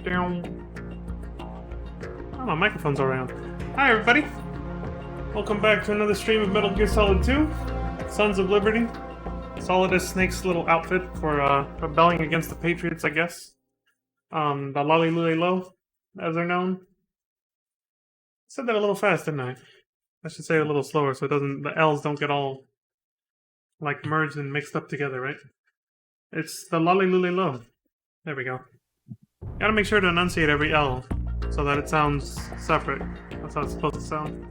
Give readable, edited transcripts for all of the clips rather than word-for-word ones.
down. Oh, my microphone's around. Hi, everybody. Welcome back to another stream of Metal Gear Solid 2. Sons of Liberty. Solidus Snake's little outfit for rebelling against the Patriots, I guess. The Lolly Lule Lo, as they're known. I said that a little fast, didn't I? I should say it a little slower so the L's don't get all, like, merged and mixed up together, right? It's the Lolly Lule Lo. There we go. Gotta make sure to enunciate every L so that it sounds separate. That's how it's supposed to sound.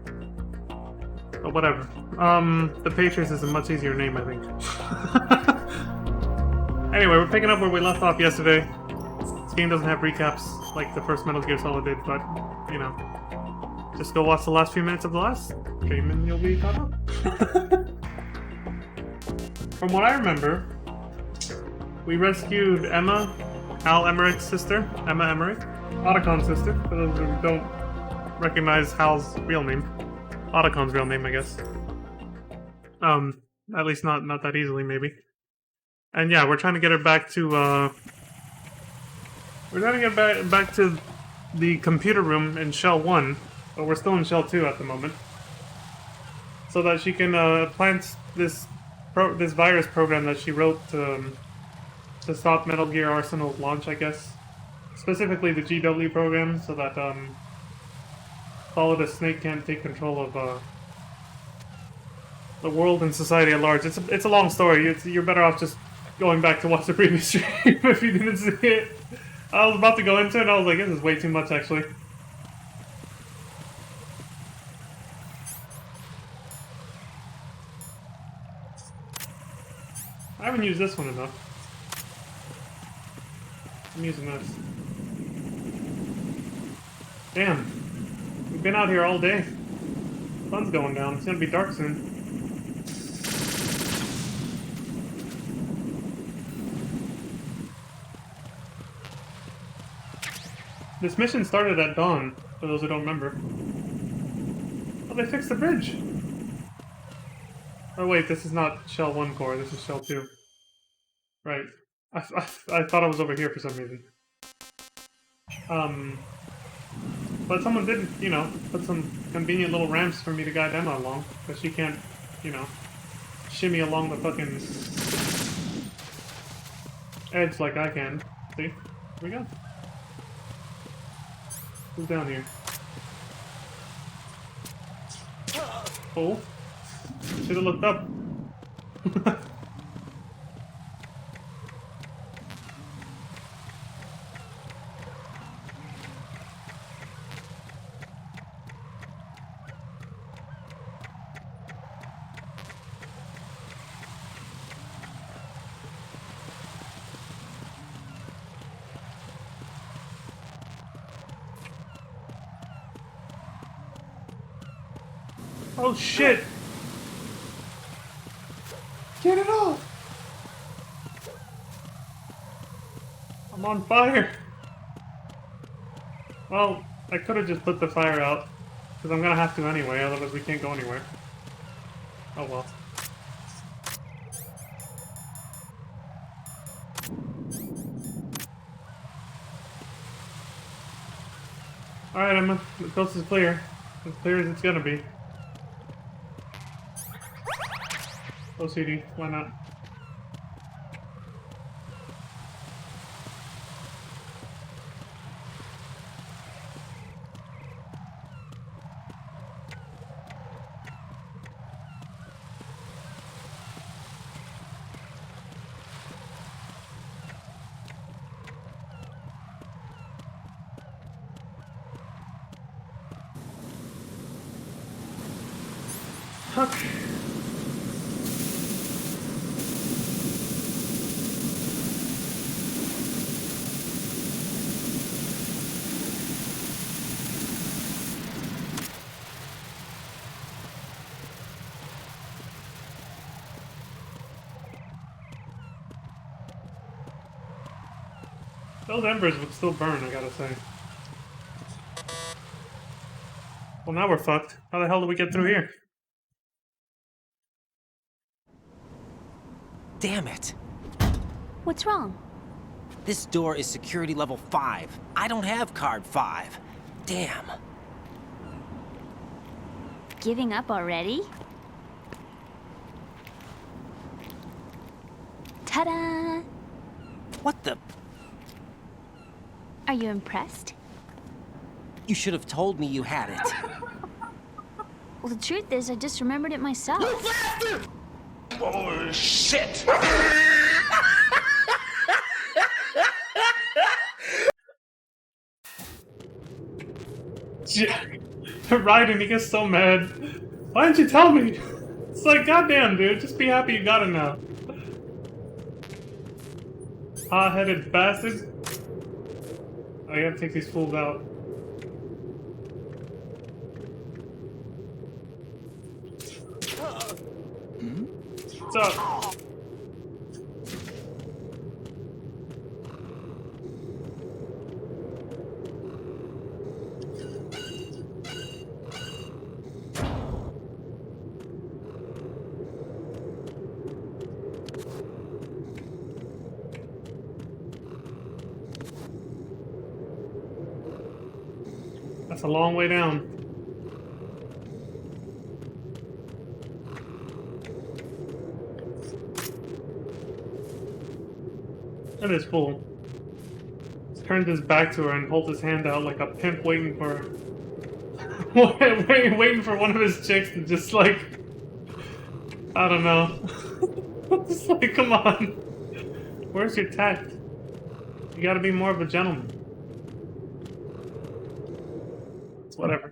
But whatever. The Patriots is a much easier name, I think. Anyway, we're picking up where we left off yesterday. This game doesn't have recaps like the first Metal Gear Solid did, but, you know. Just go watch the last few minutes of the last stream and you'll be caught up. From what I remember, we rescued Emma, Hal Emmerich's sister, Emma Emmerich, Otacon's sister, for those who don't recognize Hal's real name. Otacon's real name, I guess. At least not that easily, maybe. And yeah, we're trying to get her back to, we're trying to get back to the computer room in Shell 1, but we're still in Shell 2 at the moment. So that she can, plant this virus program that she wrote to stop Metal Gear Arsenal's launch, I guess. Specifically the GW program, so that, Solidus Snake can't take control of, the world and society at large. It's a long story. You're better off just going back to watch the previous stream if you didn't see it. I was about to go into it and I was like, this is way too much, actually. I haven't used this one enough. I'm using this. Damn. We've been out here all day. Sun's going down. It's gonna be dark soon. This mission started at dawn, for those who don't remember. Oh, they fixed the bridge! Oh wait, this is not Shell 1 core, this is Shell 2. Right. I thought I was over here for some reason. But someone did, you know, put some convenient little ramps for me to guide Emma along, but she can't, you know, shimmy along the fucking edge like I can. See? Here we go. Who's down here? Oh. Should have looked up. Oh shit! Get it off! I'm on fire! Well, I could have just put the fire out, because I'm gonna have to anyway, otherwise we can't go anywhere. Oh well. Alright, Emma, the coast is clear. As clear as it's gonna be. OCD, why not? Okay. Those embers would still burn, I gotta say. Well, now we're fucked. How the hell do we get through here? Damn it. What's wrong? This door is security level 5. I don't have card 5. Damn. Giving up already? Ta-da! What the? Are you impressed? You should have told me you had it. Well, the truth is, I just remembered it myself. Oh, shit! Raiden, he gets so mad. Why didn't you tell me? It's like, goddamn, dude, just be happy you got it now. Hot-headed bastard. Oh, you gotta take these fools out. What's up? That's a long way down. That is fool. He's turned his back to her and holds his hand out like a pimp waiting for waiting for one of his chicks to just like, I don't know. It's like, come on. Where's your tact? You gotta be more of a gentleman. It's whatever.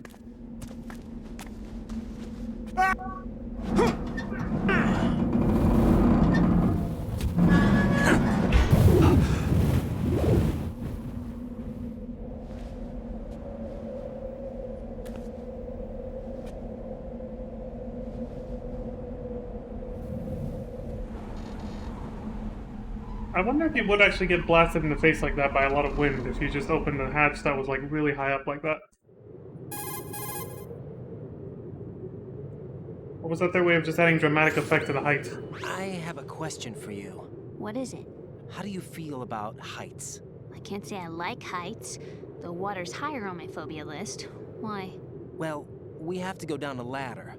I wonder if you would actually get blasted in the face like that by a lot of wind if you just opened the hatch that was like really high up like that. Or was that their way of just adding dramatic effect to the height? I have a question for you. What is it? How do you feel about heights? I can't say I like heights, though water's higher on my phobia list. Why? Well, we have to go down a ladder.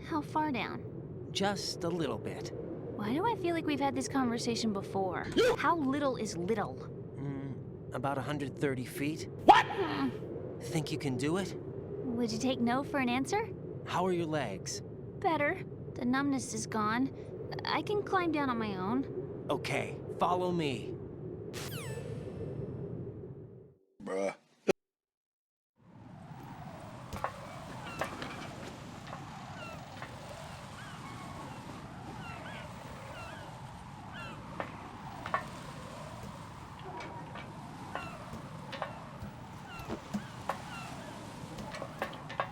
How far down? Just a little bit. Why do I feel like we've had this conversation before? How little is little? About 130 feet. Hmm. Think you can do it? Would you take no for an answer? How are your legs? Better. The numbness is gone. I can climb down on my own. Okay, follow me. Bruh.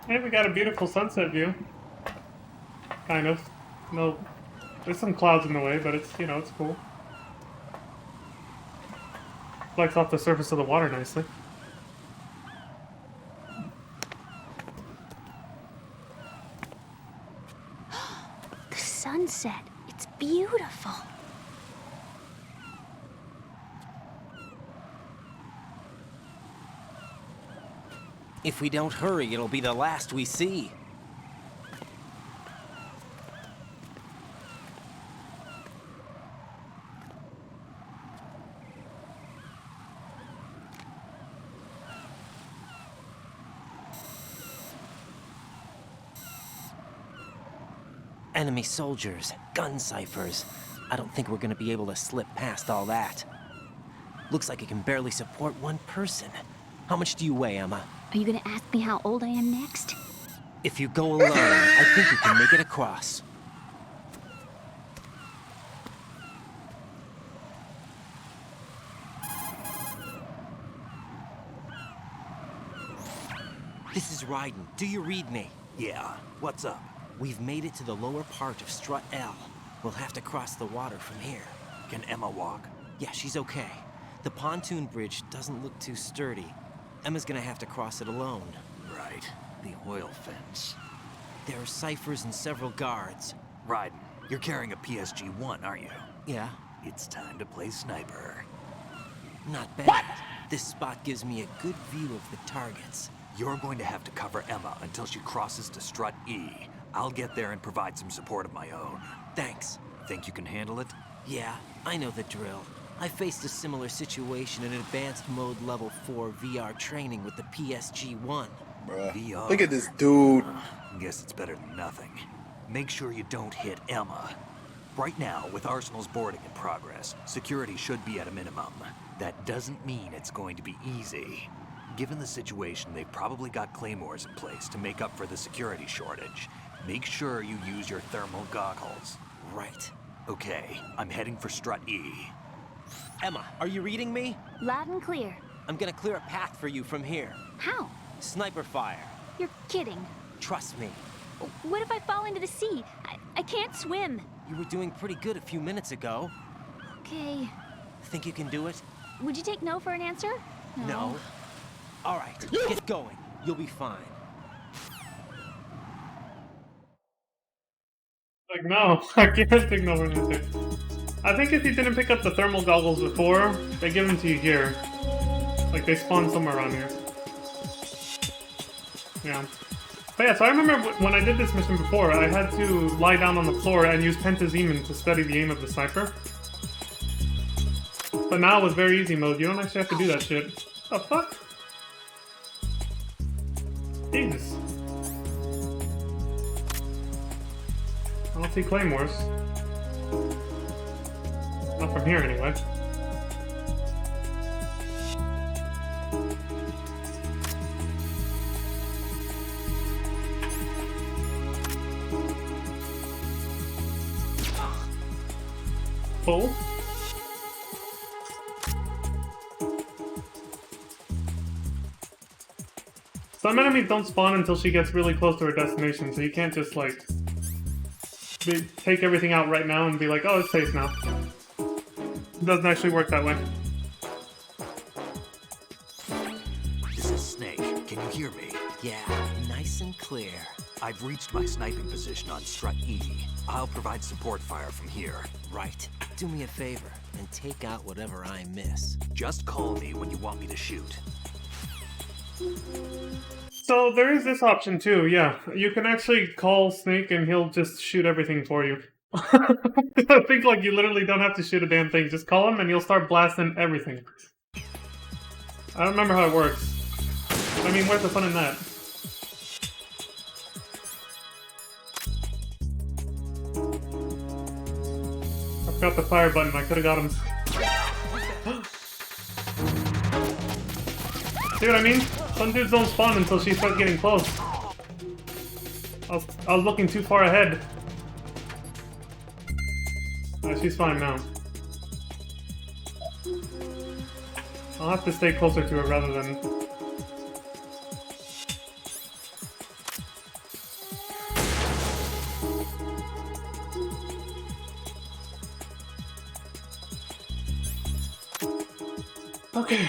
Hey, we got a beautiful sunset view. Kind of. No, there's some clouds in the way, but it's, you know, it's cool. Flecks off the surface of the water nicely. The sunset. It's beautiful. If we don't hurry, it'll be the last we see. Enemy soldiers, gun ciphers. I don't think we're gonna be able to slip past all that. Looks like it can barely support one person. How much do you weigh, Emma? Are you gonna ask me how old I am next? If you go alone, I think you can make it across. This is Raiden. Do you read me? Yeah, what's up? We've made it to the lower part of Strut L. We'll have to cross the water from here. Can Emma walk? Yeah, she's okay. The pontoon bridge doesn't look too sturdy. Emma's gonna have to cross it alone. Right, the oil fence. There are ciphers and several guards. Raiden, you're carrying a PSG-1, aren't you? Yeah? It's time to play sniper. Not bad. This spot gives me a good view of the targets. You're going to have to cover Emma until she crosses to Strut E. I'll get there and provide some support of my own. Thanks. Think you can handle it? Yeah, I know the drill. I faced a similar situation in advanced mode level 4 VR training with the PSG-1. Bruh. VR. Look at this dude. Guess it's better than nothing. Make sure you don't hit Emma. Right now, with Arsenal's boarding in progress, security should be at a minimum. That doesn't mean it's going to be easy. Given the situation, they've probably got claymores in place to make up for the security shortage. Make sure you use your thermal goggles. Right. Okay, I'm heading for Strut E. Emma, are you reading me? Loud and clear. I'm gonna clear a path for you from here. How? Sniper fire. You're kidding. Trust me. What if I fall into the sea? I can't swim. You were doing pretty good a few minutes ago. Okay. Think you can do it? Would you take no for an answer? No. All right, get going. You'll be fine. Like, no, I can't ignore anything. I think if you didn't pick up the thermal goggles before, they give them to you here. Like, they spawn somewhere around here. Yeah. But yeah, so I remember when I did this mission before, I had to lie down on the floor and use Pentazeman to study the aim of the sniper. But now with very easy mode, you don't actually have to do that shit. The fuck? Jesus. I don't see claymores. Not from here, anyway. Full? Some enemies don't spawn until she gets really close to her destination, so you can't just, like, take everything out right now and be like, oh, it's safe now. It doesn't actually work that way. This is Snake. Can you hear me? Yeah, nice and clear. I've reached my sniping position on Strut E. I'll provide support fire from here. Right. Do me a favor and take out whatever I miss. Just call me when you want me to shoot. So there is this option too, yeah. You can actually call Snake and he'll just shoot everything for you. I think like you literally don't have to shoot a damn thing. Just call him and he'll start blasting everything. I don't remember how it works. I mean, where's the fun in that? I forgot the fire button. I could've got him. See what I mean? Some dudes don't spawn until she starts getting close. I was looking too far ahead. She's fine now. I'll have to stay closer to her rather than... Okay.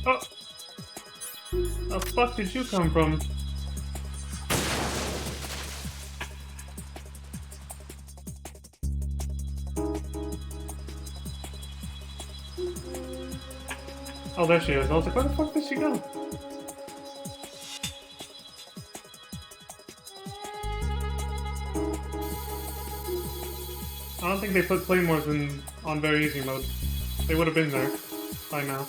Oh! The fuck did you come from? Oh, there she is. I was like, where the fuck did she go? I don't think they put claymores on very easy mode. They would have been there by now.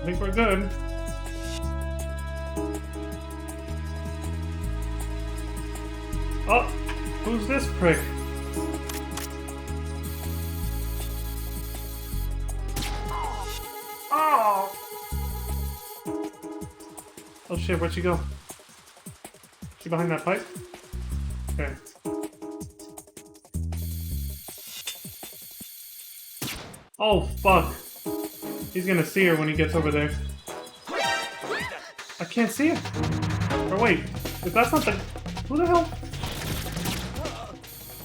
think we're good. Oh, who's this prick? Oh! Oh shit, where'd she go? She behind that pipe? Okay. Oh, fuck. He's gonna see her when he gets over there. I can't see it. Or wait, if that's not the... Who the hell?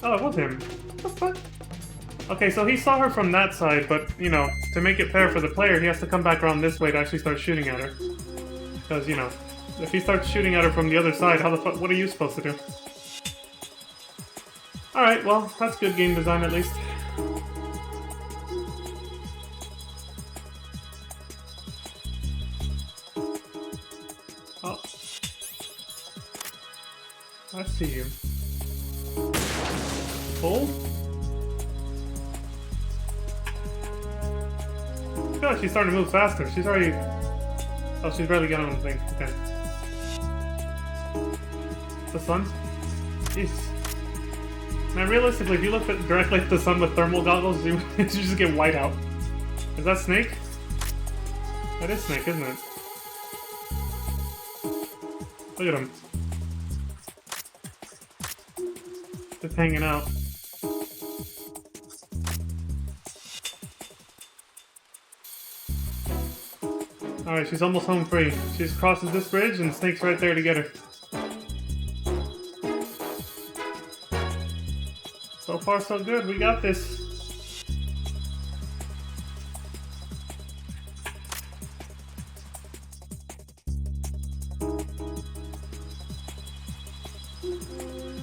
Oh, it was him. What the fuck? Okay, so he saw her from that side, but, you know, to make it fair for the player, he has to come back around this way to actually start shooting at her. Because, you know, if he starts shooting at her from the other side, how the fuck... What are you supposed to do? Alright, well, that's good game design at least. Oh. I see you. Hold? I feel like she's starting to move faster. She's already... Oh, she's barely getting on the thing. Okay. The sun? Jesus. Man, realistically, if you look directly at the sun with thermal goggles, you just get white out. Is that Snake? That is Snake, isn't it? Look at him. Just hanging out. Alright, she's almost home free. She just crosses this bridge and Snake's right there to get her. So far, so good. We got this.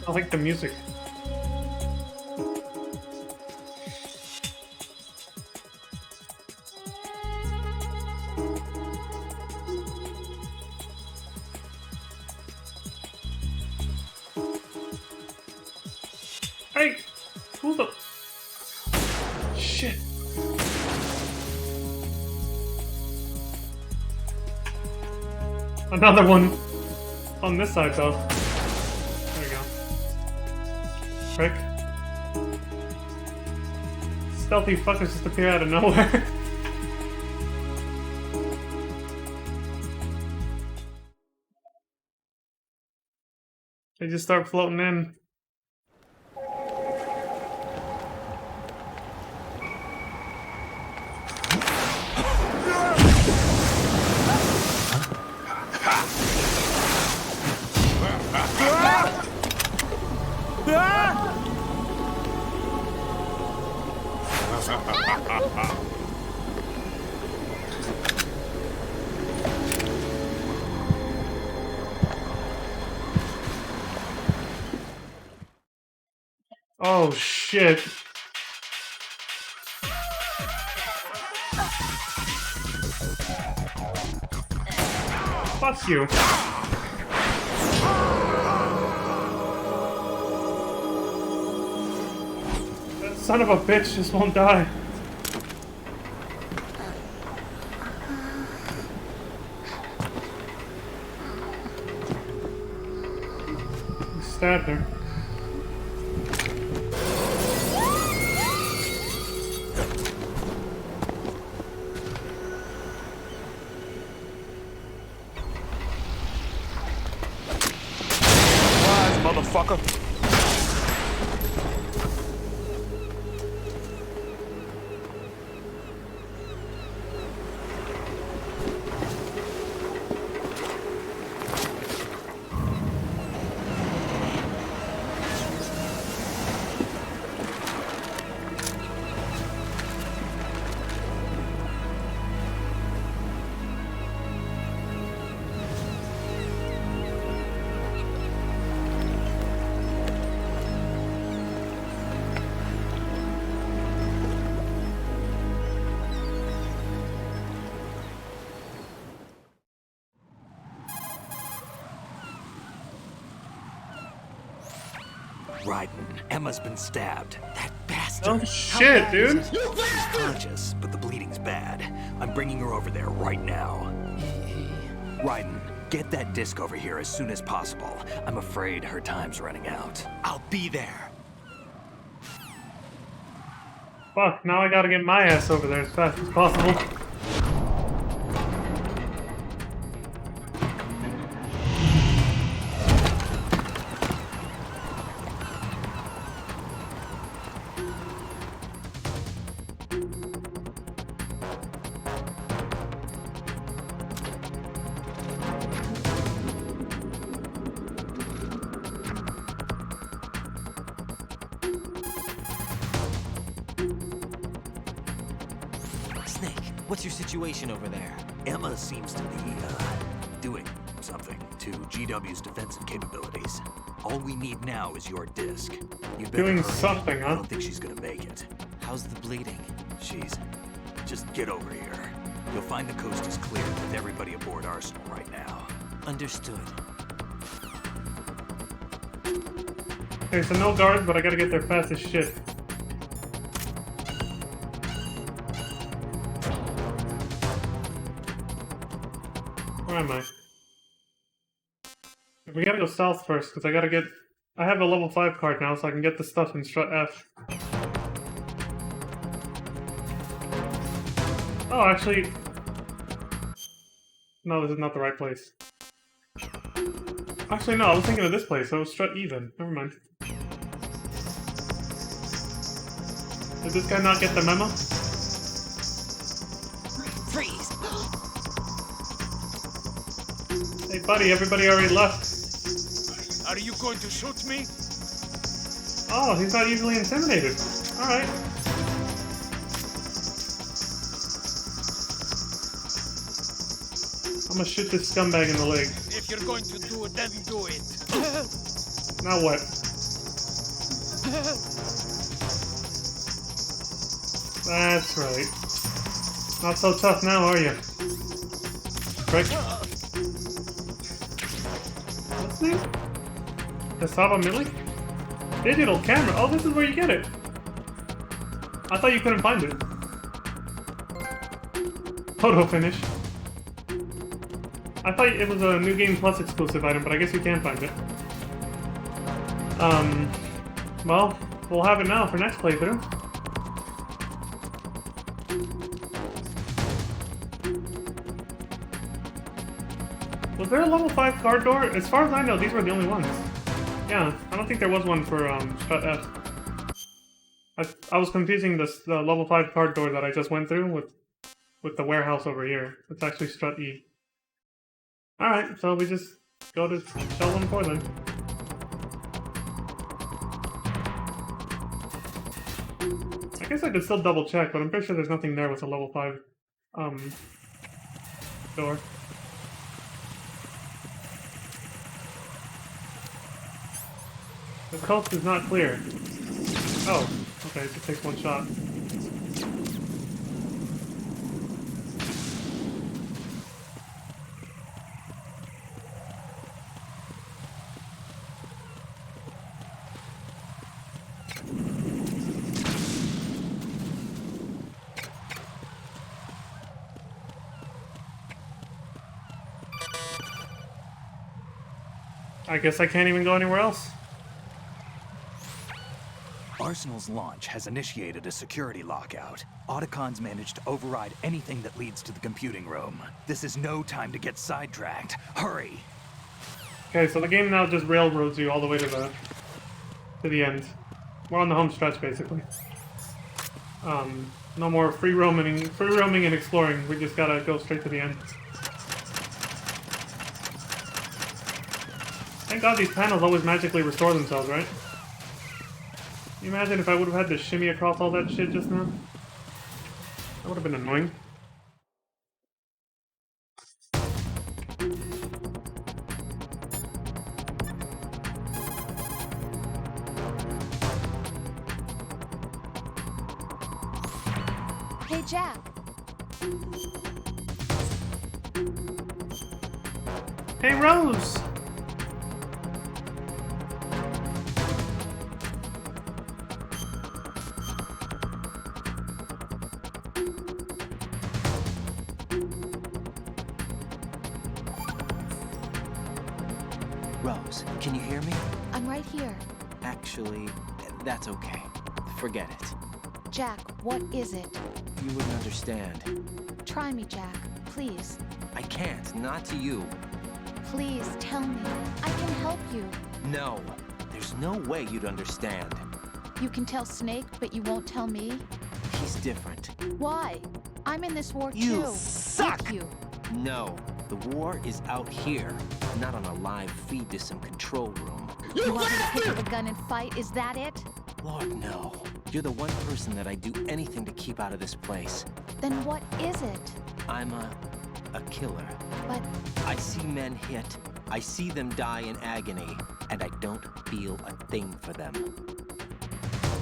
I like the music. Hey! Who the... Shit. Another one on this side, though. There we go. Frick. Stealthy fuckers just appear out of nowhere. They just start floating in. Oh shit. Fuck you. That son of a bitch just won't die. He stabbed her. Motherfucker. Raiden, Emma's been stabbed. That bastard. Oh shit, dude. She's conscious, but the bleeding's bad. I'm bringing her over there right now. Raiden, get that disc over here as soon as possible. I'm afraid her time's running out. I'll be there. Fuck, now I gotta get my ass over there as fast as possible. Snake, what's your situation over there? Emma seems to be, doing something to GW's defensive capabilities. All we need now is your disc. You better Doing hurry. something, I huh? don't think she's gonna make it. How's the bleeding? Just get over here. You'll find the coast is clear with everybody aboard Arsenal right now. Understood. Okay, so no guards, but I gotta get there fast as shit. Where am I? We gotta go south first, because I have a level 5 card now, so I can get the stuff in Strut F. Oh, actually... No, this is not the right place. Actually, no, I was thinking of this place, so it was Strut E then. Never mind. Did this guy not get the memo? Freeze! Hey buddy, everybody already left. Are you going to shoot me? Oh, he's not easily intimidated. Alright. I'm gonna shoot this scumbag in the leg. If you're going to do it, then do it. Now what? That's right. Not so tough now, are you? Prick. What's his name? Kasaba Milik? Digital camera. Oh, this is where you get it. I thought you couldn't find it. Photo finish. I thought it was a New Game Plus exclusive item, but I guess you can find it. Well, we'll have it now for next playthrough. Was there a level 5 card door? As far as I know, these were the only ones. Yeah, I don't think there was one for Strut F. I was confusing the level 5 card door that I just went through with the warehouse over here. It's actually Strut E. Alright, so we just go to Shell 1-4 then. I guess I could still double check, but I'm pretty sure there's nothing there with a level 5 door. The coast is not clear. Oh, okay, it just takes one shot. I guess I can't even go anywhere else. Arsenal's launch has initiated a security lockout. Otacons managed to override anything that leads to the computing room. This is no time to get sidetracked. Hurry! Okay, so the game now just railroads you all the way to the end. We're on the home stretch, basically. No more free roaming and exploring. We just gotta go straight to the end. Thank God these panels always magically restore themselves, right? Can you imagine if I would have had to shimmy across all that shit just now? That would have been annoying. Hey, Jack. Hey, Rose! Rose, can you hear me? I'm right here. Actually, that's okay. Forget it. Jack, what is it? You wouldn't understand. Try me, Jack. Please. I can't, not to you. Please, tell me. I can help you. No, there's no way you'd understand. You can tell Snake, but you won't tell me? He's different. Why? I'm in this war You too. suck! With you. No, the war is out here, not on a live feed to some control room. You want me to pick up a gun and fight? Is that it? Lord, no. You're the one person that I'd do anything to keep out of this place. Then what is it? I'm a killer. But I see men hit, I see them die in agony, and I don't feel a thing for them.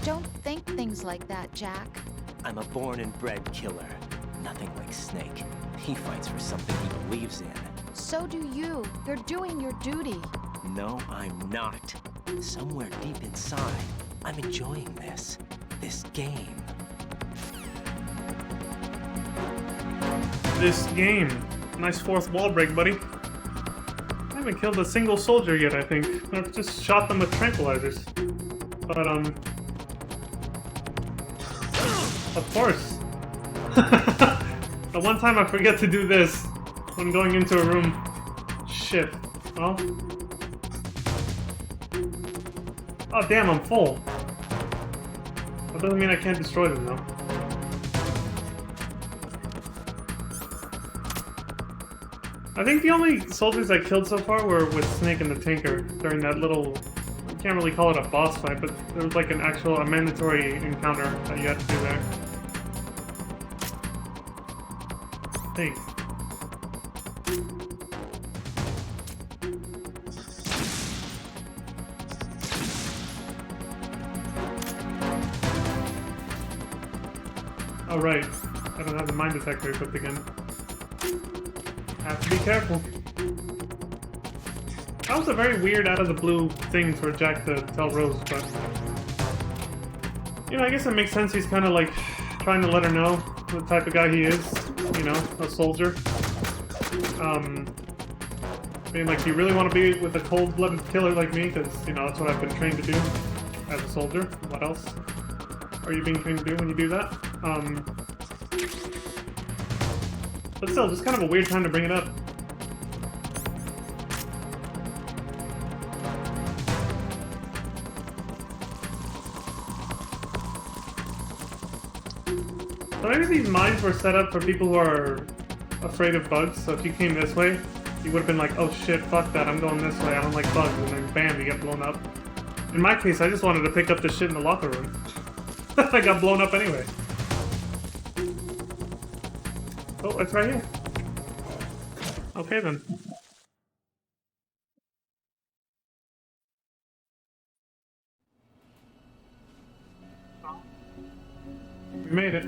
don't think things like that, Jack. I'm a born and bred killer. Nothing like Snake. He fights for something he believes in. So do you. You're doing your duty. No, I'm not. Somewhere deep inside, I'm enjoying this game. This game. Nice fourth wall break, buddy. I haven't killed a single soldier yet, I think. I've just shot them with tranquilizers. But, of course. The one time I forget to do this when going into a room. Shit. Well. Oh, damn, I'm full. That doesn't mean I can't destroy them, though. I think the only soldiers I killed so far were with Snake and the Tinker during that little... I can't really call it a boss fight, but there was like a mandatory encounter that you had to do there. Thanks. Oh right, I don't have the mine detector equipped again. Have to be careful. That was a very weird out of the blue thing for Jack to tell Rose, but... You know, I guess it makes sense. He's kind of like trying to let her know the type of guy he is. You know, a soldier. Being like, do you really want to be with a cold-blooded killer like me? Because, you know, that's what I've been trained to do as a soldier. What else are you being trained to do when you do that? But still, just kind of a weird time to bring it up. So maybe these mines were set up for people who are afraid of bugs, so if you came this way, you would have been like, oh shit, fuck that, I'm going this way, I don't like bugs, and then bam, you get blown up. In my case, I just wanted to pick up the shit in the locker room. I got blown up anyway. Oh, it's right here. Okay then. We made it.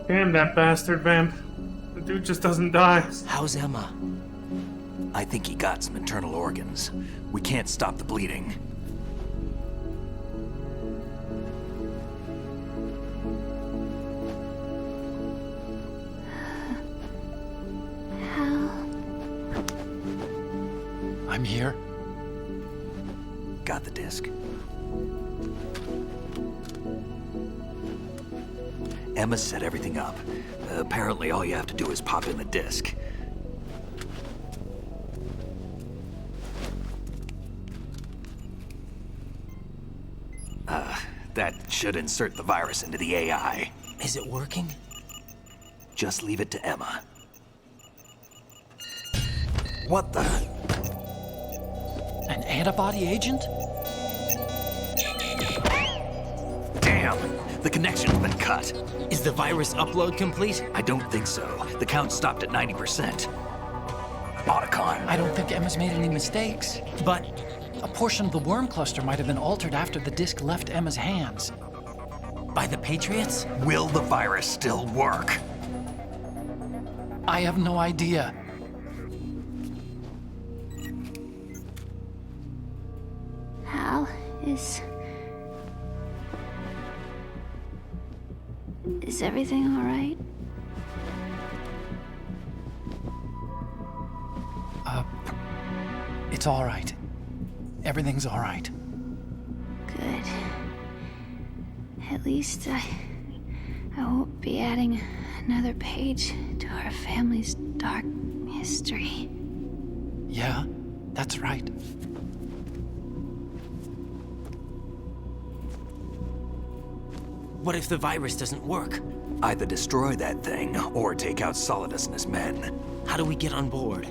Damn that bastard vamp. The dude just doesn't die. How's Emma? I think he got some internal organs. We can't stop the bleeding. I'm here. Got the disc. Emma set everything up. Apparently all you have to do is pop in the disc. That should insert the virus into the AI. Is it working? Just leave it to Emma. What the? An antibody agent? Damn! The connection's been cut. Is the virus upload complete? I don't think so. The count stopped at 90%. Otacon. I don't think Emma's made any mistakes. But A portion of the worm cluster might have been altered after the disc left Emma's hands. by the Patriots? Will the virus still work? I have no idea. Is everything all right? It's all right. Everything's all right. Good. At least I won't be adding another page to our family's dark history. Yeah, that's right. What if the virus doesn't work? Either destroy that thing, or take out Solidus and his men. How do we get on board?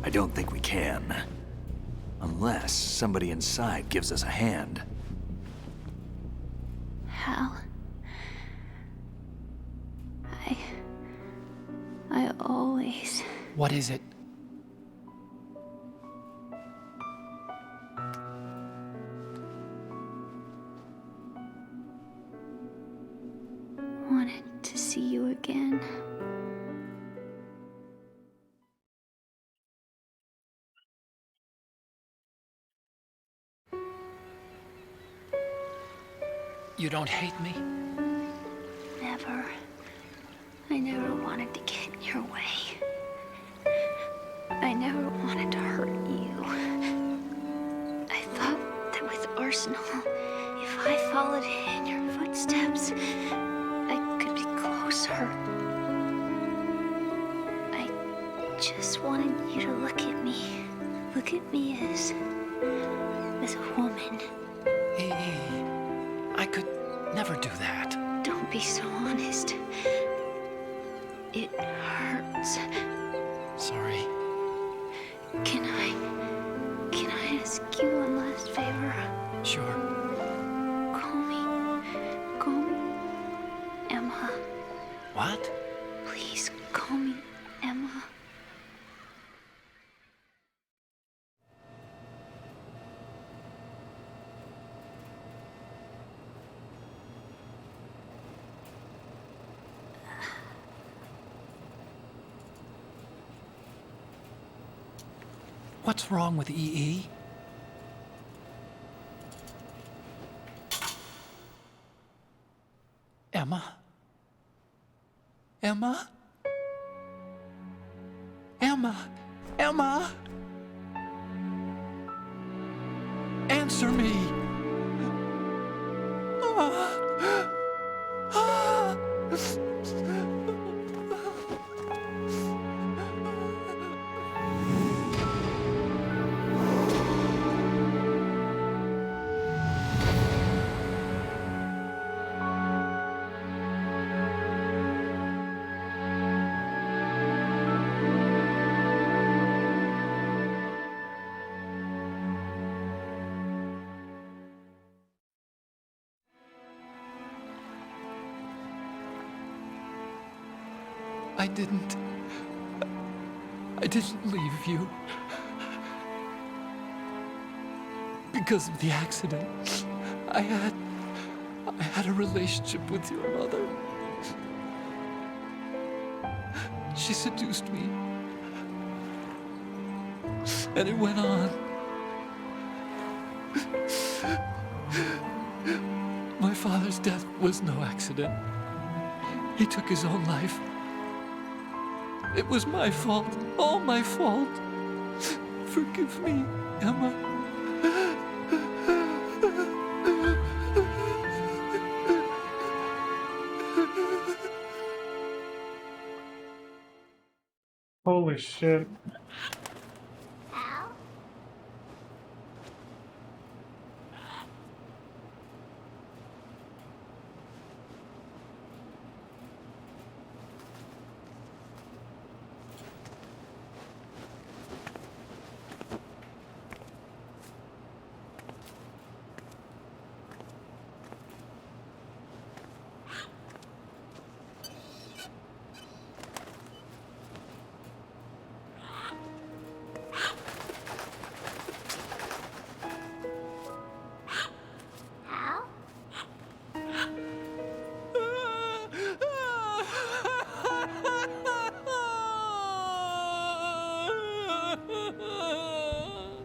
I don't think we can. Unless somebody inside gives us a hand. Hal. I always... What is it? wanted to see you again. You don't hate me? Never. I never wanted to get in your way. I never wanted to hurt you. I thought that with Arsenal, if I followed in your footsteps, I could be closer. I just wanted you to look at me. Look at me as a woman. I could never do that. Don't be so honest. It hurts. Sorry. Can I ask you one last favor? Sure. Call me Emma. What? Please call me Emma. What's wrong with EE? Emma? Emma? Emma? Emma? Answer me! I didn't leave you. Because of the accident, I had a relationship with your mother. She seduced me. And it went on. My father's death was no accident. He took his own life. It was my fault, all my fault. Forgive me, Emma. Holy shit.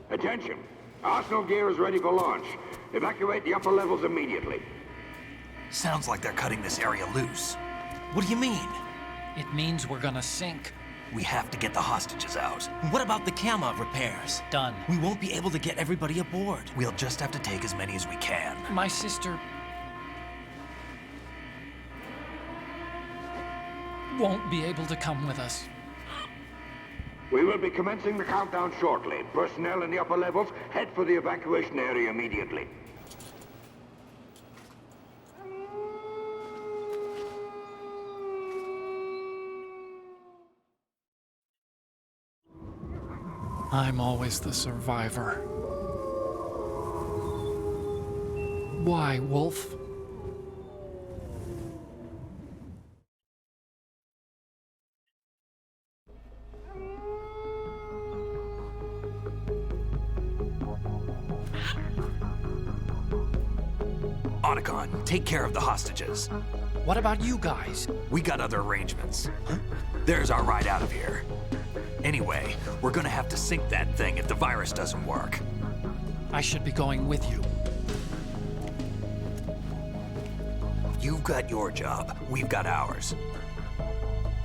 Attention! Arsenal gear is ready for launch. Evacuate the upper levels immediately. Sounds like they're cutting this area loose. What do you mean? It means we're gonna sink. We have to get the hostages out. What about the camo repairs? Done. We won't be able to get everybody aboard. We'll just have to take as many as we can. My sister won't be able to come with us. We will be commencing the countdown shortly. Personnel in the upper levels, head for the evacuation area immediately. I'm always the survivor. Why, Wolf? Otacon, take care of the hostages. What about you guys? We got other arrangements. There's our ride out of here. Anyway, we're gonna have to sink that thing if the virus doesn't work. I should be going with you. You've got your job, we've got ours.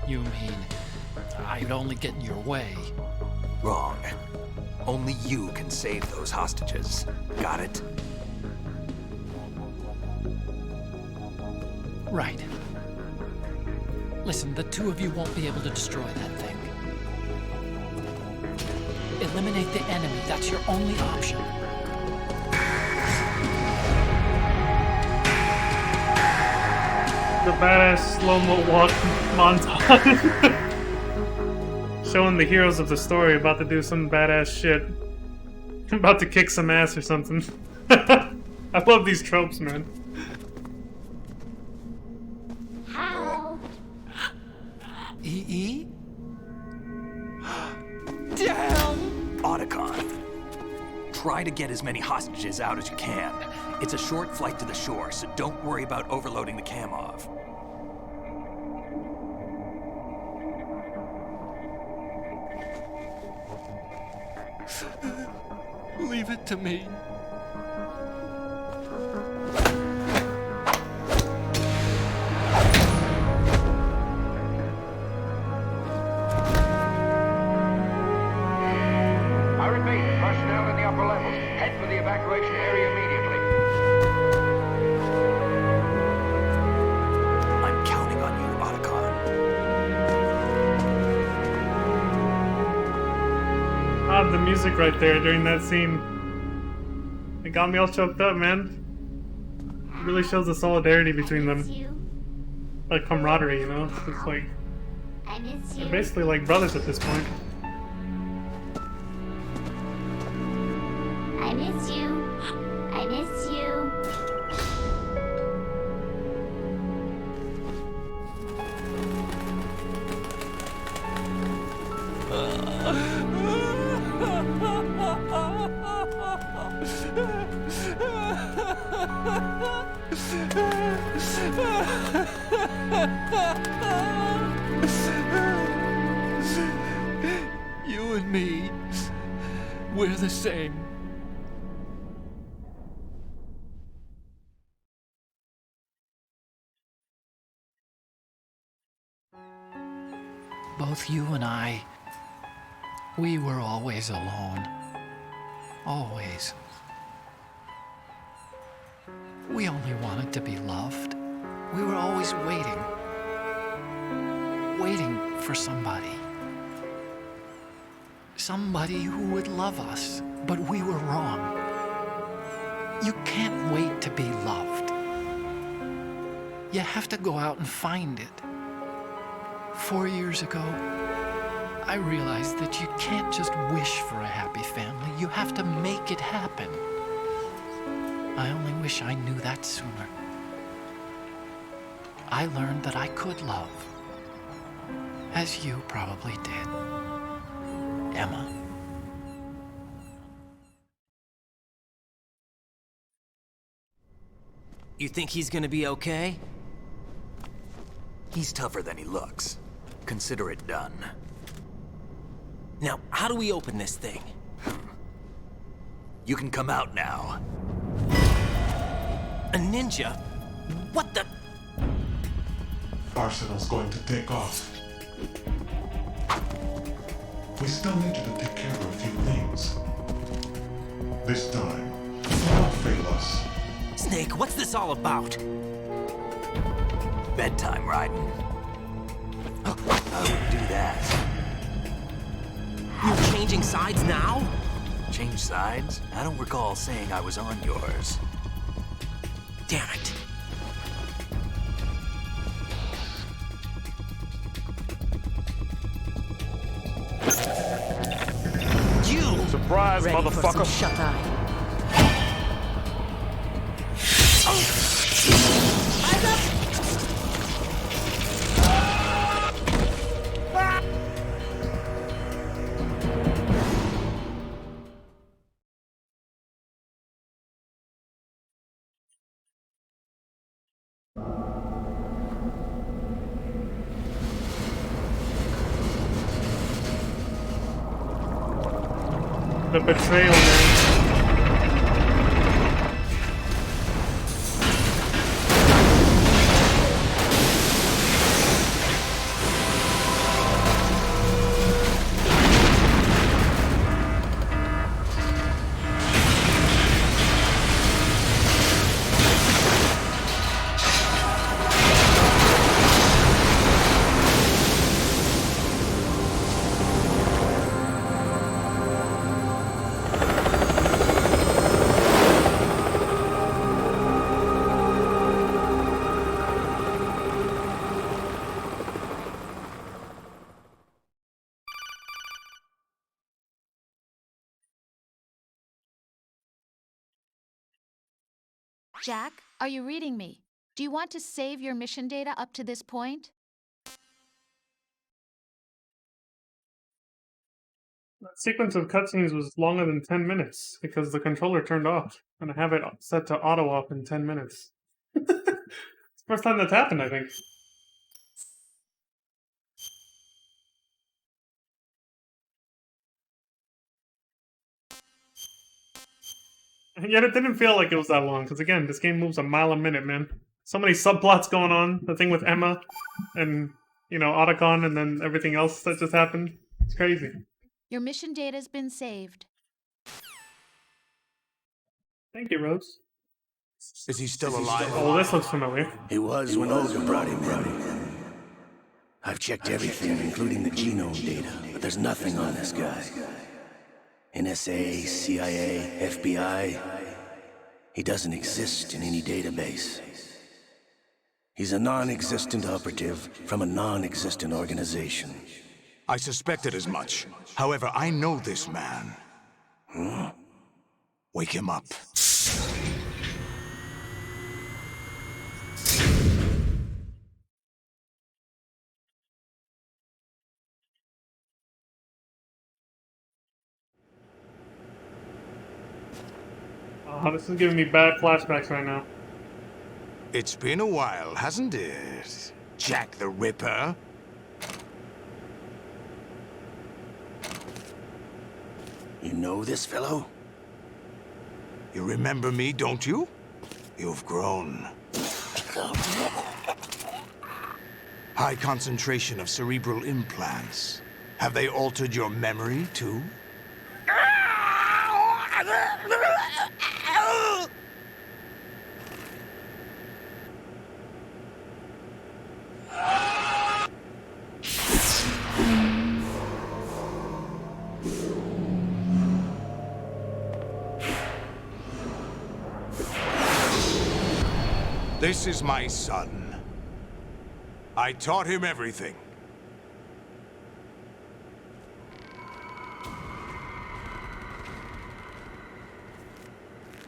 You mean I'd only get in your way? Wrong. Only you can save those hostages. Got it? Right. Listen, the two of you won't be able to destroy that thing. Eliminate the enemy. That's your only option. The badass slow-mo walk montage. Showing the heroes of the story about to do some badass shit. About to kick some ass or something. I love these tropes, man. How? EE? Damn! Otacon, try to get as many hostages out as you can. It's a short flight to the shore, so don't worry about overloading the Kamov. Leave it to me. I repeat, personnel in the upper levels, head for the evacuation area immediately. I'm counting on you, Otacon. Ah, the music right there during that scene. It got me all choked up, man. It really shows the solidarity between I miss them. you. Like camaraderie, you know? It's like, I miss you. they're basically like brothers at this point. I miss you. I miss you. You and me, we're the same. Both you and I, we were always alone. Always. We only wanted to be loved. We were always waiting. Waiting for somebody. Somebody who would love us, but we were wrong. You can't wait to be loved. You have to go out and find it. 4 years ago, I realized that you can't just wish for a happy family. You have to make it happen. I only wish I knew that sooner. I learned that I could love, as you probably did, Emma. You think he's gonna be okay? He's tougher than he looks. Consider it done. Now, how do we open this thing? You can come out now. A ninja? What the? Arsenal's going to take off. We still need you to take care of a few things. This time, do not fail us. Snake, what's this all about? Bedtime, Raiden. I wouldn't do that. You're changing sides now? Change sides? I don't recall saying I was on yours. Damn it. You! Surprise, motherfucker. Shut eye. The betrayal, man. Jack, are you reading me? Do you want to save your mission data up to this point? That sequence of cutscenes was longer than 10 minutes because the controller turned off, and I have it set to auto off in 10 minutes. It's the first time that's happened, I think. And yet it didn't feel like it was that long, because again, this game moves a mile a minute, man. So many subplots going on. The thing with Emma, and, you know, Otacon, and then everything else that just happened. It's crazy. Your mission data's been saved. Thank you, Rose. Is he still alive? Oh, this looks familiar. He was when Olga brought him in. I've checked everything, including the genome data, but there's nothing on this guy. NSA, CIA, FBI. He doesn't exist in any database. He's a non-existent operative from a non-existent organization. I suspected as much. However, I know this man. Huh? Wake him up. Oh, this is giving me bad flashbacks right now. It's been a while, hasn't it? Jack the Ripper? You know this fellow? You remember me, don't you? You've grown. High concentration of cerebral implants. Have they altered your memory, too? This is my son. I taught him everything.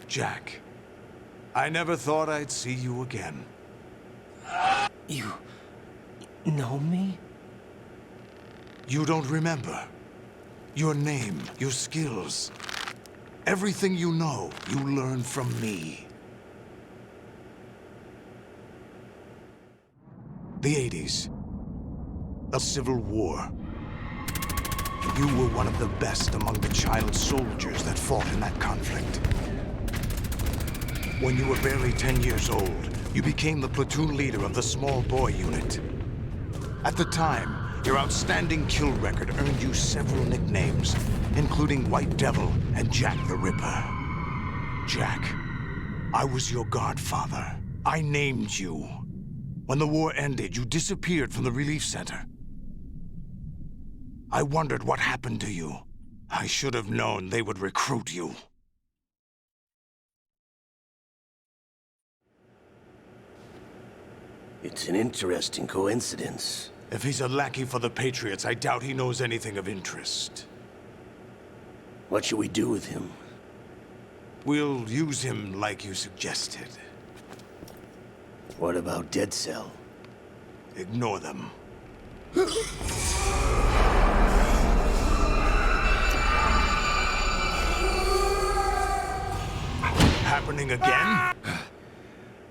Jack, I never thought I'd see you again. You know me? You don't remember. Your name, your skills. Everything you know, you learned from me. The 80s. A civil war. You were one of the best among the child soldiers that fought in that conflict. When you were barely 10 years old, you became the platoon leader of the Small Boy Unit. At the time, your outstanding kill record earned you several nicknames, including White Devil and Jack the Ripper. Jack, I was your godfather. I named you. When the war ended, you disappeared from the relief center. I wondered what happened to you. I should have known they would recruit you. It's an interesting coincidence. If he's a lackey for the Patriots, I doubt he knows anything of interest. What should we do with him? We'll use him like you suggested. What about Dead Cell? Ignore them. Happening again?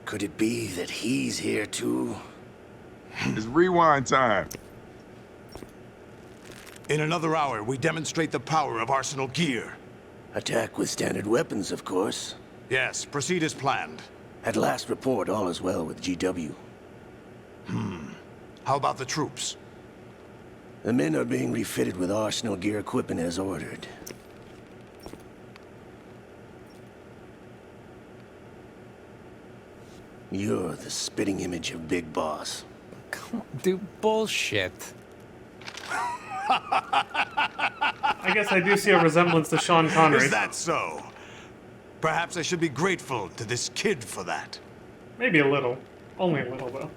Could it be that he's here too? It's rewind time. In another hour, we demonstrate the power of Arsenal gear. Attack with standard weapons, of course. Yes, proceed as planned. At last report, all is well with GW. How about the troops? The men are being refitted with Arsenal gear equipment as ordered. You're the spitting image of Big Boss. Do bullshit. I guess I do see a resemblance to Sean Connery. Is that so? Perhaps I should be grateful to this kid for that. Maybe a little. Only a little, though.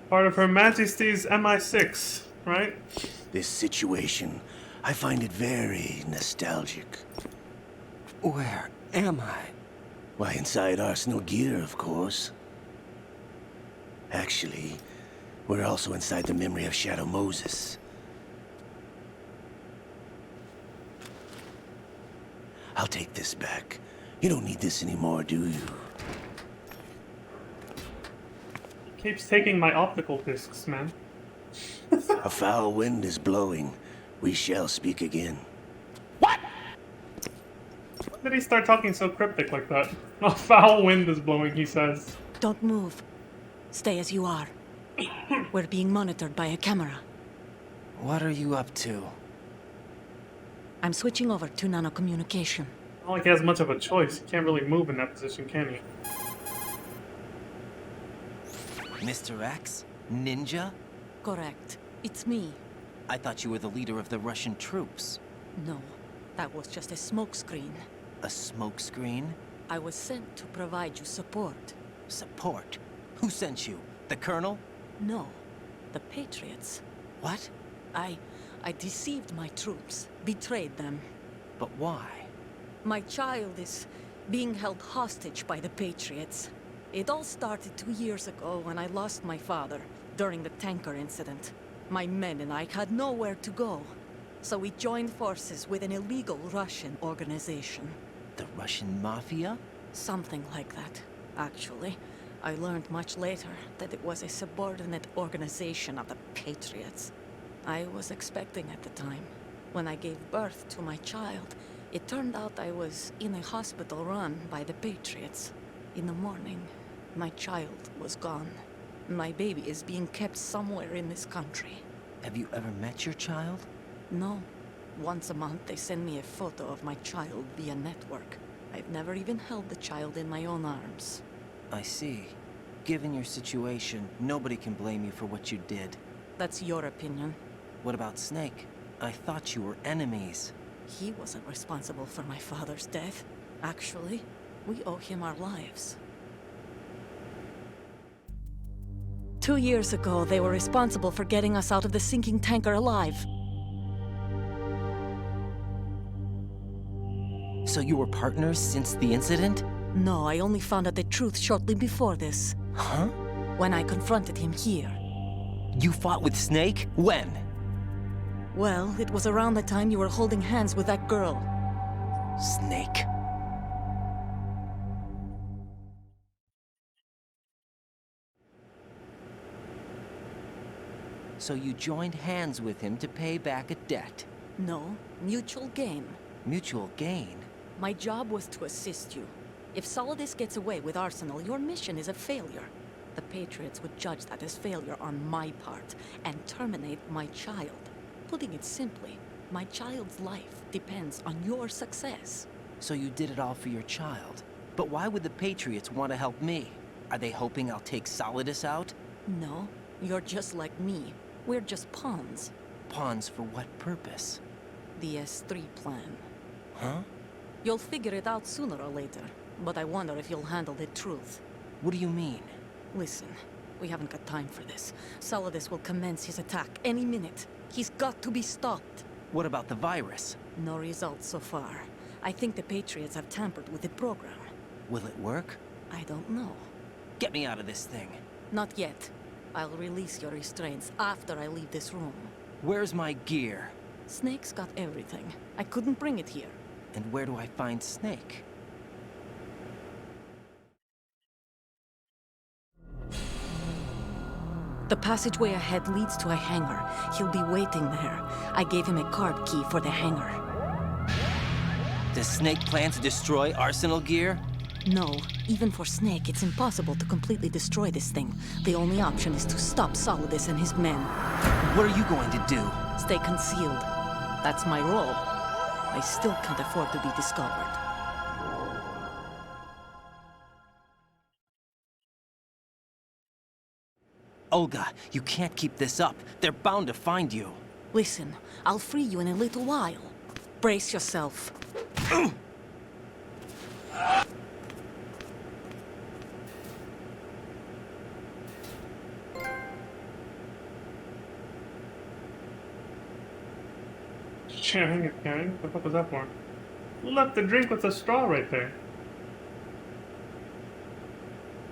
Part of Her Majesty's MI6, right? This situation, I find it very nostalgic. Where am I? Why, inside Arsenal gear, of course. Actually, we're also inside the memory of Shadow Moses. I'll take this back. You don't need this anymore, do you? Keeps taking my optical discs, man. A foul wind is blowing. We shall speak again. When did he start talking so cryptic like that? A foul wind is blowing, he says. Don't move. Stay as you are. We're being monitored by a camera. What are you up to? I'm switching over to nanocommunication. Not like he has much of a choice. He can't really move in that position, can he? Mr. X? Ninja? Correct. It's me. I thought you were the leader of the Russian troops. No, that was just a smokescreen. A smokescreen? I was sent to provide you support. Support? Who sent you? The Colonel? No, the Patriots. What? I deceived my troops, betrayed them. But why? My child is being held hostage by the Patriots. It all started 2 years ago when I lost my father during the tanker incident. My men and I had nowhere to go, so we joined forces with an illegal Russian organization. The Russian Mafia? Something like that, actually. I learned much later that it was a subordinate organization of the Patriots. I was expecting at the time. When I gave birth to my child, it turned out I was in a hospital run by the Patriots. In the morning, my child was gone. My baby is being kept somewhere in this country. Have you ever met your child? No. Once a month, they send me a photo of my child via network. I've never even held the child in my own arms. I see. Given your situation, nobody can blame you for what you did. That's your opinion. What about Snake? I thought you were enemies. He wasn't responsible for my father's death. Actually, we owe him our lives. 2 years ago, they were responsible for getting us out of the sinking tanker alive. So you were partners since the incident? No, I only found out the truth shortly before this. Huh? When I confronted him here. You fought with Snake? When? Well, it was around the time you were holding hands with that girl. Snake. So you joined hands with him to pay back a debt. No, mutual gain. Mutual gain? My job was to assist you. If Solidus gets away with Arsenal, your mission is a failure. The Patriots would judge that as failure on my part and terminate my child. Putting it simply, my child's life depends on your success. So you did it all for your child. But why would the Patriots want to help me? Are they hoping I'll take Solidus out? No, you're just like me. We're just pawns. Pawns for what purpose? The S3 plan. Huh? You'll figure it out sooner or later, but I wonder if you'll handle the truth. What do you mean? Listen, we haven't got time for this. Solidus will commence his attack any minute. He's got to be stopped. What about the virus? No results so far. I think the Patriots have tampered with the program. Will it work? I don't know. Get me out of this thing. Not yet. I'll release your restraints after I leave this room. Where's my gear? Snake's got everything. I couldn't bring it here. And where do I find Snake? The passageway ahead leads to a hangar. He'll be waiting there. I gave him a card key for the hangar. Does Snake plan to destroy Arsenal gear? No. Even for Snake, it's impossible to completely destroy this thing. The only option is to stop Solidus and his men. What are you going to do? Stay concealed. That's my role. I still can't afford to be discovered. Olga, you can't keep this up. They're bound to find you. Listen, I'll free you in a little while. Brace yourself. Sharing it, Karen. What the fuck was that for? Look, the drink with the straw right there.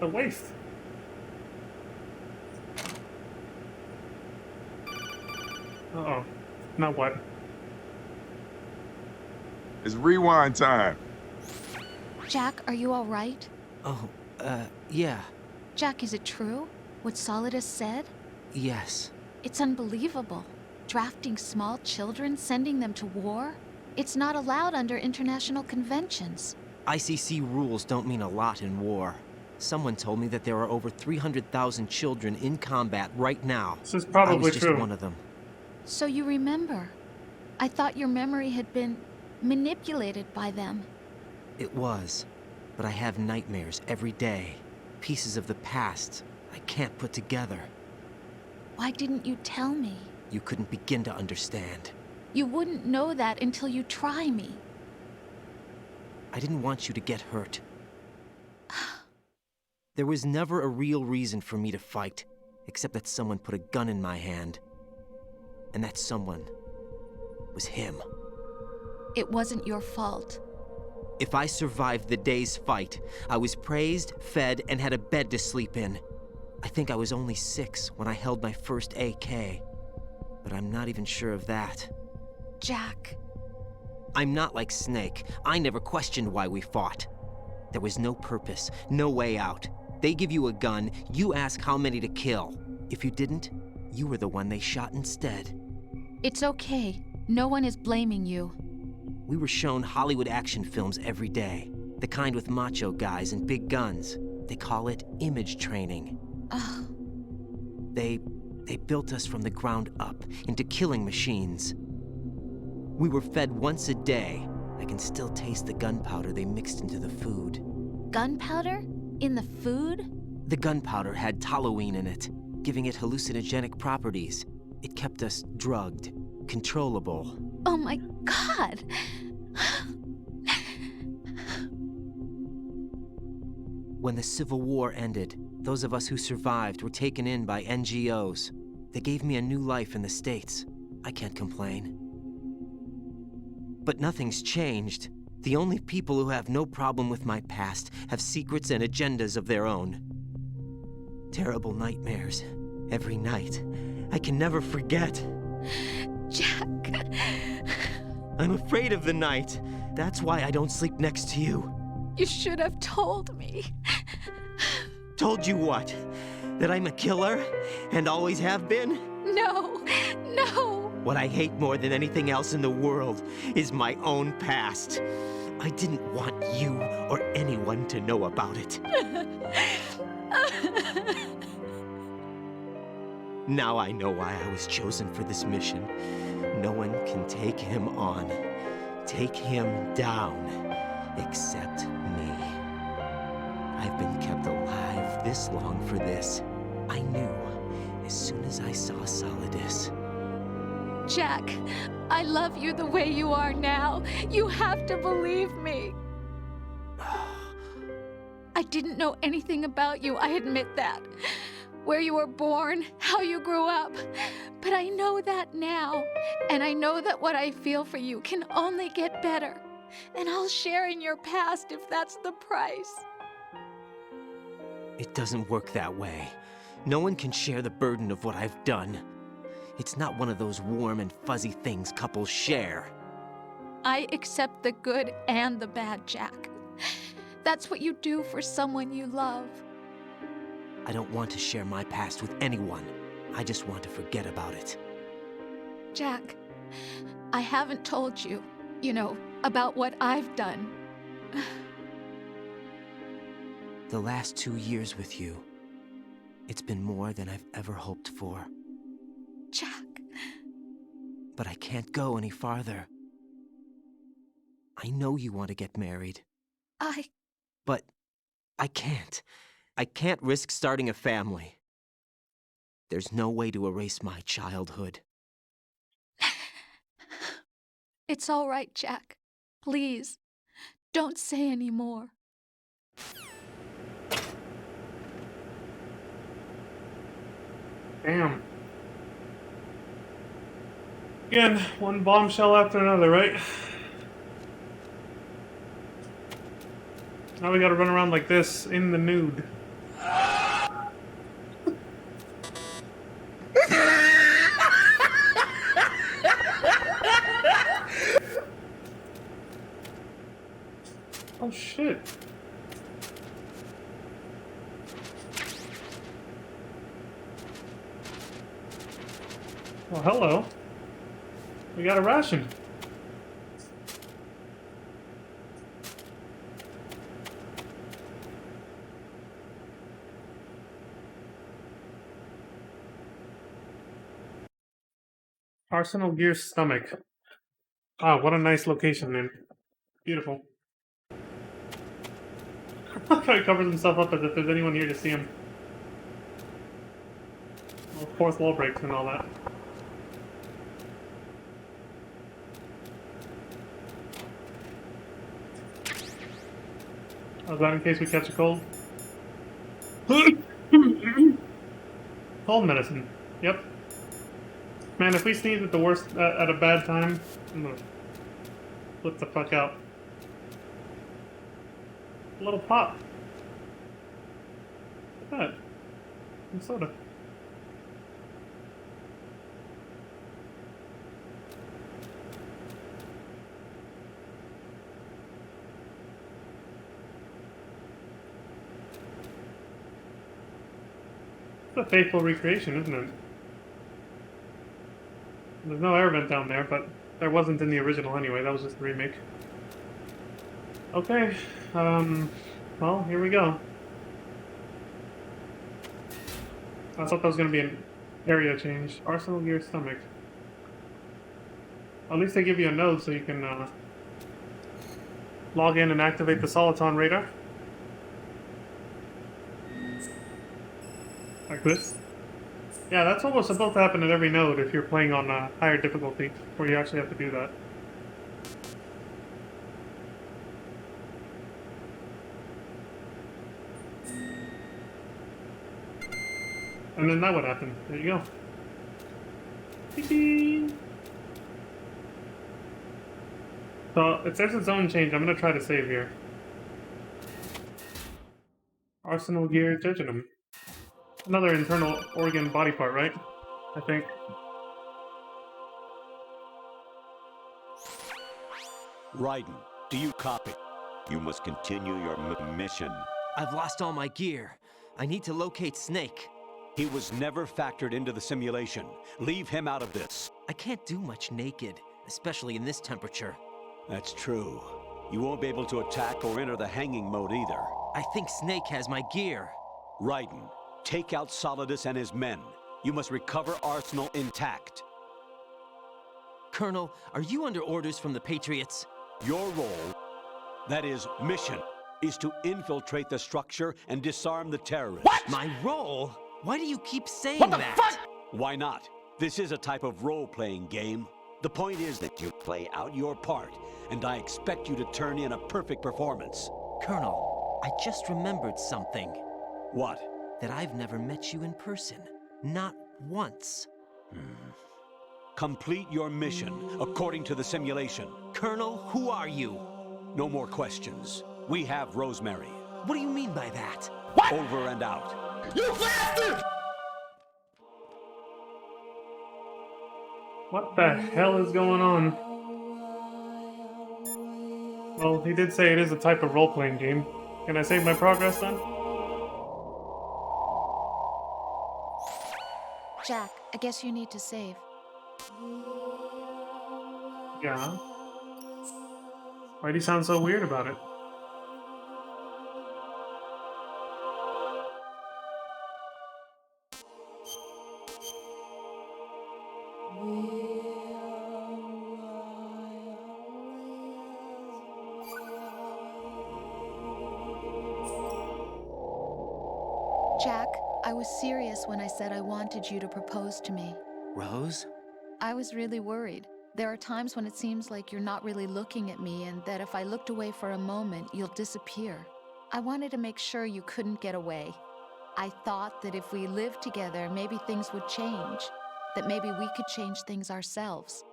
A waste. Uh-oh. Now what? It's rewind time. Jack, are you all right? Oh, yeah. Jack, is it true? What Solidus said? Yes. It's unbelievable. Drafting small children, sending them to war? It's not allowed under international conventions. ICC rules don't mean a lot in war. Someone told me that there are over 300,000 children in combat right now. This is probably I was just true. one of them. So you remember. I thought your memory had been manipulated by them. It was. But I have nightmares every day. Pieces of the past I can't put together. Why didn't you tell me? You couldn't begin to understand. You wouldn't know that until you try me. I didn't want you to get hurt. There was never a real reason for me to fight, except that someone put a gun in my hand. And that someone was him. It wasn't your fault. If I survived the day's fight, I was praised, fed, and had a bed to sleep in. I think I was only 6 when I held my first AK. But I'm not even sure of that. Jack. I'm not like Snake. I never questioned why we fought. There was no purpose, no way out. They give you a gun, you ask how many to kill. If you didn't, you were the one they shot instead. It's okay. No one is blaming you. We were shown Hollywood action films every day. The kind with macho guys and big guns. They call it image training. Ugh. They built us from the ground up into killing machines. We were fed once a day. I can still taste the gunpowder they mixed into the food. Gunpowder? In the food? The gunpowder had toluene in it, giving it hallucinogenic properties. It kept us drugged, controllable. Oh my God! When the Civil War ended, those of us who survived were taken in by NGOs. They gave me a new life in the States. I can't complain. But nothing's changed. The only people who have no problem with my past have secrets and agendas of their own. Terrible nightmares. Every night. I can never forget. Jack. I'm afraid of the night. That's why I don't sleep next to you. You should have told me. Told you what? That I'm a killer? And always have been? No! No! What I hate more than anything else in the world is my own past. I didn't want you or anyone to know about it. Now I know why I was chosen for this mission. No one can take him on, take him down, except me. I've been kept alive this long for this. I knew as soon as I saw Solidus. Jack, I love you the way you are now. You have to believe me. I didn't know anything about you, I admit that. Where you were born, how you grew up. But I know that now. And I know that what I feel for you can only get better. And I'll share in your past if that's the price. It doesn't work that way. No one can share the burden of what I've done. It's not one of those warm and fuzzy things couples share. I accept the good and the bad, Jack. That's what you do for someone you love. I don't want to share my past with anyone. I just want to forget about it. Jack, I haven't told you, about what I've done. The last 2 years with you, it's been more than I've ever hoped for. Jack. But I can't go any farther. I know you want to get married. But I can't. I can't risk starting a family. There's no way to erase my childhood. It's all right, Jack. Please, don't say any more. Damn. Again, one bombshell after another, right? Now we gotta run around like this in the nude. Oh shit. Well, hello. We got a ration. Arsenal Gear Stomach. Ah, what a nice location, man. Beautiful. He covers himself up as if there's anyone here to see him. Well, fourth wall breaks and all that. Oh, is that in case we catch a cold? Cold medicine. Yep. Man, if we sneeze at the worst, at a bad time, I'm gonna flip the fuck out. A little pop. Look at that. Some soda. It's a faithful recreation, isn't it? There's no air vent down there, but there wasn't in the original anyway. That was just the remake. Okay, well, here we go. I thought that was going to be an area change. Arsenal Gear Stomach. At least they give you a node so you can log in and activate the Soliton radar. Like this. Yeah, that's almost supposed to happen at every node if you're playing on higher difficulty, where you actually have to do that. And then that would happen. There you go. Ding-ding. So, if there's a zone change, I'm going to try to save here. Arsenal Gear Jejunum. Another internal organ body part, right? I think. Raiden, do you copy? You must continue your mission. I've lost all my gear. I need to locate Snake. He was never factored into the simulation. Leave him out of this. I can't do much naked, especially in this temperature. That's true. You won't be able to attack or enter the hanging mode either. I think Snake has my gear. Raiden, take out Solidus and his men. You must recover Arsenal intact. Colonel, are you under orders from the Patriots? Your role, that is, mission, is to infiltrate the structure and disarm the terrorists. What? My role? Why do you keep saying that? What the fuck? Why not? This is a type of role-playing game. The point is that you play out your part, and I expect you to turn in a perfect performance. Colonel, I just remembered something. What? That I've never met you in person. Not once. Complete your mission, according to the simulation. Colonel, who are you? No more questions. We have Rosemary. What do you mean by that? What? Over and out. You bastard! What the hell is going on? Well, he did say it is a type of role-playing game. Can I save my progress then? Jack, I guess you need to save. Yeah. Why'd he sound so weird about it? Jack, I was serious when I said I wanted you to propose to me. Rose? I was really worried. There are times when it seems like you're not really looking at me and that if I looked away for a moment, you'll disappear. I wanted to make sure you couldn't get away. I thought that if we lived together, maybe things would change. That maybe we could change things ourselves.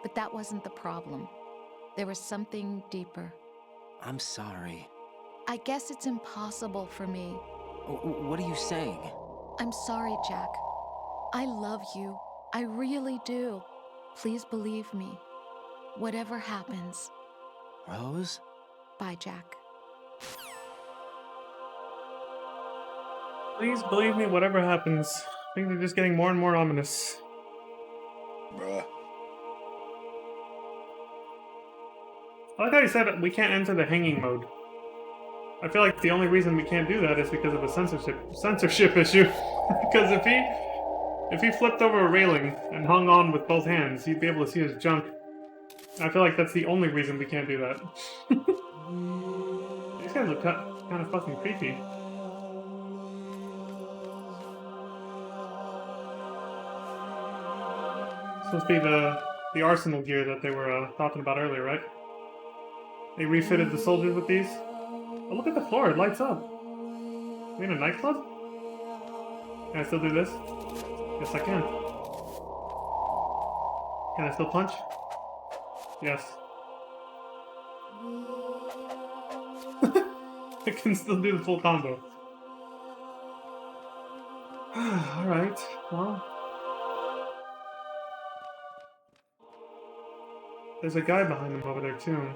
But that wasn't the problem. There was something deeper. I'm sorry. I guess it's impossible for me. What are you saying? I'm sorry, Jack. I love you. I really do. Please believe me. Whatever happens. Rose? Bye, Jack. Please believe me, whatever happens. Things are just getting more and more ominous. Bruh. I like how he said we can't enter the hanging mode. I feel like the only reason we can't do that is because of a censorship issue. Because if he flipped over a railing and hung on with both hands, you'd be able to see his junk. I feel like that's the only reason we can't do that. These guys look kind of fucking creepy. Supposed to be the arsenal gear that they were talking about earlier, right? They refitted the soldiers with these. Oh, look at the floor, it lights up. Are we in a nightclub? Can I still do this? Yes, I can. Can I still punch? Yes. I can still do the full combo. Alright, well. There's a guy behind him over there, too.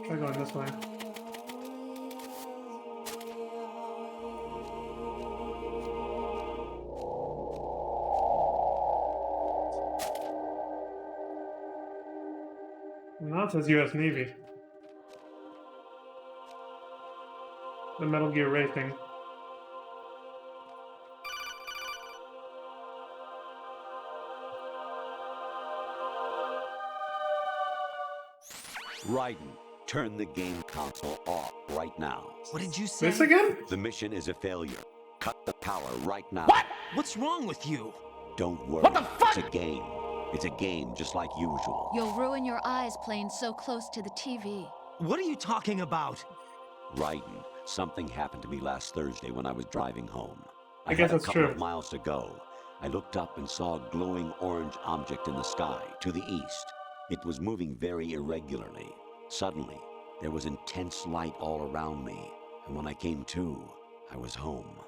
Try going this way. Now it says US Navy. The Metal Gear Ray thing. Raiden, turn the game console off right now. What did you say? This again? The mission is a failure. Cut the power right now. What? What's wrong with you? Don't worry. What the fuck? It's a game. It's a game just like usual. You'll ruin your eyes playing so close to the TV. What are you talking about? Raiden, something happened to me last Thursday when I was driving home. I guess had a that's couple true. of miles to go. I looked up and saw a glowing orange object in the sky, to the east. It was moving very irregularly. Suddenly, there was intense light all around me, and when I came to, I was home.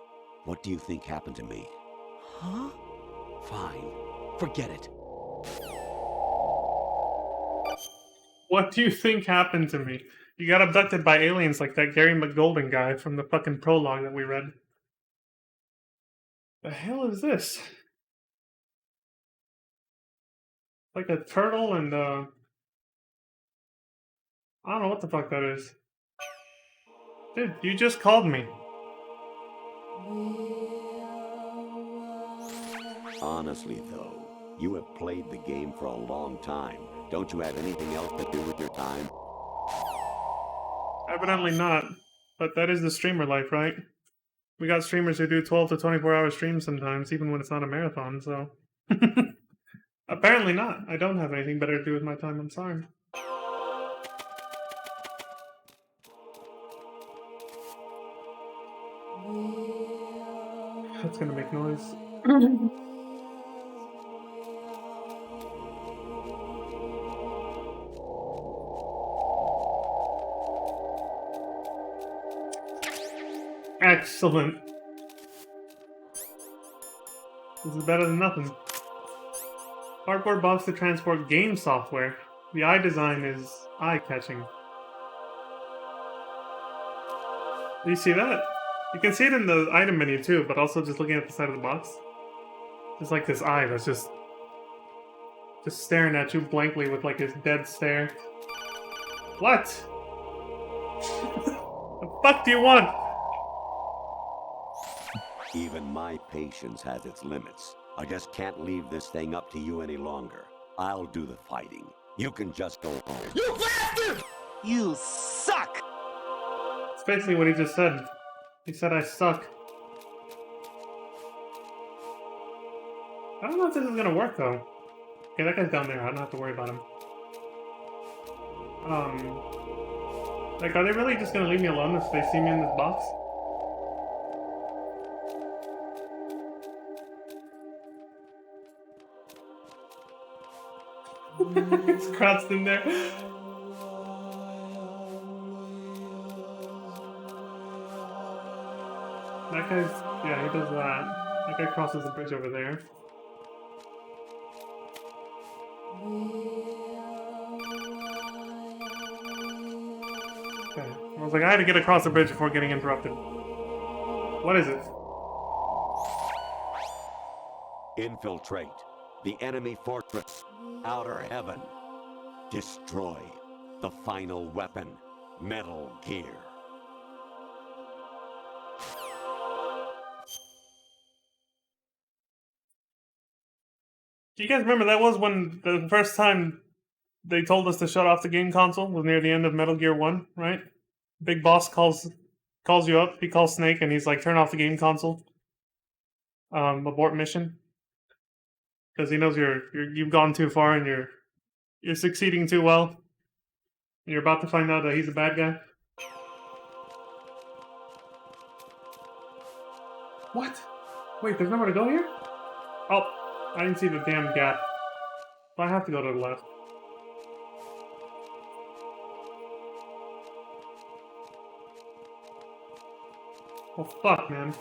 What do you think happened to me? Huh? Fine. Forget it. What do you think happened to me? You got abducted by aliens like that Gary McGolden guy from the fucking prologue that we read. The hell is this? Like a turtle and I don't know what the fuck that is. Dude, you just called me. Honestly, though, you have played the game for a long time. Don't you have anything else to do with your time? Evidently not. But that is the streamer life, right? We got streamers who do 12 to 24-hour streams sometimes, even when it's not a marathon, so... Apparently not. I don't have anything better to do with my time, I'm sorry. That's gonna make noise. Excellent. This is better than nothing. Cardboard box to transport game software. The eye design is eye-catching. Do you see that? You can see it in the item menu too, but also just looking at the side of the box. Just like this eye that's just staring at you blankly with like his dead stare. What? The fuck do you want? Even my patience has its limits. I just can't leave this thing up to you any longer. I'll do the fighting. You can just go home. You bastard! You suck! That's basically what he just said. He said I suck. I don't know if this is gonna work though. Okay, that guy's down there. I don't have to worry about him. Like, are they really just gonna leave me alone if they see me in this box? It's crouched in there. That guy's... yeah, he does that. That guy crosses the bridge over there. Okay. I was like, I had to get across the bridge before getting interrupted. What is it? Infiltrate the enemy fortress. Outer Heaven. Destroy the final weapon. Metal Gear. Do you guys remember that was when the first time they told us to shut off the game console was near the end of Metal Gear 1, right? Big Boss calls you up, he calls Snake and he's like, turn off the game console. Abort mission. Because he knows you've gone too far and you're succeeding too well. You're about to find out that he's a bad guy. What? Wait, there's nowhere to go here? Oh, I didn't see the damn gap. So I have to go to the left. Oh fuck, man.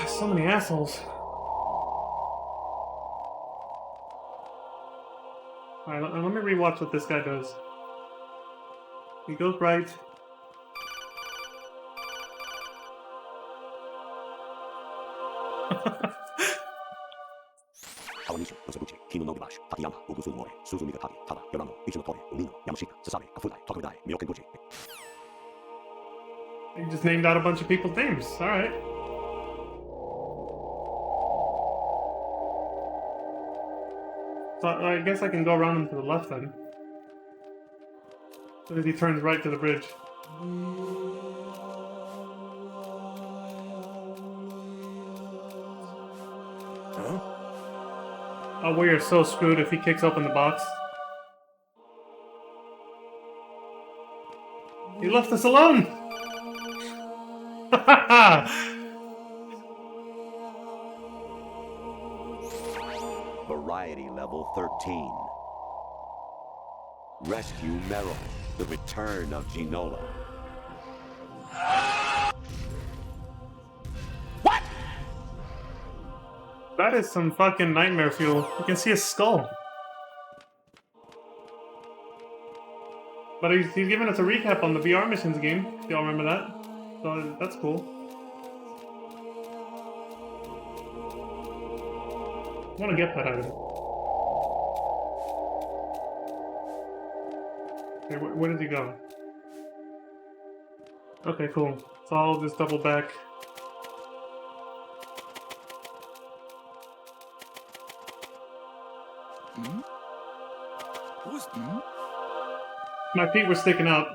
So many assholes. Alright, let me rewatch what this guy does. He goes right. He just named out a bunch of people's names. Alright. So I guess I can go around him to the left then. So that he turns right to the bridge. Huh? Oh, we are so screwed if he kicks open the box. He left us alone! Variety level 13. Rescue Meryl. The return of Ginola. What? That is some fucking nightmare fuel. You can see his skull. But he's giving us a recap on the VR missions game, if y'all remember that. So that's cool. I want to get that item. Okay, where did he go? Okay, cool. So I'll just double back. My feet were sticking out.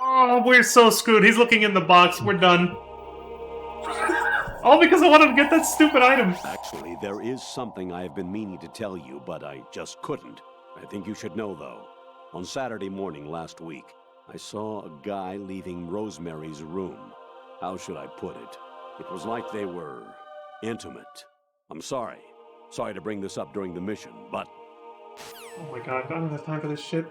Oh, we're so screwed. He's looking in the box. We're done. All because I wanted to get that stupid item. Actually, there is something I have been meaning to tell you, but I just couldn't. I think you should know, though. On Saturday morning last week, I saw a guy leaving Rosemary's room. How should I put it? It was like they were intimate. I'm sorry. Sorry to bring this up during the mission, but... Oh my god, I don't have time for this shit.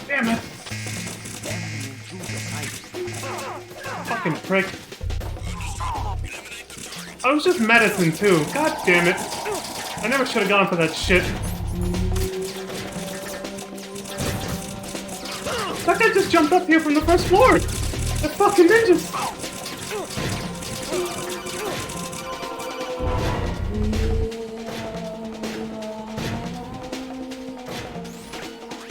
Damn it! Fucking prick. I was just medicine too. God damn it. I never should have gone for that shit. That guy just jumped up here from the first floor! They're fucking ninjas!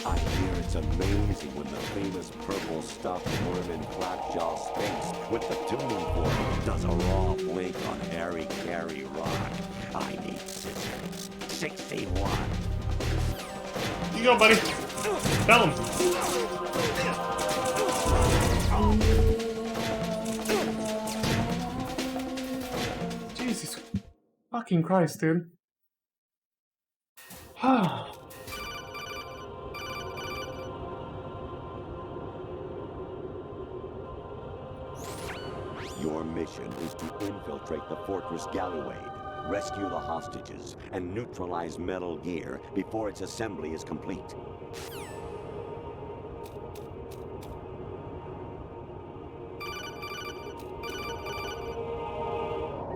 I hear it's amazing when the famous purple stuffed worm in Flapjaw Space with the tuning fork does a raw blink on Harry Carey Rock. I need scissors. 61. You go, buddy. Tell him. Jesus fucking Christ, dude. Your mission is to infiltrate the Fortress Gallowade, rescue the hostages, and neutralize Metal Gear before its assembly is complete.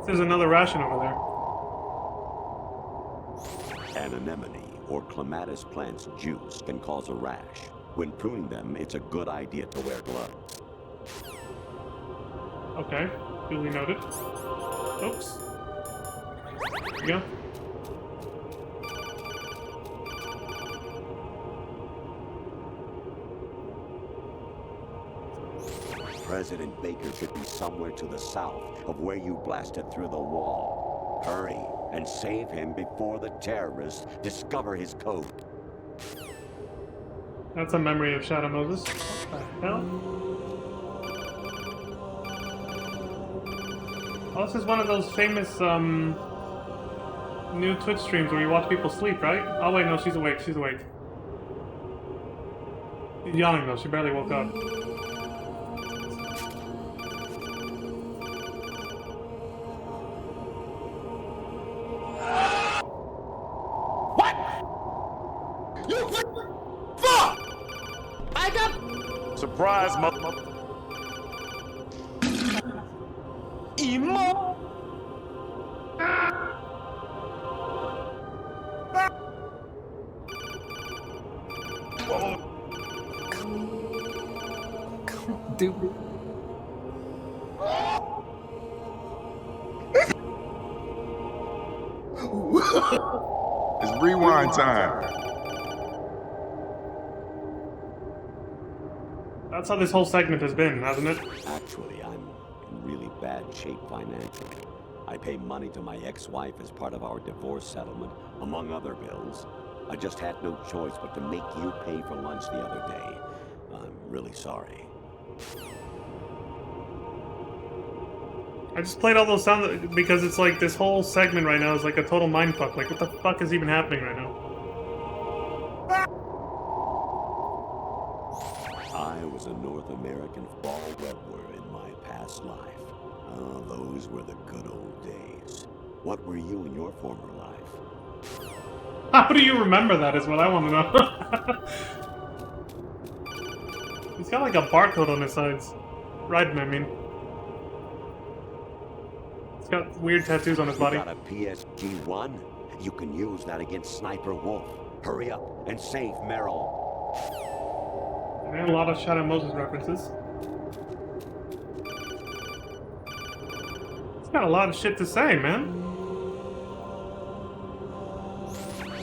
There's another ration over there. An anemone or clematis plant's juice can cause a rash. When pruning them, it's a good idea to wear gloves. Okay, duly noted. Oops. There we go. President Baker should be somewhere to the south of where you blasted through the wall. Hurry and save him before the terrorists discover his code. That's a memory of Shadow Moses. What the hell? Oh, this is one of those famous, new Twitch streams where you watch people sleep, right? Oh wait, no, she's awake, she's awake. She's yawning though, she barely woke up. Surprise, mother. Emo. Dude. It's rewind time. That's how this whole segment has been, hasn't it? Actually, I'm in really bad shape financially. I pay money to my ex-wife as part of our divorce settlement, among other bills. I just had no choice but to make you pay for lunch the other day. I'm really sorry. I just played all those sounds because it's like this whole segment right now is like a total mindfuck. Like, what the fuck is even happening right now? I was a North American fall webbler in my past life. Oh, those were the good old days. What were you in your former life? How do you remember that is what I want to know. He's got like a barcode on his sides. Raiden, I mean. He's got weird tattoos on his body. You got a PSG-1? You can use that against Sniper Wolf. Hurry up and save Meryl. And a lot of Shadow Moses references. He's got a lot of shit to say, man.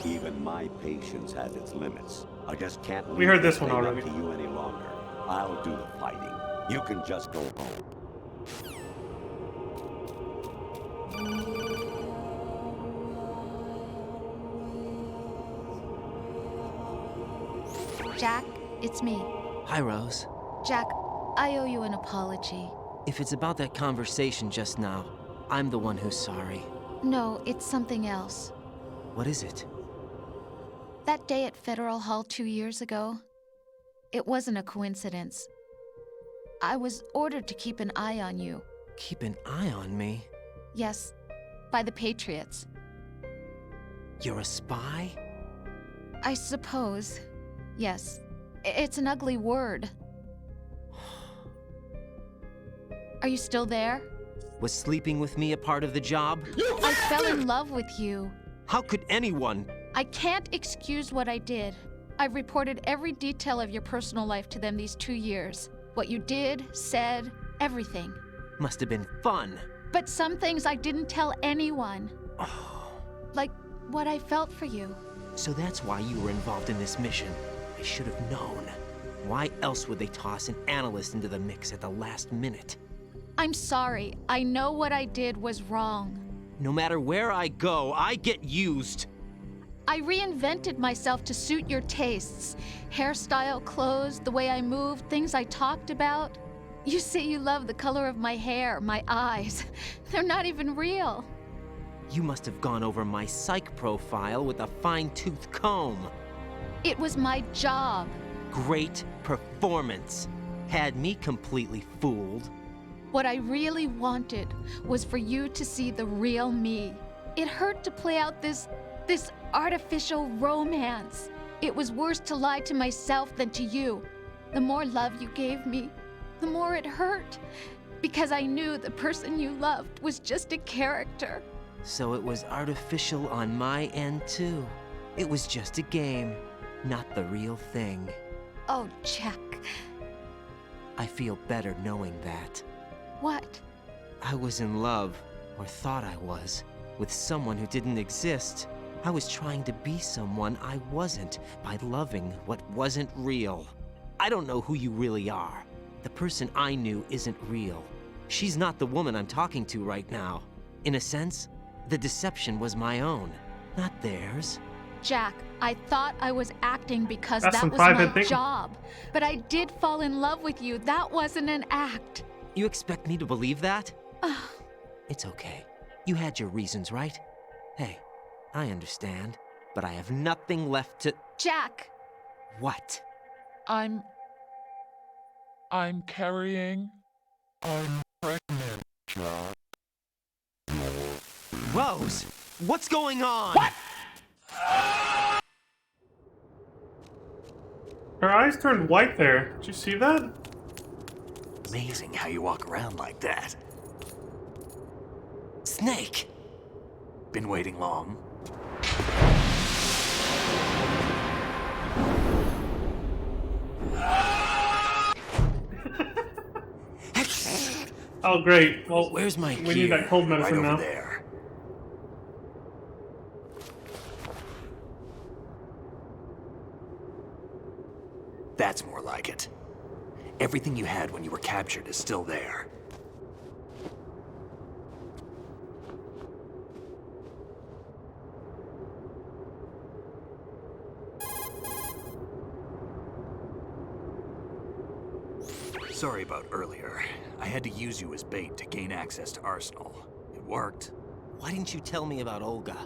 Even my patience has its limits. I just can't leave We heard this one thing up already. to you any longer. I'll do the fighting. You can just go home. Jack, it's me. Hi, Rose. Jack, I owe you an apology. If it's about that conversation just now, I'm the one who's sorry. No, it's something else. What is it? That day at Federal Hall 2 years ago, it wasn't a coincidence. I was ordered to keep an eye on you. Keep an eye on me? Yes, by the Patriots. You're a spy? I suppose. Yes. It's an ugly word. Are you still there? Was sleeping with me a part of the job? I fell in love with you. How could anyone? I can't excuse what I did. I've reported every detail of your personal life to them these 2 years. What you did, said, everything. Must have been fun. But some things I didn't tell anyone. Like what I felt for you. So that's why you were involved in this mission. I should have known. Why else would they toss an analyst into the mix at the last minute? I'm sorry. I know what I did was wrong. No matter where I go, I get used. I reinvented myself to suit your tastes. Hairstyle, clothes, the way I moved, things I talked about. You say you love the color of my hair, my eyes. They're not even real. You must have gone over my psych profile with a fine-tooth comb. It was my job. Great performance. Had me completely fooled. What I really wanted was for you to see the real me. It hurt to play out this artificial romance. It was worse to lie to myself than to you. The more love you gave me, the more it hurt. Because I knew the person you loved was just a character. So it was artificial on my end, too. It was just a game, not the real thing. Oh, Jack. I feel better knowing that. What? I was in love, or thought I was, with someone who didn't exist. I was trying to be someone I wasn't by loving what wasn't real. I don't know who you really are. The person I knew isn't real. She's not the woman I'm talking to right now. In a sense, the deception was my own, not theirs. Jack, I thought I was acting because That's that some was my private thing. job. But I did fall in love with you. That wasn't an act. You expect me to believe that? It's okay. You had your reasons, right? Hey, I understand, but I have nothing left to... Jack! What? I'm carrying. I'm pregnant, Jack. Rose, what's going on? What? Her eyes turned white there. Did you see that? Amazing how you walk around like that. Snake! Been waiting long? Oh, great. Well, where's my we need that cold medicine right now. over there. That's more like it. Everything you had when you were captured is still there. Sorry about earlier. I had to use you as bait to gain access to Arsenal. It worked. Why didn't you tell me about Olga?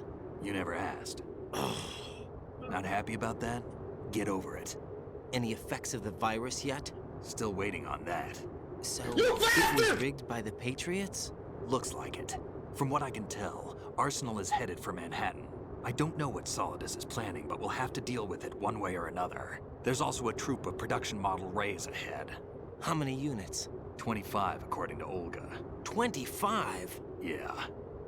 You never asked. Not happy about that? Get over it. Any effects of the virus yet? Still waiting on that. So, it was rigged by the Patriots? Looks like it. From what I can tell, Arsenal is headed for Manhattan. I don't know what Solidus is planning, but we'll have to deal with it one way or another. There's also a troop of production model Rays ahead. How many units? 25, according to Olga. 25? Yeah.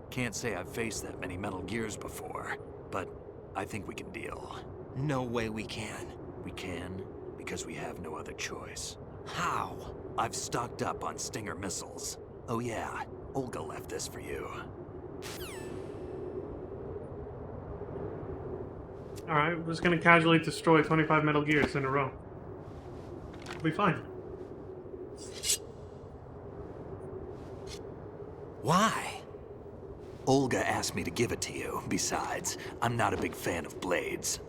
Can't say I've faced that many Metal Gears before, but I think we can deal. No way we can. We can, because we have no other choice. How? I've stocked up on Stinger missiles. Oh yeah, Olga left this for you. Alright, we're just gonna casually destroy 25 Metal Gears in a row. We'll be fine. Why? Olga asked me to give it to you. Besides, I'm not a big fan of blades.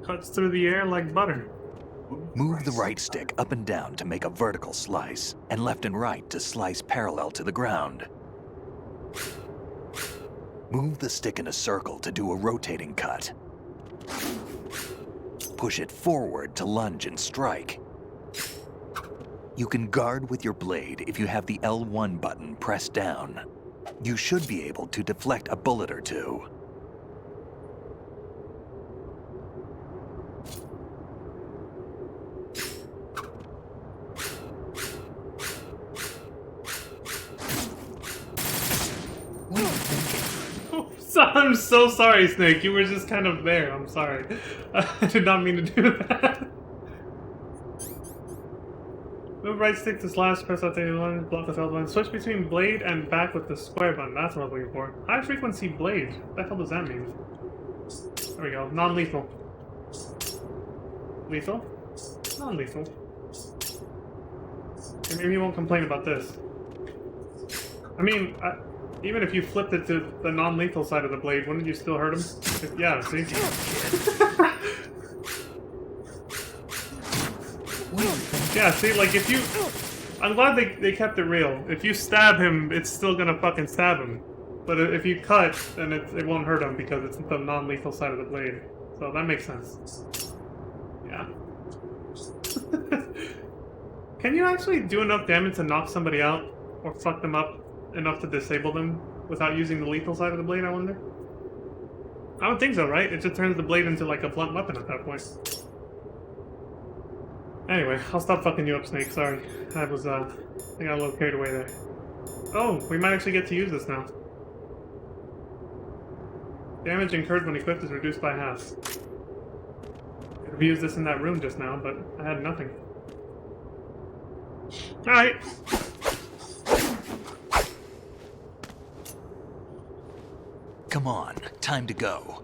Cuts through the air like butter. Move the right stick up and down to make a vertical slice, and left and right to slice parallel to the ground. Move the stick in a circle to do a rotating cut. Push it forward to lunge and strike. You can guard with your blade if you have the L1 button pressed down. You should be able to deflect a bullet or two. I'm so sorry, Snake. You were just kind of there. I'm sorry. I did not mean to do that. Move right stick to slash, press out the line, block with L1. Switch between blade and back with the square button. That's what I'm looking for. High frequency blade. What the hell does that mean? There we go. Non-lethal. Lethal? Non-lethal. Maybe he won't complain about this. I mean, even if you flipped it to the non-lethal side of the blade, wouldn't you still hurt him? Yeah, see? Yeah, see, like if you... I'm glad they kept it real. If you stab him, it's still gonna fucking stab him. But if you cut, then it won't hurt him because it's the non-lethal side of the blade. So that makes sense. Yeah. Can you actually do enough damage to knock somebody out? Or fuck them up enough to disable them without using the lethal side of the blade, I wonder? I don't think so, right? It just turns the blade into like a blunt weapon at that point. Anyway, I'll stop fucking you up, Snake. Sorry. I got a little carried away there. Oh, we might actually get to use this now. Damage incurred when equipped is reduced by half. Could have used this in that room just now, but I had nothing. Alright. Come on, time to go.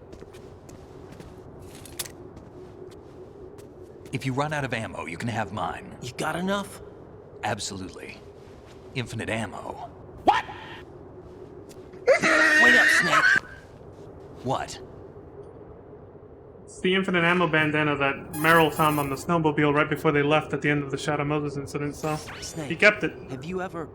If you run out of ammo, you can have mine. You got enough? Absolutely. Infinite ammo. What? Wait up, Snake. What? It's the infinite ammo bandana that Meryl found on the snowmobile right before they left at the end of the Shadow Moses incident, so Snake, he kept it. Have you ever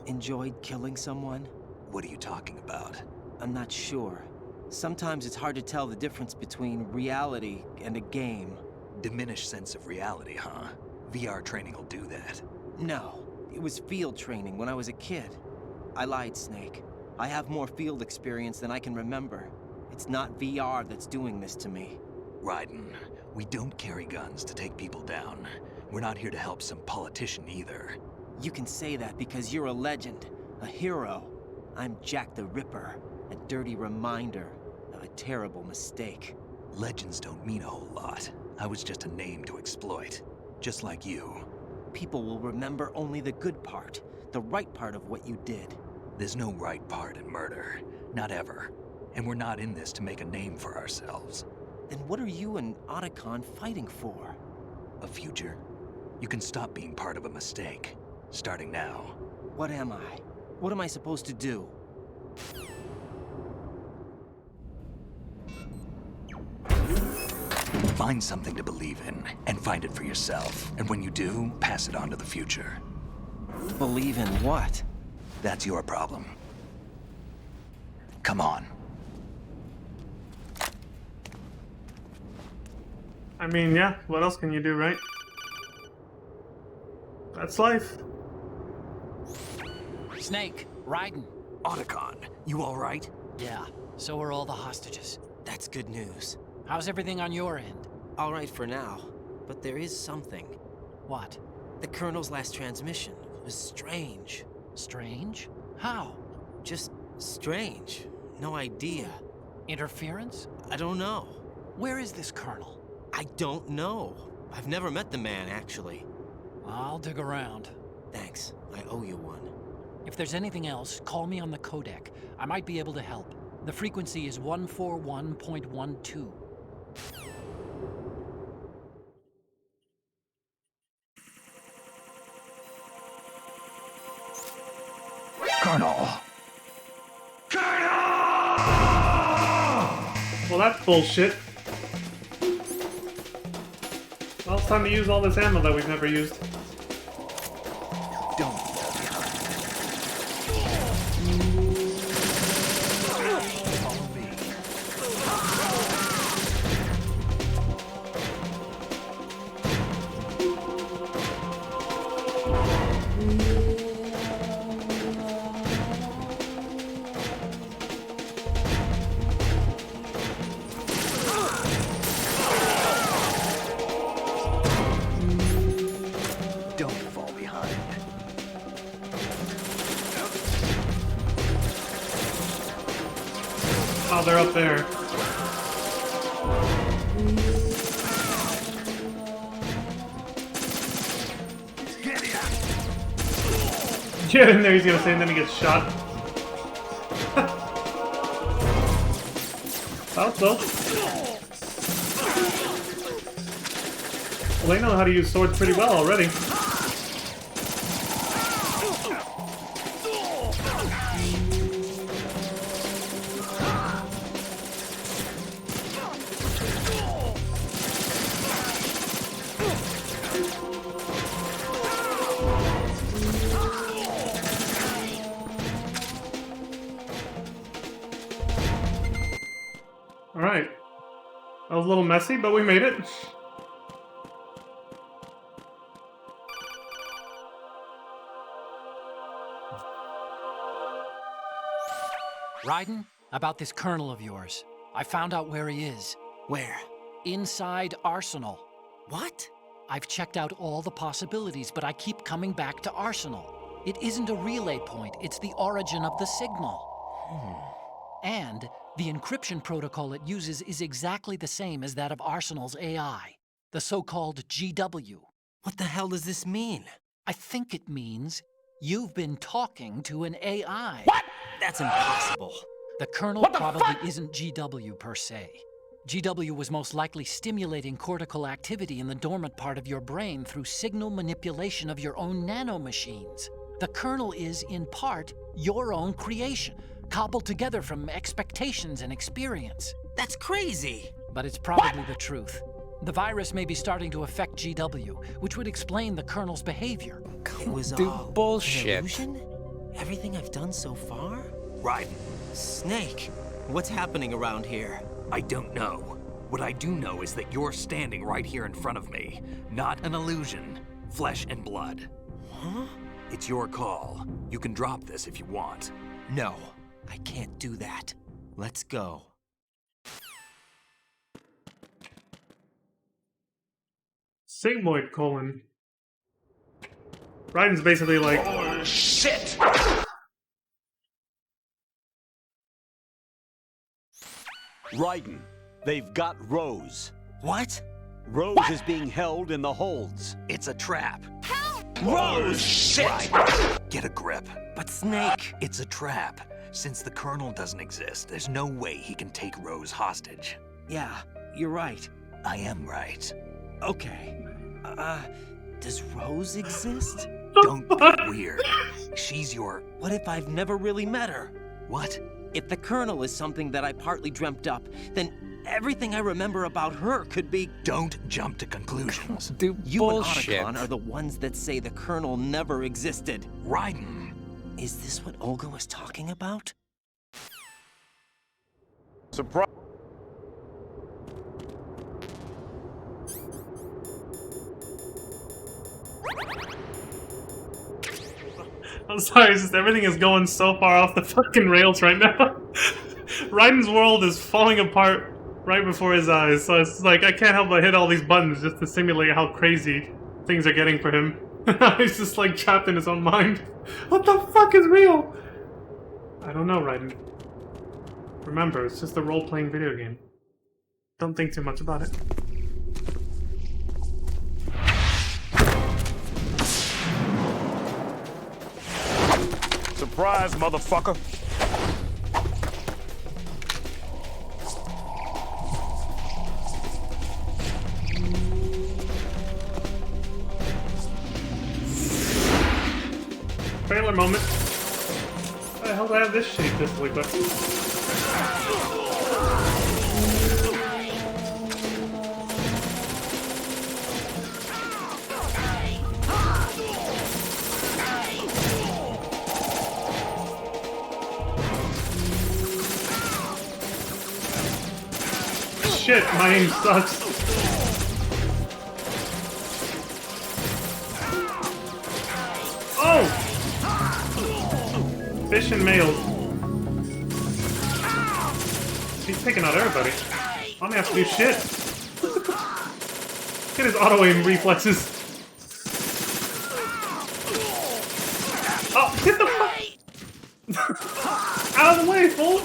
enjoyed killing someone? What are you talking about? I'm not sure. Sometimes it's hard to tell the difference between reality and a game. Diminished sense of reality, huh? VR training will do that. No, it was field training when I was a kid. I lied, Snake. I have more field experience than I can remember. It's not VR that's doing this to me. Raiden, we don't carry guns to take people down. We're not here to help some politician either. You can say that because you're a legend, a hero. I'm Jack the Ripper, a dirty reminder of a terrible mistake. Legends don't mean a whole lot. I was just a name to exploit, just like you. People will remember only the good part, the right part of what you did. There's no right part in murder, not ever. And we're not in this to make a name for ourselves. Then what are you and Otacon fighting for? A future. You can stop being part of a mistake, starting now. What am I? What am I supposed to do? Find something to believe in, and find it for yourself. And when you do, pass it on to the future. Believe in what? That's your problem. Come on. I mean, yeah, what else can you do, right? That's life. Snake, Raiden. Otacon, you alright? Yeah, so are all the hostages. That's good news. How's everything on your end? All right for now, but there is something. What? The Colonel's last transmission was strange. Strange? How? Just strange. No idea. Interference? I don't know. Where is this Colonel? I don't know. I've never met the man, actually. I'll dig around. Thanks. I owe you one. If there's anything else, call me on the codec. I might be able to help. The frequency is 141.12. Colonel! Well, that's bullshit. Well, it's time to use all this ammo that we've never used. Don't. Follow me. Don't fall behind. Oh, they're up there. Get in there, he's gonna say, and then he gets shot. Well, they know how to use swords pretty well already. Alright. That was a little messy, but we made it. Raiden, about this Colonel of yours. I found out where he is. Where? Inside Arsenal. What? I've checked out all the possibilities, but I keep coming back to Arsenal. It isn't a relay point, it's the origin of the signal. And the encryption protocol it uses is exactly the same as that of Arsenal's AI, the so-called GW. What the hell does this mean? I think it means you've been talking to an AI. What? That's impossible. The Colonel probably isn't GW per se. GW was most likely stimulating cortical activity in the dormant part of your brain through signal manipulation of your own nanomachines. The Colonel is, in part, your own creation, cobbled together from expectations and experience. That's crazy. But it's probably the truth. The virus may be starting to affect GW, which would explain the Colonel's behavior. It was Dude, all bullshit. an illusion? Everything I've done so far? Raiden, Snake, what's happening around here? I don't know. What I do know is that you're standing right here in front of me. Not an illusion. Flesh and blood. Huh? It's your call. You can drop this if you want. No, I can't do that. Let's go. Sigmoid colon. Raiden's basically like... Oh, shit! Raiden, they've got Rose. What? Rose is being held in the holds. It's a trap. Rose! Shit! Right. Get a grip. But Snake... It's a trap. Since the Colonel doesn't exist, there's no way he can take Rose hostage. Yeah, you're right. I am right. Okay. Does Rose exist? Don't be weird. She's your... What if I've never really met her? What? If the Colonel is something that I partly dreamt up, then everything I remember about her could be... Don't jump to conclusions. Dude, You bullshit. and Otacon are the ones that say the Colonel never existed. Raiden. Is this what Olga was talking about? Surprise! I'm sorry, it's just everything is going so far off the fucking rails right now. Raiden's world is falling apart right before his eyes, so it's like I can't help but hit all these buttons just to simulate how crazy things are getting for him. He's just like trapped in his own mind. What the fuck is real? I don't know, Raiden. Remember, it's just a role-playing video game. Don't think too much about it. Surprise, motherfucker. Trailer moment. Why the hell do I have this shitty pistol equipped? Shit, my aim sucks. Oh! Fish and males. He's taking out everybody. I don't have to do shit. Look at his auto aim reflexes. Oh, get the fuck out of the way, fool!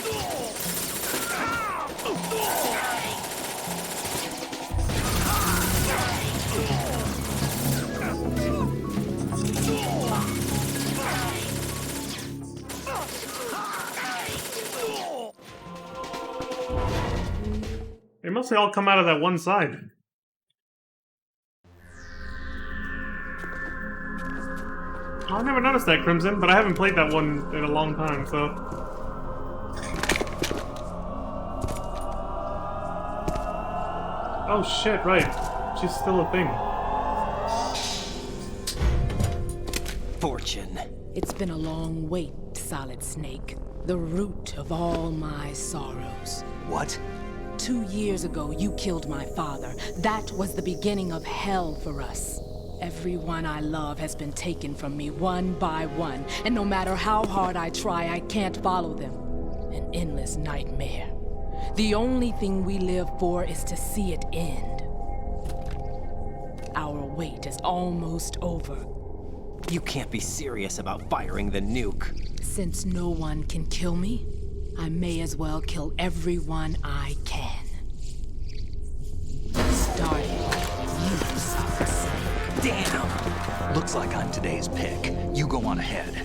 They mostly all come out of that one side. Oh, I never noticed that, Crimson, but I haven't played that one in a long time, so... Oh shit, right. She's still a thing. Fortune. It's been a long wait, Solid Snake. The root of all my sorrows. What? 2 years ago, you killed my father. That was the beginning of hell for us. Everyone I love has been taken from me one by one, and no matter how hard I try, I can't follow them. An endless nightmare. The only thing we live for is to see it end. Our wait is almost over. You can't be serious about firing the nuke. Since no one can kill me, I may as well kill everyone I can. Starting with you, Solid Snake. Damn! Looks like I'm today's pick. You go on ahead.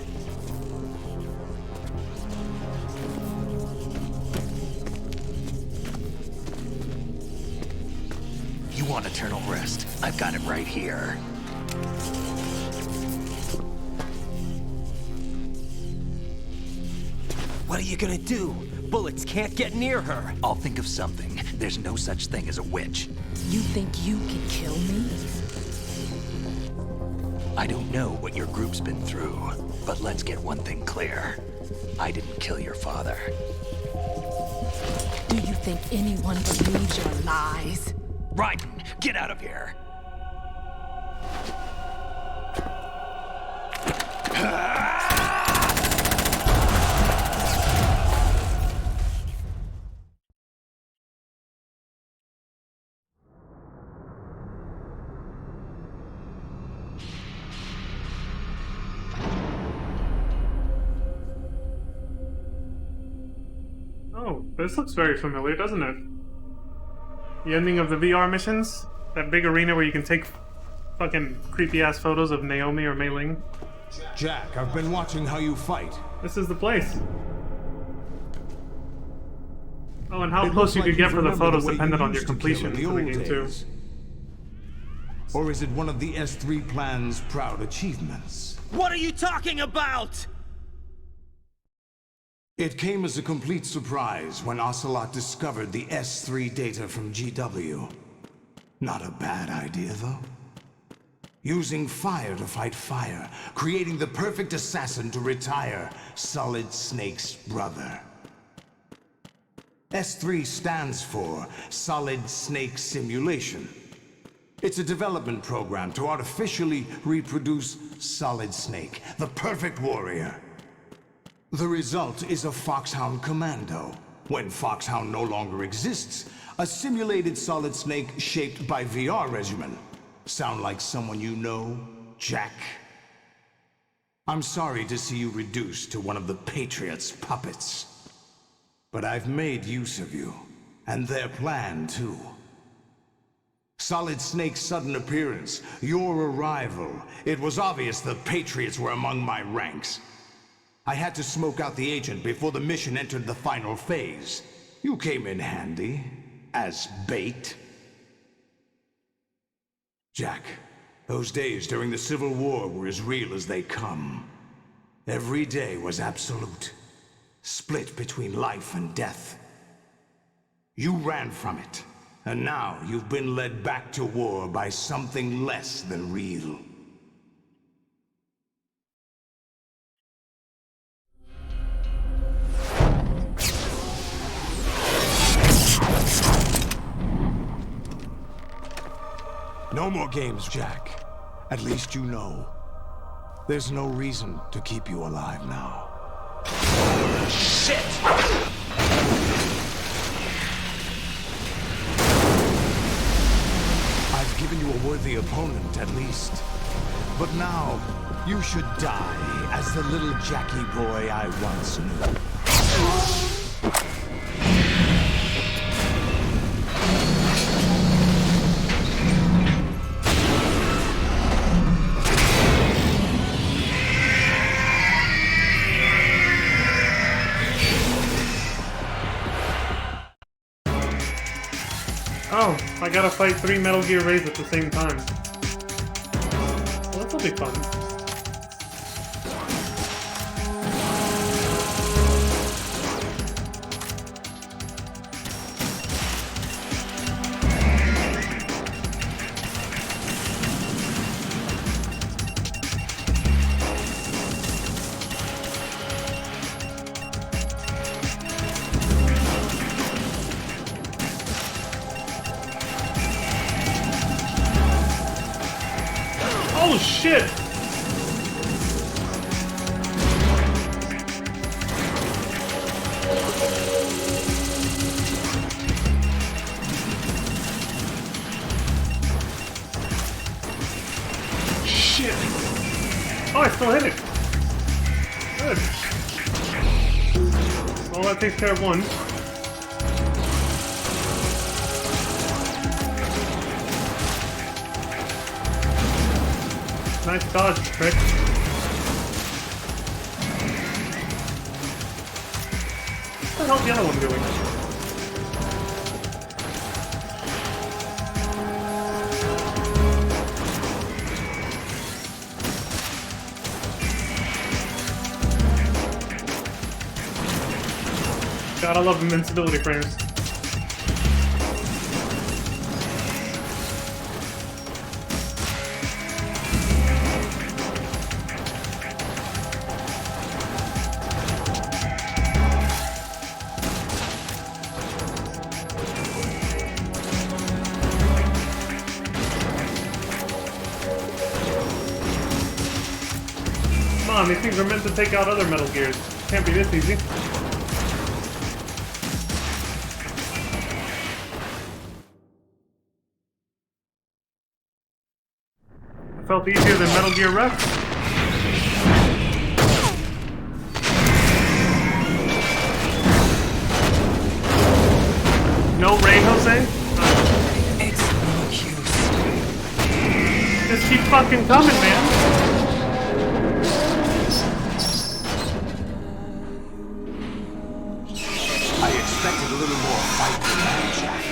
You want eternal rest? I've got it right here. What are you gonna do? Bullets can't get near her. I'll think of something. There's no such thing as a witch. You think you can kill me? I don't know what your group's been through, but let's get one thing clear. I didn't kill your father. Do you think anyone believes your lies? Raiden, get out of here! Oh, this looks very familiar, doesn't it? The ending of the VR missions? That big arena where you can take fucking creepy-ass photos of Naomi or Mei Ling? Jack, I've been watching how you fight. This is the place. Oh, and how close you could get for the photos depended on your completion for the game, too. Or is it one of the S3 plan's proud achievements? What are you talking about? It came as a complete surprise when Ocelot discovered the S3 data from GW. Not a bad idea, though. Using fire to fight fire, creating the perfect assassin to retire Solid Snake's brother. S3 stands for Solid Snake Simulation. It's a development program to artificially reproduce Solid Snake, the perfect warrior. The result is a Foxhound Commando. When Foxhound no longer exists, a simulated Solid Snake shaped by VR regimen. Sound like someone you know, Jack? I'm sorry to see you reduced to one of the Patriots' puppets. But I've made use of you, and their plan too. Solid Snake's sudden appearance, your arrival, it was obvious the Patriots were among my ranks. I had to smoke out the agent before the mission entered the final phase. You came in handy, as bait. Jack, those days during the Civil War were as real as they come. Every day was absolute, split between life and death. You ran from it, and now you've been led back to war by something less than real. No more games, Jack. At least you know. There's no reason to keep you alive now. Shit! I've given you a worthy opponent, at least. But now, you should die as the little Jackie boy I once knew. Oh, I gotta fight 3 Metal Gear Raids at the same time. Well, that'll be fun. Oh shit! Shit! Oh, I still hit it! Good. Well, that takes care of one. Nice dodge, Trick. What the hell's the other one doing? God, I love invincibility frames. Come on, these things are meant to take out other Metal Gears. Can't be this easy. Felt easier than Metal Gear Rex. No Ray, Jose? It's no use. Just keep fucking coming, man. I expected a little more fight than that, Jack.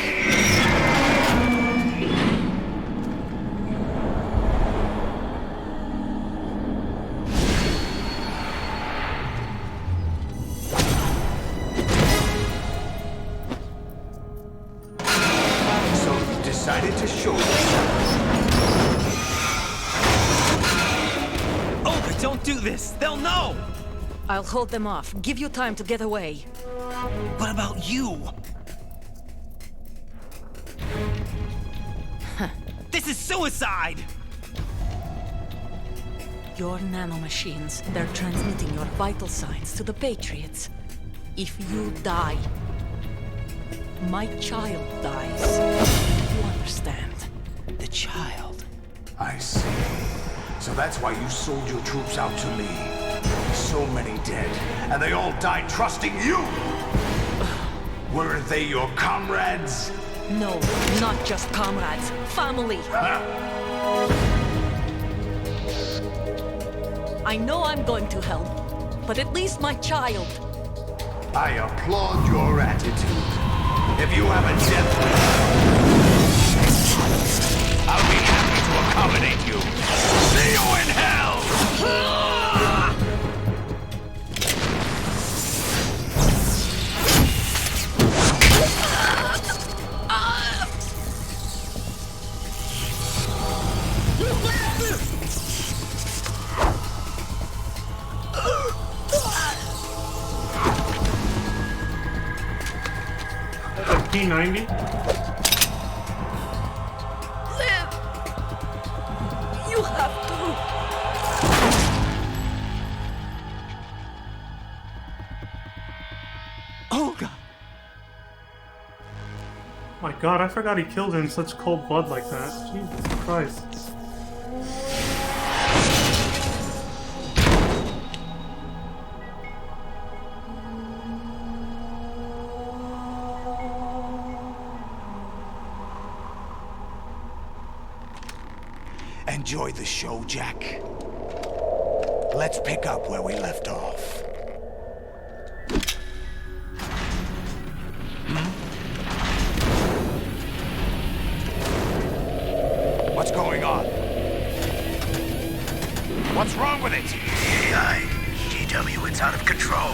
So you decided to show yourself. Oh, but don't do this! They'll know! I'll hold them off. Give you time to get away. What about you? Huh. This This is suicide! Your nanomachines, they're transmitting your vital signs to the Patriots. If you die, my child dies. You understand? The child? I see. So that's why you sold your troops out to me. So many dead, and they all died trusting you! Weren't they your comrades? No, not just comrades. Family! I know I'm going to hell, but at least my child. I applaud your attitude. If you have a death wish, I'll be happy to accommodate you. See you in hell! P90? Live! You have to! Olga! My god, I forgot he killed her in such cold blood like that. Jesus Christ. Enjoy the show, Jack. Let's pick up where we left off. What's going on? What's wrong with it? AI, GW, it's out of control.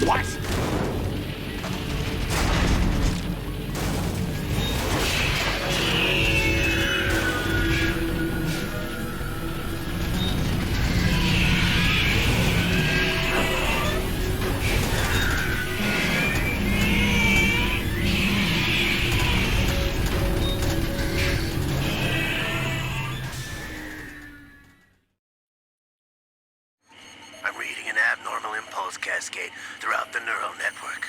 What? I'm reading an abnormal impulse cascade throughout the neural network.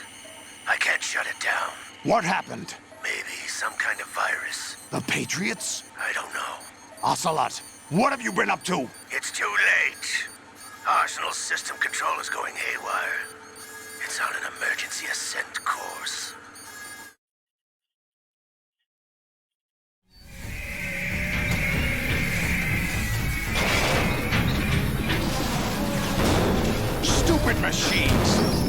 I can't shut it down. What happened? Maybe some kind of virus. The Patriots? I don't know. Ocelot, what have you been up to? It's too late. Arsenal's system control is going haywire. It's on an emergency ascent course. Stupid machines!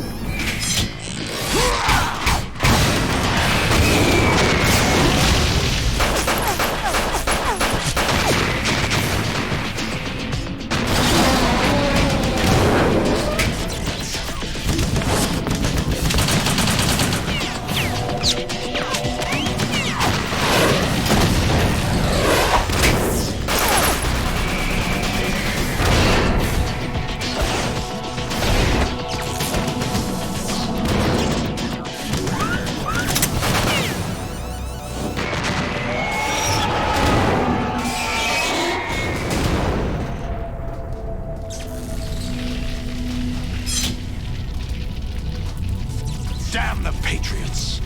Damn the Patriots!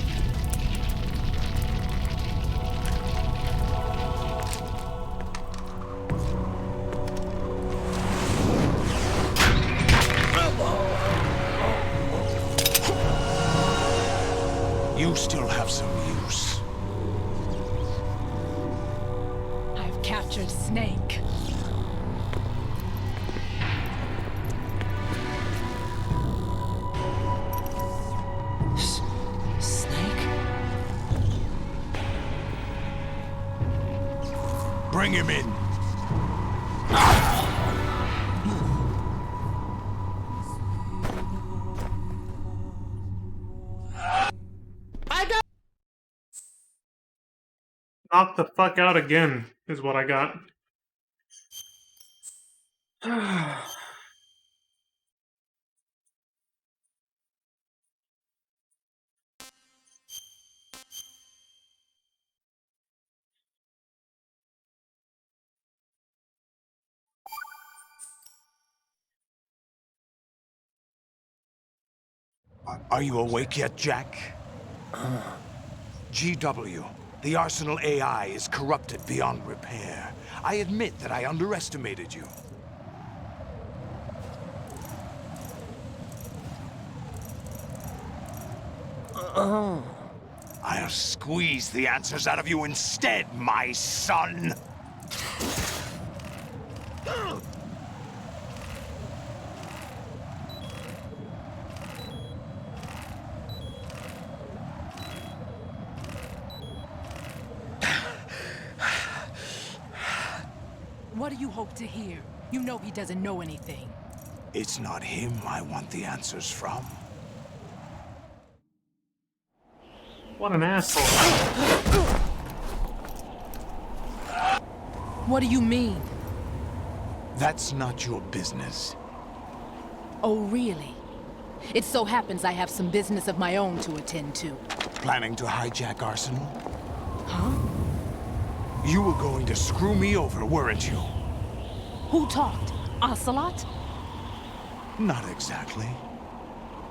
You still have some use. I've captured Snake. Snake? Bring him in. Knock the fuck out again, is what I got. Are you awake yet, Jack? GW, the Arsenal AI is corrupted beyond repair. I admit that I underestimated you. I'll squeeze the answers out of you instead, my son! What do you hope to hear? You know he doesn't know anything. It's not him I want the answers from. What an asshole. What do you mean? That's not your business. Oh, really? It so happens I have some business of my own to attend to. Planning to hijack Arsenal? Huh? You were going to screw me over, weren't you? Who talked? Ocelot? Not exactly.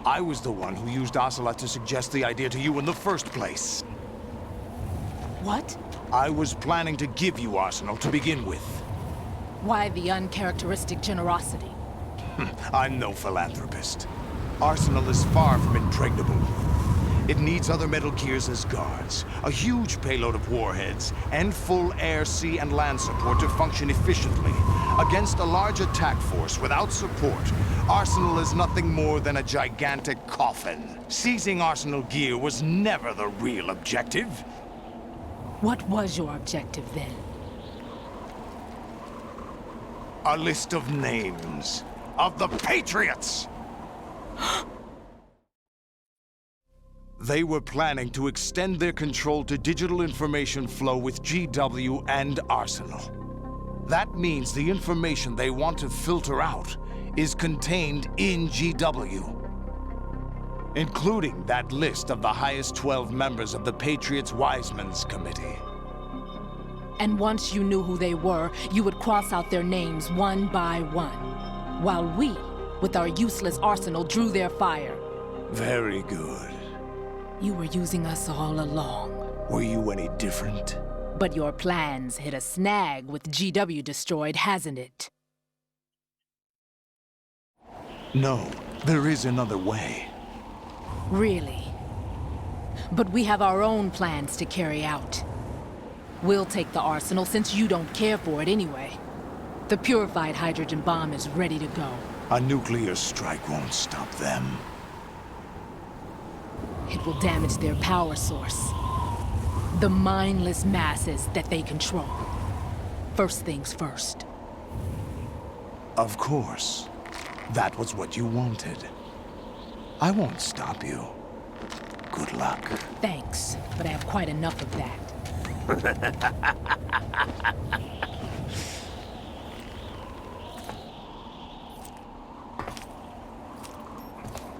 I was the one who used Ocelot to suggest the idea to you in the first place. What? I was planning to give you Arsenal to begin with. Why the uncharacteristic generosity? I'm no philanthropist. Arsenal is far from impregnable. It needs other Metal Gears as guards, a huge payload of warheads, and full air, sea, and land support to function efficiently. Against a large attack force without support, Arsenal is nothing more than a gigantic coffin. Seizing Arsenal gear was never the real objective. What was your objective then? A list of names of the Patriots! They were planning to extend their control to digital information flow with GW and Arsenal. That means the information they want to filter out is contained in GW, including that list of the highest 12 members of the Patriots Wiseman's Committee. And once you knew who they were, you would cross out their names one by one, while we, with our useless arsenal, drew their fire. Very good. You were using us all along. Were you any different? But your plans hit a snag with GW destroyed, hasn't it? No, there is another way. Really? But we have our own plans to carry out. We'll take the arsenal since you don't care for it anyway. The purified hydrogen bomb is ready to go. A nuclear strike won't stop them. It will damage their power source. The mindless masses that they control. First things first. Of course. That was what you wanted. I won't stop you. Good luck. Thanks, but I have quite enough of that.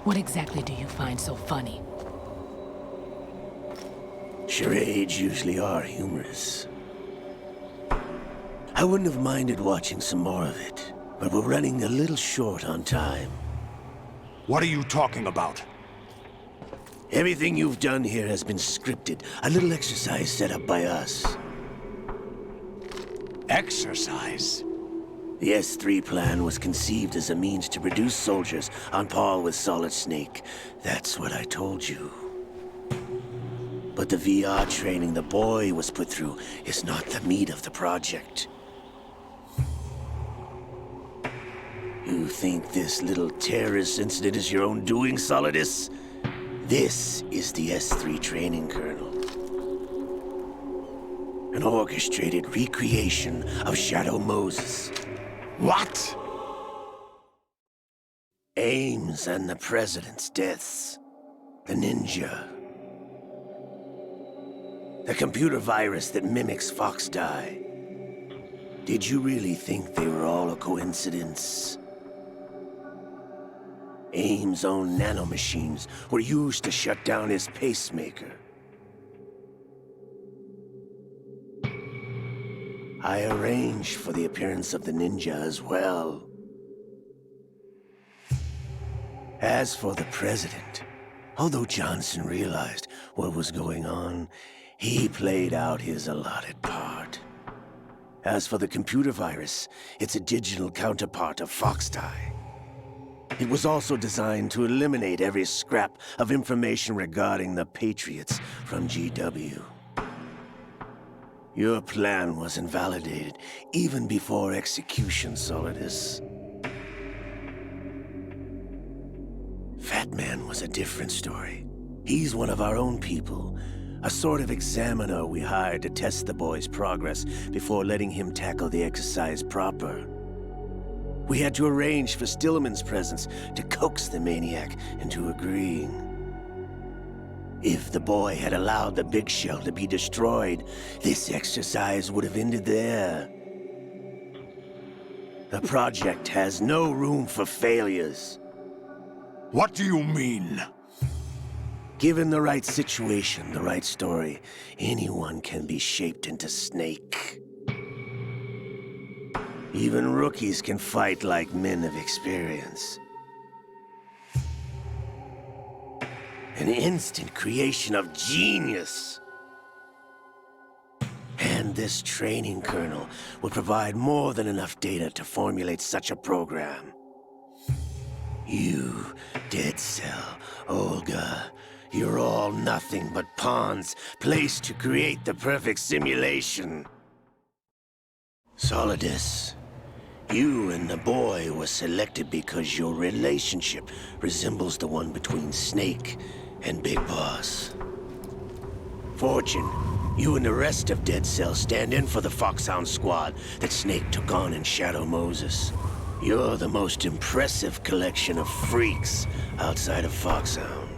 What exactly do you find so funny? Charades usually are humorous. I wouldn't have minded watching some more of it, but we're running a little short on time. What are you talking about? Everything you've done here has been scripted. A little exercise set up by us. Exercise? The S3 plan was conceived as a means to produce soldiers on par with Solid Snake. That's what I told you. But the VR training the boy was put through is not the meat of the project. You think this little terrorist incident is your own doing, Solidus? This is the S3 training kernel. An orchestrated recreation of Shadow Moses. What? Ames and the President's deaths. The Ninja. The computer virus that mimics Foxdie. Did you really think they were all a coincidence? Ames' own nanomachines were used to shut down his pacemaker. I arranged for the appearance of the Ninja as well. As for the President, Although Johnson realized what was going on, he played out his allotted part. As for the computer virus, it's a digital counterpart of Foxtie. It was also designed to eliminate every scrap of information regarding the Patriots from GW. Your plan was invalidated even before execution, Solidus. Fat Man was a different story. He's one of our own people, a sort of examiner we hired to test the boy's progress before letting him tackle the exercise proper. We had to arrange for Stillman's presence to coax the maniac into agreeing. If the boy had allowed the big shell to be destroyed, this exercise would have ended there. The project has no room for failures. What do you mean? Given the right situation, the right story, anyone can be shaped into Snake. Even rookies can fight like men of experience. An instant creation of genius. And this training kernel would provide more than enough data to formulate such a program. You, Dead Cell, Olga, you're all nothing but pawns placed to create the perfect simulation. Solidus, you and the boy were selected because your relationship resembles the one between Snake and Big Boss. Fortune, you and the rest of Dead Cell stand in for the Foxhound squad that Snake took on in Shadow Moses. You're the most impressive collection of freaks outside of Foxhound.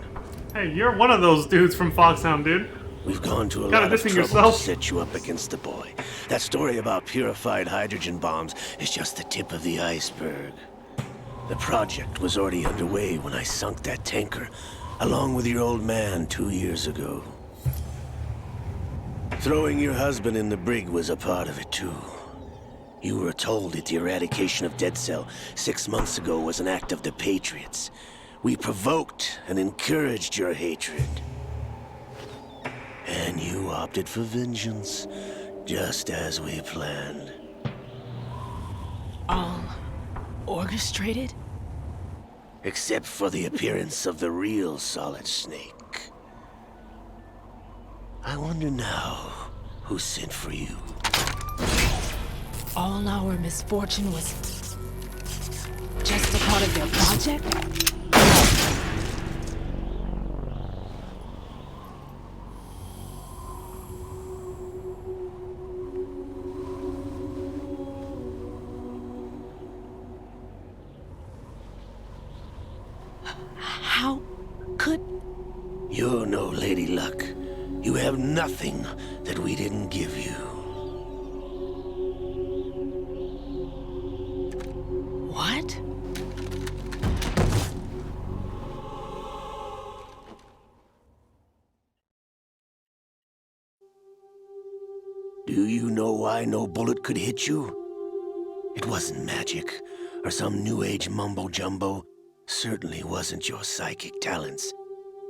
Hey, you're one of those dudes from Foxhound, dude. We've gone to a Gotta lot of dissing trouble yourself. to set you up against the boy. That story about purified hydrogen bombs is just the tip of the iceberg. The project was already underway when I sunk that tanker, along with your old man 2 years ago. Throwing your husband in the brig was a part of it too. You were told that the eradication of Dead Cell 6 months ago was an act of the Patriots. We provoked and encouraged your hatred. And you opted for vengeance, just as we planned. All orchestrated? Except for the appearance of the real Solid Snake. I wonder now who sent for you. All our misfortune was just a part of their project? How could... You're no Lady Luck. You have nothing that we didn't give you. What? Do you know why no bullet could hit you? It wasn't magic, or some new age mumbo-jumbo. Certainly wasn't your psychic talents.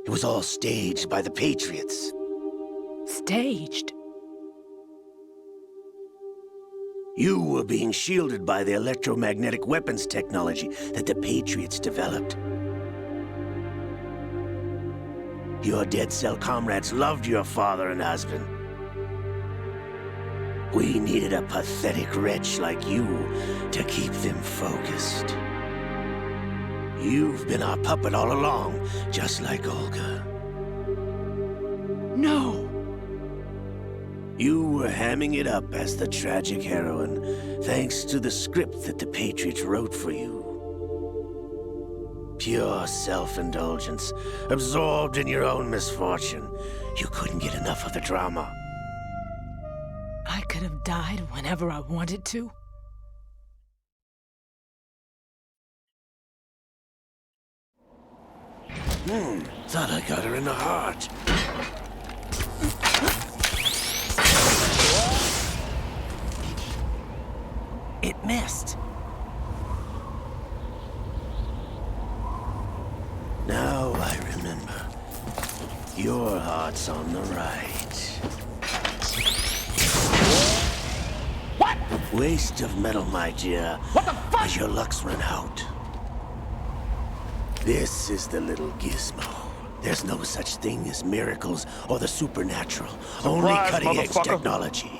It was all staged by the Patriots. Staged? You were being shielded by the electromagnetic weapons technology that the Patriots developed. Your Dead Cell comrades loved your father and husband. We needed a pathetic wretch like you to keep them focused. You've been our puppet all along, just like Olga. No! You were hamming it up as the tragic heroine, thanks to the script that the Patriots wrote for you. Pure self-indulgence, absorbed in your own misfortune. You couldn't get enough of the drama. I could have died whenever I wanted to. Thought I got her in the heart. It missed. Now I remember. Your heart's on the right. What? Waste of metal, my dear. What the fuck? As your luck's run out. This is the little gizmo. There's no such thing as miracles or the supernatural. Only cutting-edge technology.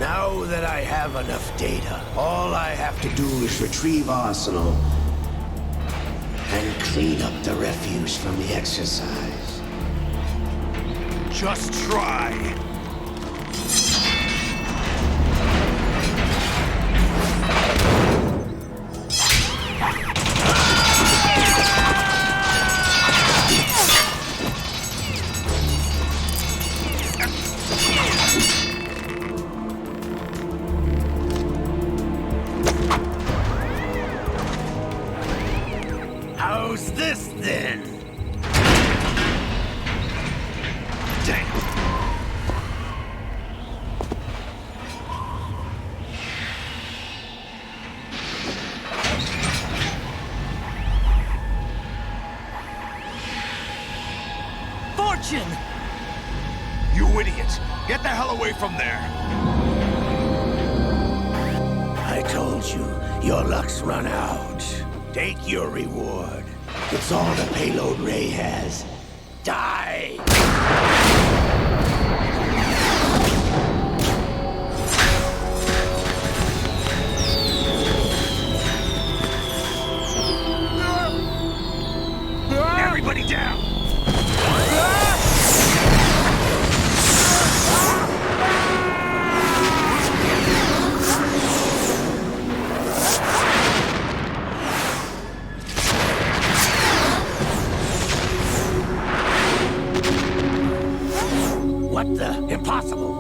Now that I have enough data, all I have to do is retrieve Arsenal and clean up the refuse from the exercise. Just try. How's this then? Damn. Fortune! You idiot! Get the hell away from there! I told you, your luck's run out. Take your reward. It's all the payload Ray has. Die! Everybody down! What the? Impossible!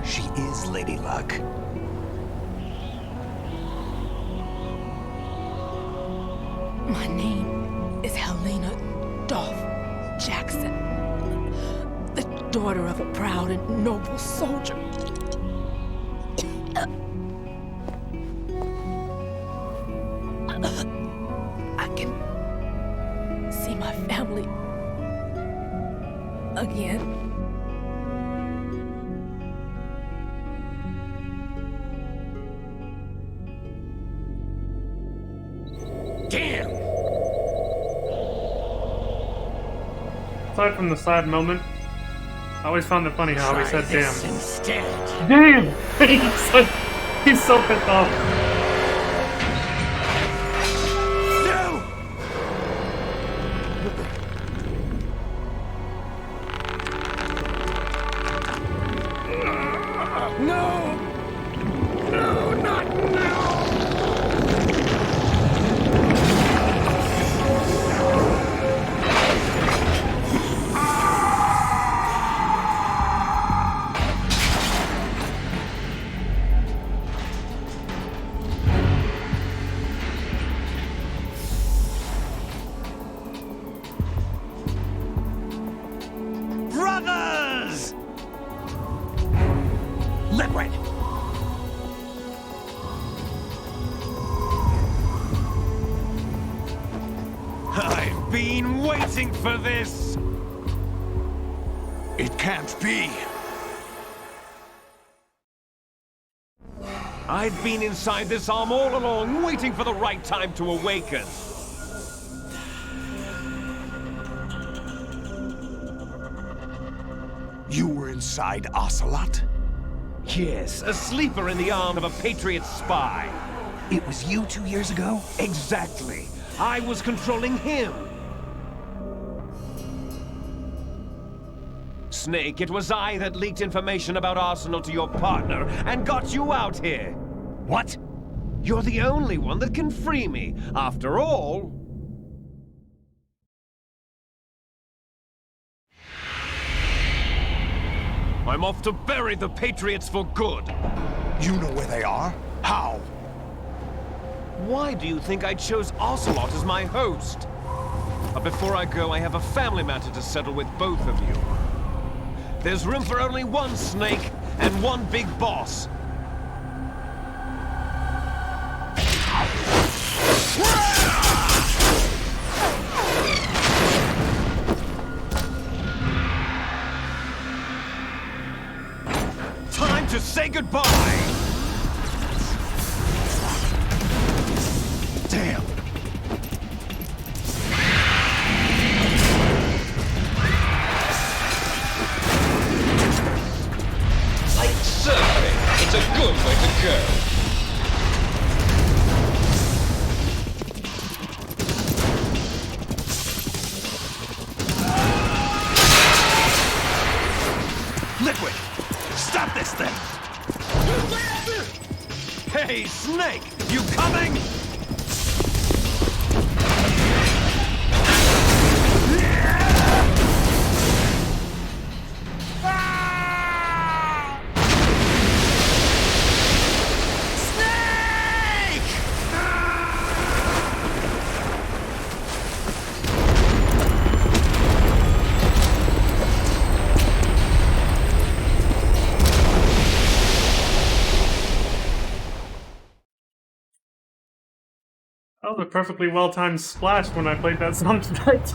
She is Lady Luck. My name is Helena Dolph Jackson, the daughter of a proud and noble soldier. I can see my family again. Damn! Aside from the sad moment, I always found it funny how he said damn. Instead. Damn! he's so pissed off. No! No, not now! Brothers! Liquid! I've been waiting for this! It can't be. I've been inside this arm all along, waiting for the right time to awaken. You were inside Ocelot? Yes, a sleeper in the arm of a Patriot spy. It was you 2 years ago? Exactly. I was controlling him. Snake, it was I that leaked information about Arsenal to your partner and got you out here. What? You're the only one that can free me. After all... I'm off to bury the Patriots for good. You know where they are? How? Why do you think I chose Ocelot as my host? But before I go, I have a family matter to settle with both of you. There's room for only one Snake and one big boss. Time to say goodbye! Damn! Like surfing, it's a good way to go. Liquid! Stop this thing! Hey, Snake! You coming? That was a perfectly well-timed splash when I played that song tonight.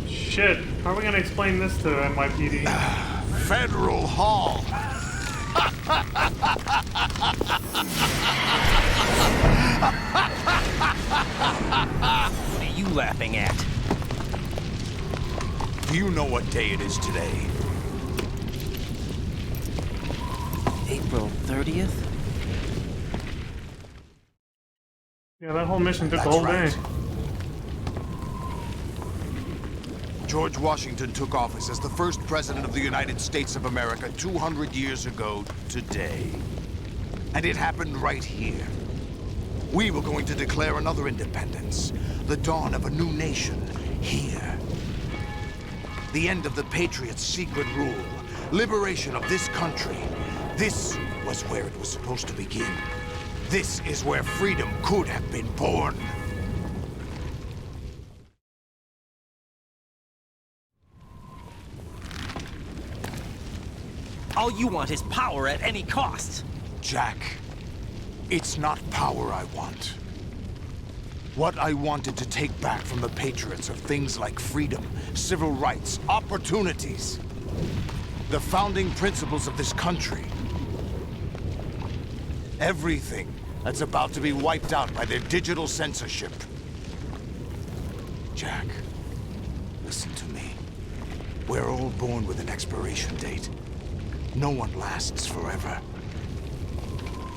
Shit, how are we gonna explain this to NYPD? Federal Hall! What are you laughing at? Do you know what day it is today? April 30th? Yeah, that whole mission took the That's whole right. day. George Washington took office as the first president of the United States of America 200 years ago today. And it happened right here. We were going to declare another independence, the dawn of a new nation, here. The end of the Patriots' secret rule, liberation of this country. This was where it was supposed to begin. This is where freedom could have been born. All you want is power at any cost. Jack, it's not power I want. What I wanted to take back from the Patriots are things like freedom, civil rights, opportunities. The founding principles of this country. Everything that's about to be wiped out by their digital censorship. Jack, listen to me. We're all born with an expiration date. No one lasts forever.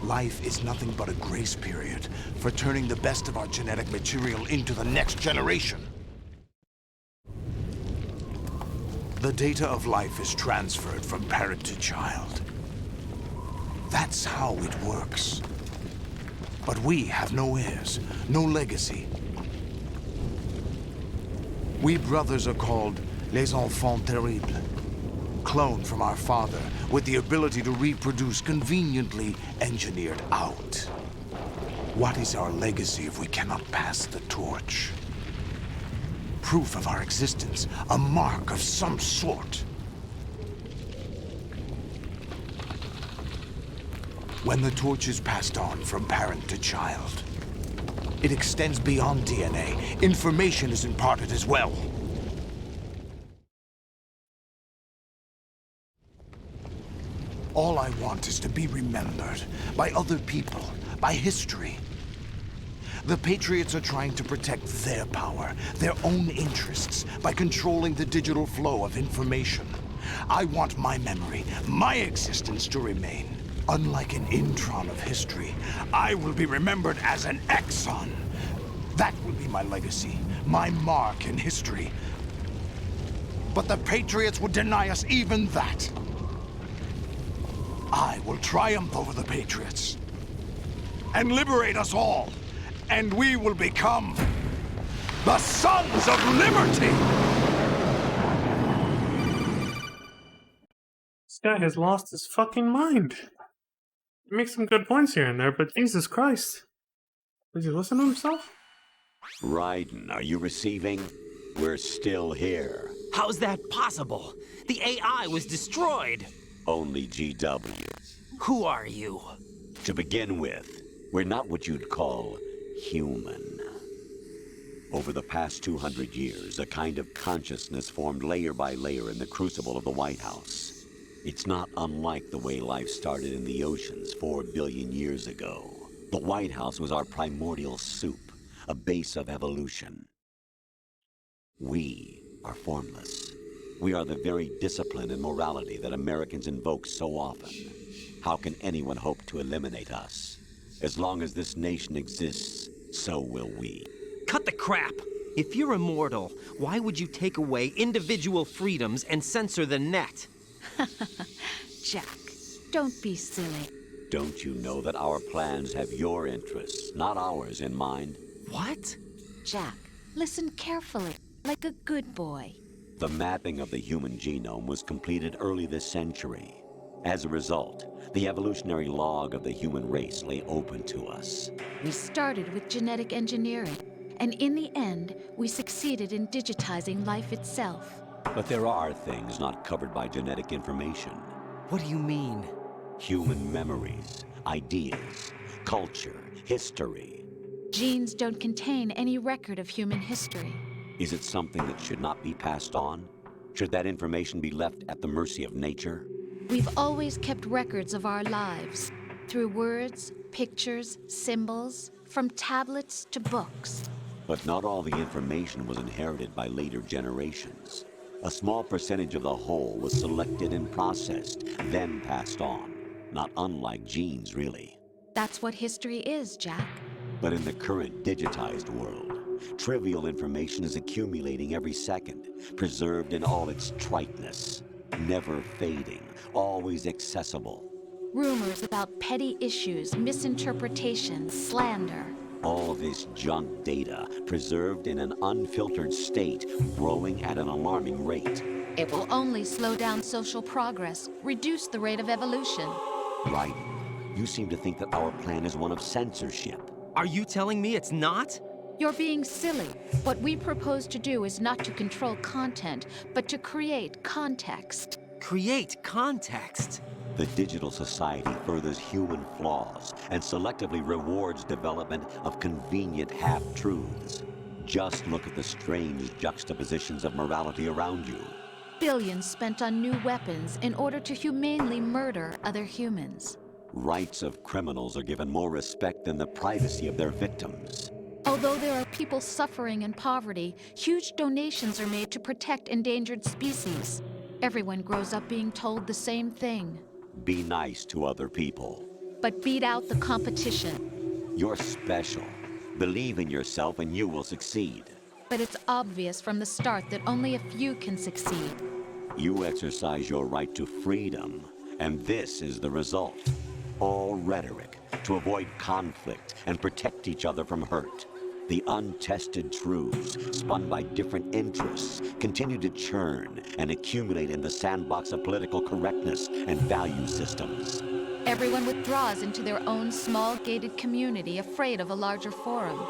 Life is nothing but a grace period for turning the best of our genetic material into the next generation. The data of life is transferred from parent to child. That's how it works. But we have no heirs, no legacy. We brothers are called les enfants terribles. Cloned from our father, with the ability to reproduce conveniently engineered out. What is our legacy if we cannot pass the torch? Proof of our existence, a mark of some sort. When the torch is passed on from parent to child, it extends beyond DNA. Information is imparted as well. All I want is to be remembered by other people, by history. The Patriots are trying to protect their power, their own interests, by controlling the digital flow of information. I want my memory, my existence to remain. Unlike an intron of history, I will be remembered as an exon. That will be my legacy, my mark in history. But the Patriots would deny us even that. I will triumph over the Patriots and liberate us all, and we will become the Sons of Liberty! This guy has lost his fucking mind. He makes some good points here and there, but Jesus Christ. Does he listen to himself? Raiden, are you receiving? We're still here. How's that possible? The AI was destroyed. Only GW. Who are you? To begin with, we're not what you'd call human. Over the past 200 years, a kind of consciousness formed layer by layer in the crucible of the White House. It's not unlike the way life started in the oceans 4 billion years ago. The White House was our primordial soup, a base of evolution. We are formless. We are the very discipline and morality that Americans invoke so often. How can anyone hope to eliminate us? As long as this nation exists, so will we. Cut the crap! If you're immortal, why would you take away individual freedoms and censor the net? Jack, don't be silly. Don't you know that our plans have your interests, not ours, in mind? What? Jack, listen carefully, like a good boy. The mapping of the human genome was completed early this century. As a result, the evolutionary log of the human race lay open to us. We started with genetic engineering, and in the end, we succeeded in digitizing life itself. But there are things not covered by genetic information. What do you mean? Human memories, ideas, culture, history. Genes don't contain any record of human history. Is it something that should not be passed on? Should that information be left at the mercy of nature? We've always kept records of our lives, through words, pictures, symbols, from tablets to books. But not all the information was inherited by later generations. A small percentage of the whole was selected and processed, then passed on. Not unlike genes, really. That's what history is, Jack. But in the current digitized world, trivial information is accumulating every second, preserved in all its triteness, never fading, always accessible. Rumors about petty issues, misinterpretations, slander. All this junk data, preserved in an unfiltered state, growing at an alarming rate. It will only slow down social progress, reduce the rate of evolution. Right. You seem to think that our plan is one of censorship. Are you telling me it's not? You're being silly. What we propose to do is not to control content, but to create context. Create context? The digital society furthers human flaws and selectively rewards development of convenient half-truths. Just look at the strange juxtapositions of morality around you. Billions spent on new weapons in order to humanely murder other humans. Rights of criminals are given more respect than the privacy of their victims. Oh, Although there are people suffering in poverty, huge donations are made to protect endangered species. Everyone grows up being told the same thing. Be nice to other people. But beat out the competition. You're special. Believe in yourself and you will succeed. But it's obvious from the start that only a few can succeed. You exercise your right to freedom, and this is the result. All rhetoric to avoid conflict and protect each other from hurt. The untested truths, spun by different interests, continue to churn and accumulate in the sandbox of political correctness and value systems. Everyone withdraws into their own small gated community, afraid of a larger forum.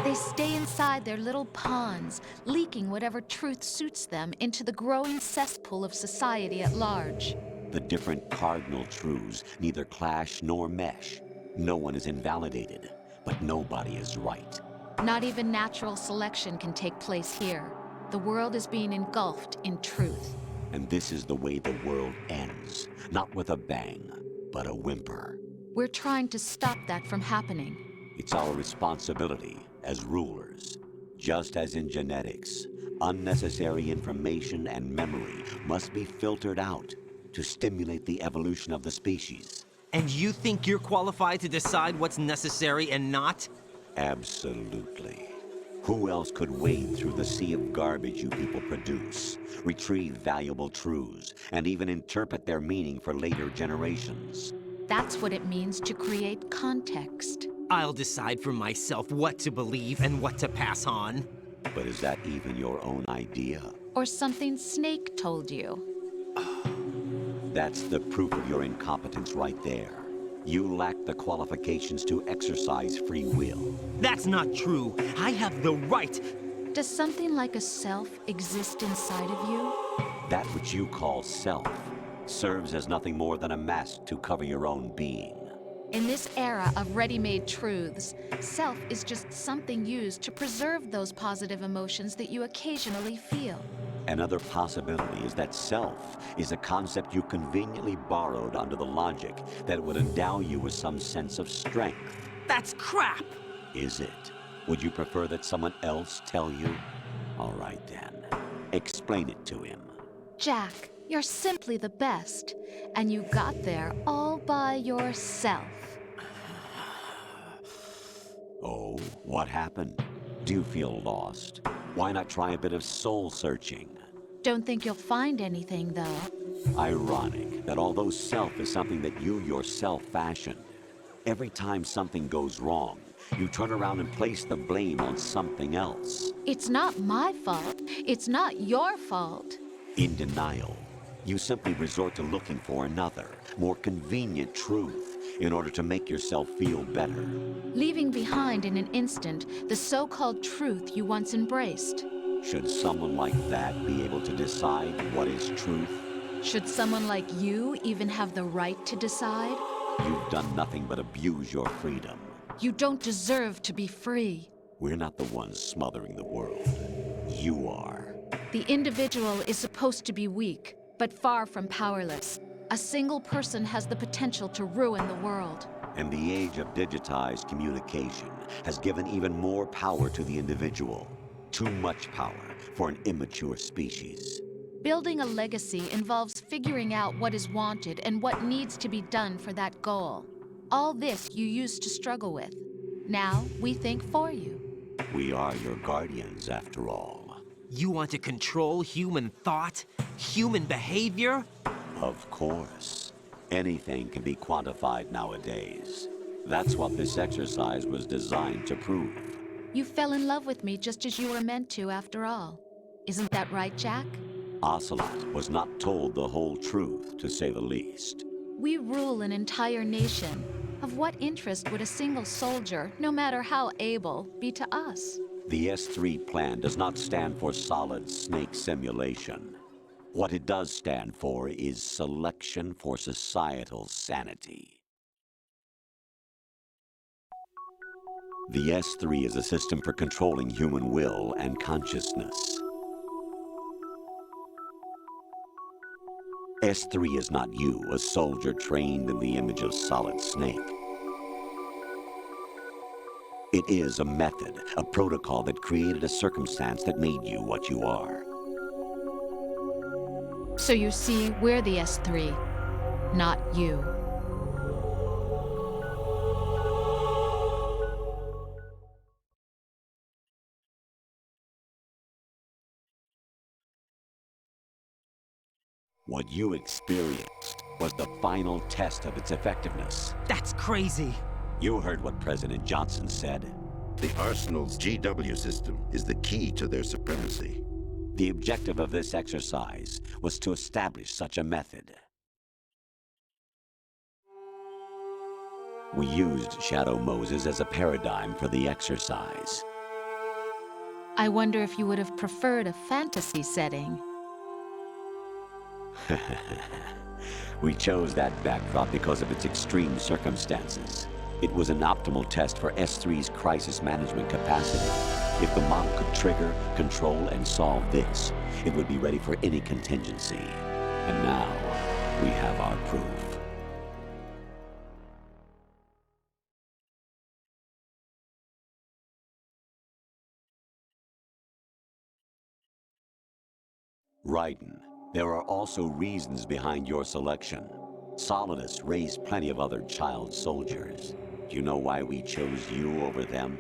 They stay inside their little ponds, leaking whatever truth suits them into the growing cesspool of society at large. The different cardinal truths neither clash nor mesh. No one is invalidated, but nobody is right. Not even natural selection can take place here. The world is being engulfed in truth. And this is the way the world ends. Not with a bang, but a whimper. We're trying to stop that from happening. It's our responsibility as rulers. Just as in genetics, unnecessary information and memory must be filtered out to stimulate the evolution of the species. And you think you're qualified to decide what's necessary and not? Absolutely. Who else could wade through the sea of garbage you people produce, retrieve valuable truths, and even interpret their meaning for later generations? That's what it means to create context. I'll decide for myself what to believe and what to pass on. But is that even your own idea? Or something Snake told you? That's the proof of your incompetence right there. You lack the qualifications to exercise free will. That's not true. I have the right. Does something like a self exist inside of you? That which you call self serves as nothing more than a mask to cover your own being. In this era of ready-made truths, self is just something used to preserve those positive emotions that you occasionally feel. Another possibility is that self is a concept you conveniently borrowed under the logic that it would endow you with some sense of strength. That's crap! Is it? Would you prefer that someone else tell you? All right then. Explain it to him. Jack, you're simply the best. And you got there all by yourself. Oh, what happened? Do you feel lost? Why not try a bit of soul searching? Don't think you'll find anything, though. Ironic that although self is something that you yourself fashioned, every time something goes wrong, you turn around and place the blame on something else. It's not my fault. It's not your fault. In denial, you simply resort to looking for another, more convenient truth in order to make yourself feel better. Leaving behind in an instant the so-called truth you once embraced. Should someone like that be able to decide what is truth? Should someone like you even have the right to decide? You've done nothing but abuse your freedom. You don't deserve to be free. We're not the ones smothering the world. You are. The individual is supposed to be weak, but far from powerless. A single person has the potential to ruin the world. And the age of digitized communication has given even more power to the individual. Too much power for an immature species. Building a legacy involves figuring out what is wanted and what needs to be done for that goal. All this you used to struggle with. Now we think for you. We are your guardians, after all. You want to control human thought? Human behavior? Of course. Anything can be quantified nowadays. That's what this exercise was designed to prove. You fell in love with me just as you were meant to, after all. Isn't that right, Jack? Ocelot was not told the whole truth, to say the least. We rule an entire nation. Of what interest would a single soldier, no matter how able, be to us? The S3 plan does not stand for solid snake simulation. What it does stand for is selection for societal sanity. The S3 is a system for controlling human will and consciousness. S3 is not you, a soldier trained in the image of Solid Snake. It is a method, a protocol that created a circumstance that made you what you are. So you see, we're the S3, not you. What you experienced was the final test of its effectiveness. That's crazy. You heard what President Johnson said. The Arsenal's GW system is the key to their supremacy. The objective of this exercise was to establish such a method. We used Shadow Moses as a paradigm for the exercise. I wonder if you would have preferred a fantasy setting. We chose that backdrop because of its extreme circumstances. It was an optimal test for S3's crisis management capacity. If the model could trigger, control, and solve this, it would be ready for any contingency. And now, we have our proof. Raiden, there are also reasons behind your selection. Solidus raised plenty of other child soldiers. Do you know why we chose you over them?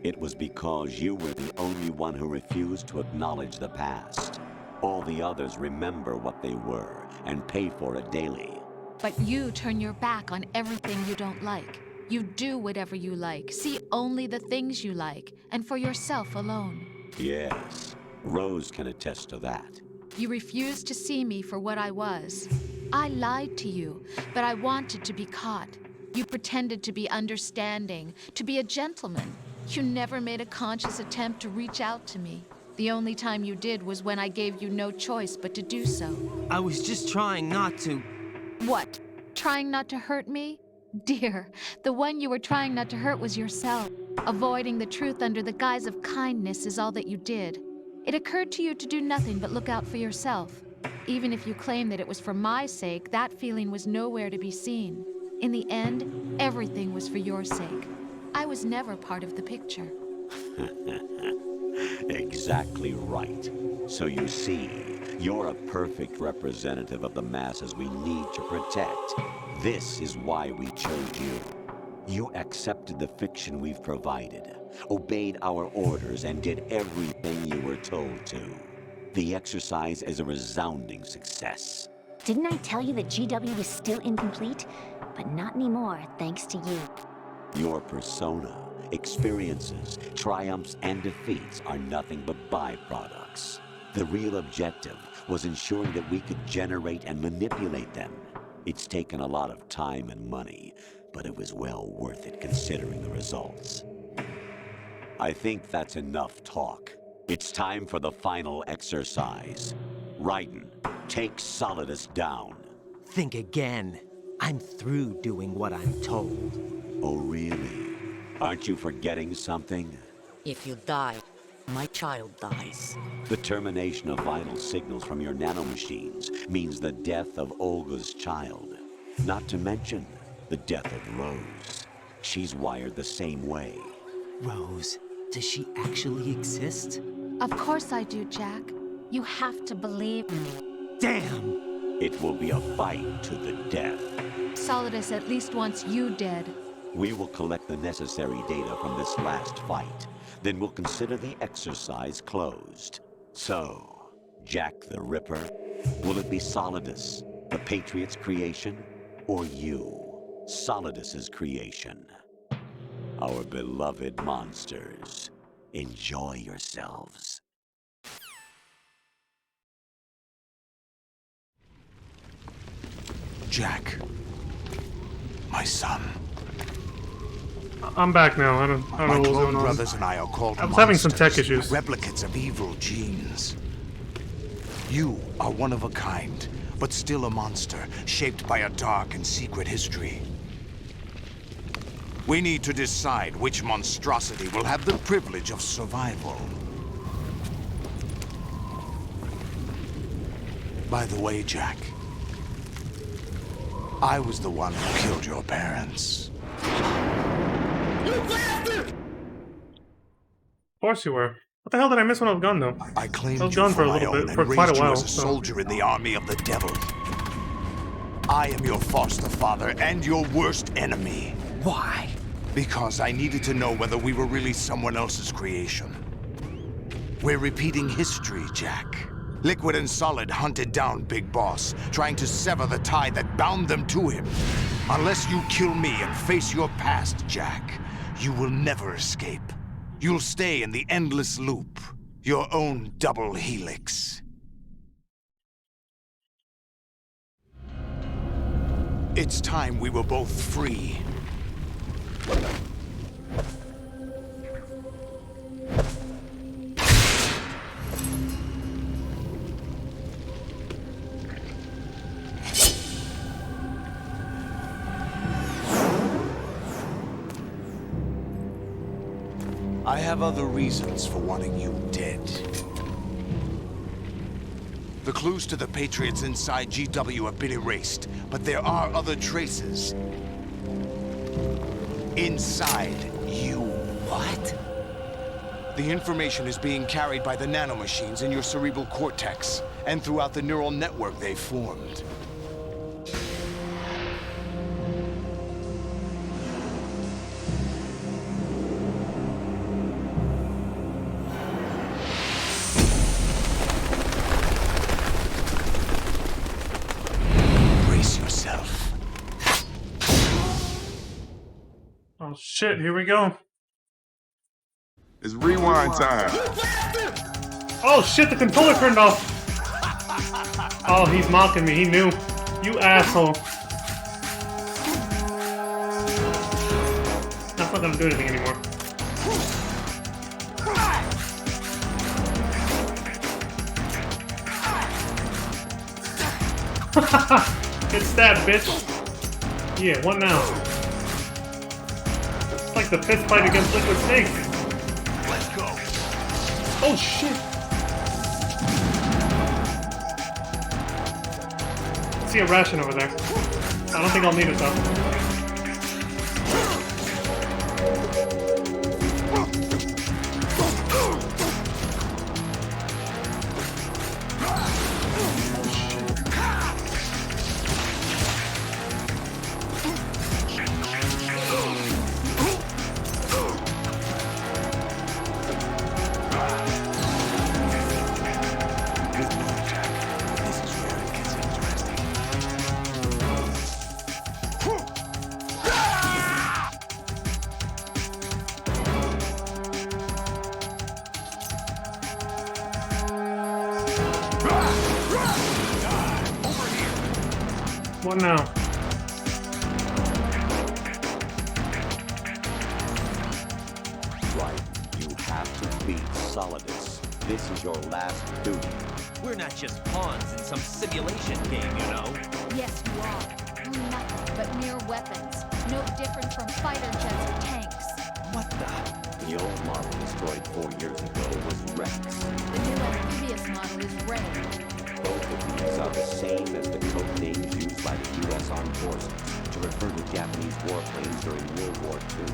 It was because you were the only one who refused to acknowledge the past. All the others remember what they were and pay for it daily. But you turn your back on everything you don't like. You do whatever you like, see only the things you like, and for yourself alone. Yes, Rose can attest to that. You refused to see me for what I was. I lied to you, but I wanted to be caught. You pretended to be understanding, to be a gentleman. You never made a conscious attempt to reach out to me. The only time you did was when I gave you no choice but to do so. I was just trying not to... What? Trying not to hurt me? Dear, the one you were trying not to hurt was yourself. Avoiding the truth under the guise of kindness is all that you did. It occurred to you to do nothing but look out for yourself. Even if you claim that it was for my sake, that feeling was nowhere to be seen. In the end, everything was for your sake. I was never part of the picture. Exactly right. So you see, you're a perfect representative of the masses we need to protect. This is why we chose you. You accepted the fiction we've provided, obeyed our orders, and did everything you were told to. The exercise is a resounding success. Didn't I tell you that GW was still incomplete? But not anymore, thanks to you. Your persona, experiences, triumphs, and defeats are nothing but byproducts. The real objective was ensuring that we could generate and manipulate them. It's taken a lot of time and money, but it was well worth it considering the results. I think that's enough talk. It's time for the final exercise. Raiden, take Solidus down. Think again. I'm through doing what I'm told. Oh, really? Aren't you forgetting something? If you die, my child dies. The termination of vital signals from your nanomachines means the death of Olga's child. Not to mention the death of Rose. She's wired the same way. Rose, does she actually exist? Of course I do, Jack. You have to believe me. Damn! It will be a fight to the death. Solidus at least wants you dead. We will collect the necessary data from this last fight. Then we'll consider the exercise closed. So, Jack the Ripper, will it be Solidus, the Patriot's creation, or you, Solidus's creation? Our beloved monsters, enjoy yourselves. Jack, my son. I'm back now. I don't know My what's clone going on. brothers and I are called I was having some tech monsters, issues. replicates of evil genes. You are one of a kind, but still a monster, shaped by a dark and secret history. We need to decide which monstrosity will have the privilege of survival. By the way, Jack, I was the one who killed your parents. You blasted! course you were. What the hell did I miss when I was gone, though? I claimed I was you gone for for a my little own bit, and for quite a raised you while. as a soldier in the army of the devil. I am your foster father and your worst enemy. Why? Because I needed to know whether we were really someone else's creation. We're repeating history, Jack. Liquid and Solid hunted down Big Boss, trying to sever the tie that bound them to him. Unless you kill me and face your past, Jack, you will never escape. You'll stay in the endless loop, your own double helix. It's time we were both free. I have other reasons for wanting you dead. The clues to the Patriots inside GW have been erased, but there are other traces. Inside you. What? The information is being carried by the nanomachines in your cerebral cortex, and throughout the neural network they've formed. Oh shit, here we go. It's rewind time. Oh shit, the controller turned off. Oh, he's mocking me. He knew. You asshole. That's not gonna do anything anymore. Get stabbed, bitch. Yeah, what now? It's like the fist fight against Liquid Snake. Let's go. Oh shit. I see a ration over there. I don't think I'll need it though. What now? Right. You have to beat Solidus. This is your last duty. We're not just pawns in some simulation game, you know. Yes, you are. We're nothing but mere weapons. No different from fighter jets or tanks. What the? The old model destroyed 4 years ago was Rex. The new amphibious model is Ray. Both of these are the same as the code names used by the U.S. Armed Forces to refer to Japanese warplanes during World War II.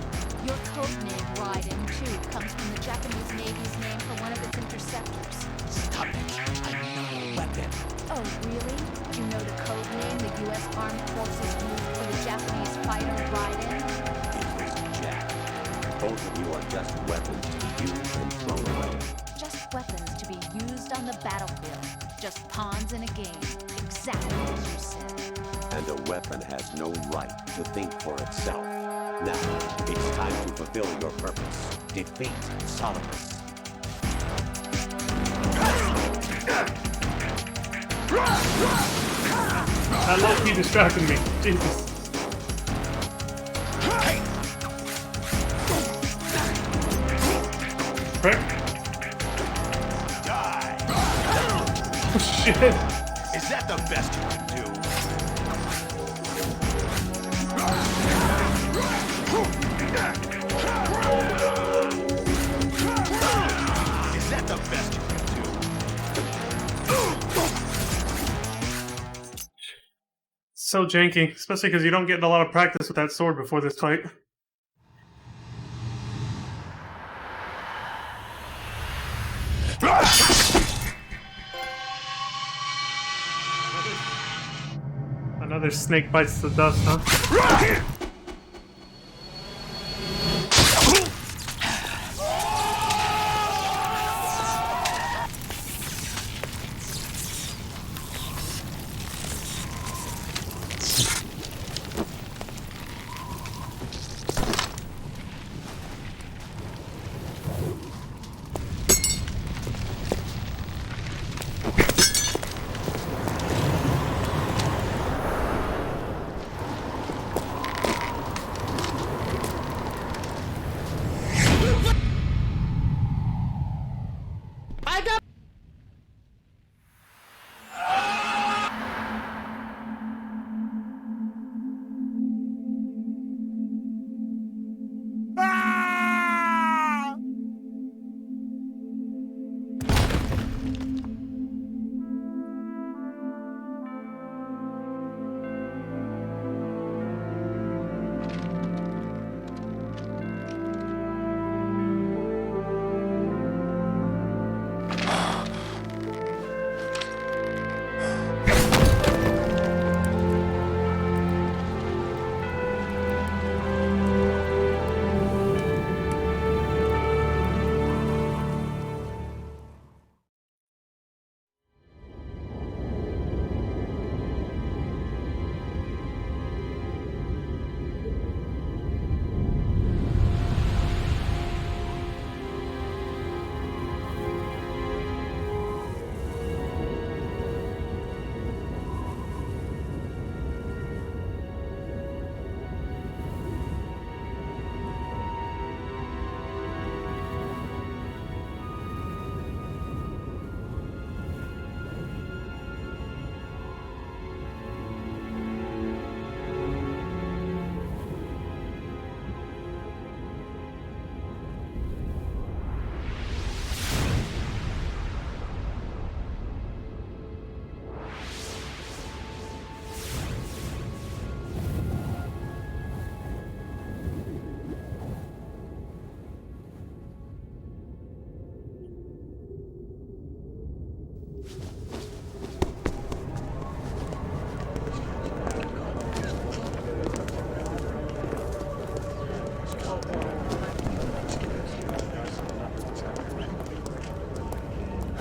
Your code name, Raiden, too, comes from the Japanese Navy's name for one of its interceptors. Stop it. I'm not a weapon. Oh, really? Do you know the code name the U.S. Armed Forces used for the Japanese fighter Raiden? It was Jack. Both of you are just weapons to be used and thrown away. Just weapons to be used on the battlefield. Just pawns in a game. Exactly as you said. And a weapon has no right to think for itself. Now, it's time to fulfill your purpose. Defeat Solidus. That low-key distracted me. Jesus. Frick. Oh shit. Is that the best you can do? Is that the best you can do? So janky, especially because you don't get a lot of practice with that sword before this fight. Another snake bites the dust, huh?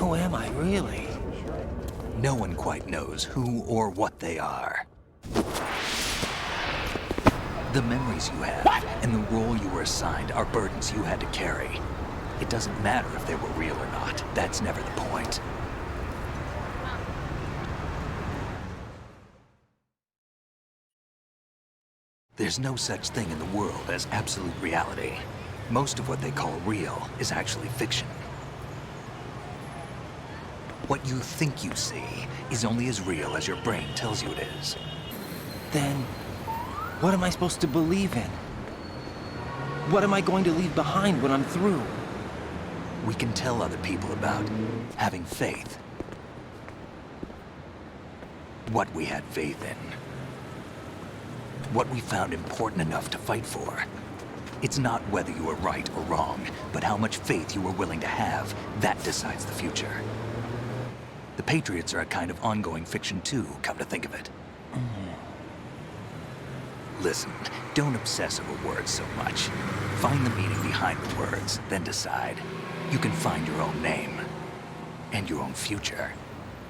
Who am I, really? No one quite knows who or what they are. The memories you have and the role you were assigned are burdens you had to carry. It doesn't matter if they were real or not. That's never the point. There's no such thing in the world as absolute reality. Most of what they call real is actually fiction. What you think you see is only as real as your brain tells you it is. Then, what am I supposed to believe in? What am I going to leave behind when I'm through? We can tell other people about having faith. What we had faith in. What we found important enough to fight for. It's not whether you were right or wrong, but how much faith you were willing to have. That decides the future. The Patriots are a kind of ongoing fiction too, come to think of it. Listen, don't obsess over words so much. Find the meaning behind the words, then decide. You can find your own name. And your own future.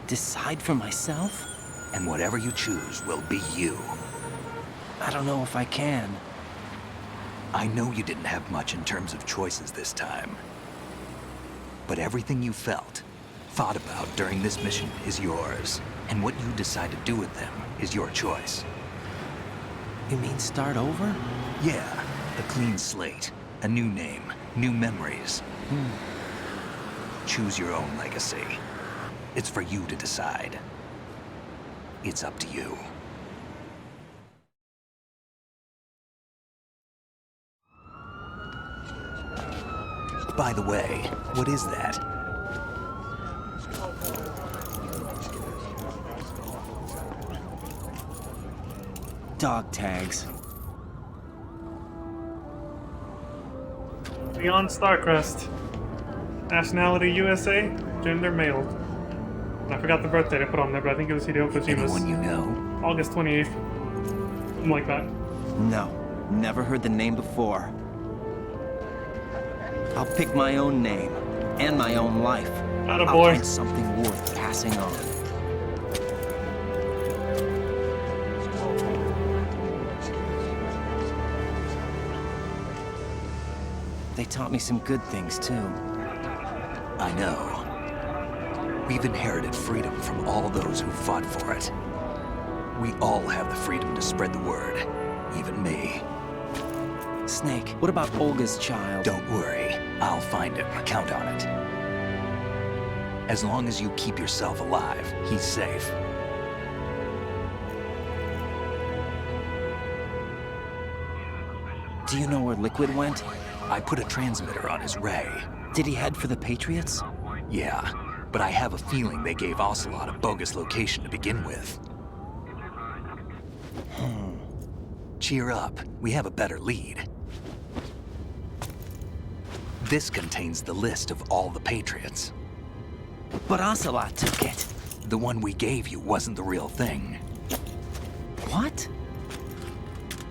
Decide for myself? And whatever you choose will be you. I don't know if I can. I know you didn't have much in terms of choices this time. But everything you felt, thought about during this mission is yours. And what you decide to do with them is your choice. You mean start over? Yeah, a clean slate, a new name, new memories. Choose your own legacy. It's for you to decide. It's up to you. By the way, what is that? Dog tags. Beyond Starcrest. Nationality USA, gender male. And I forgot the birthday I put on there, but I think it was Hideo Kojima's. Anyone you know? August 28th. Something like that. No, never heard the name before. I'll pick my own name and my own life. Attaboy. I'll find something worth passing on. They taught me some good things, too. I know. We've inherited freedom from all those who fought for it. We all have the freedom to spread the word. Even me. Snake, what about Olga's child? Don't worry. I'll find him. Count on it. As long as you keep yourself alive, he's safe. Do you know where Liquid went? I put a transmitter on his ray. Did he head for the Patriots? Yeah, but I have a feeling they gave Ocelot a bogus location to begin with. Cheer up. We have a better lead. This contains the list of all the Patriots. But Ocelot took it. The one we gave you wasn't the real thing. What?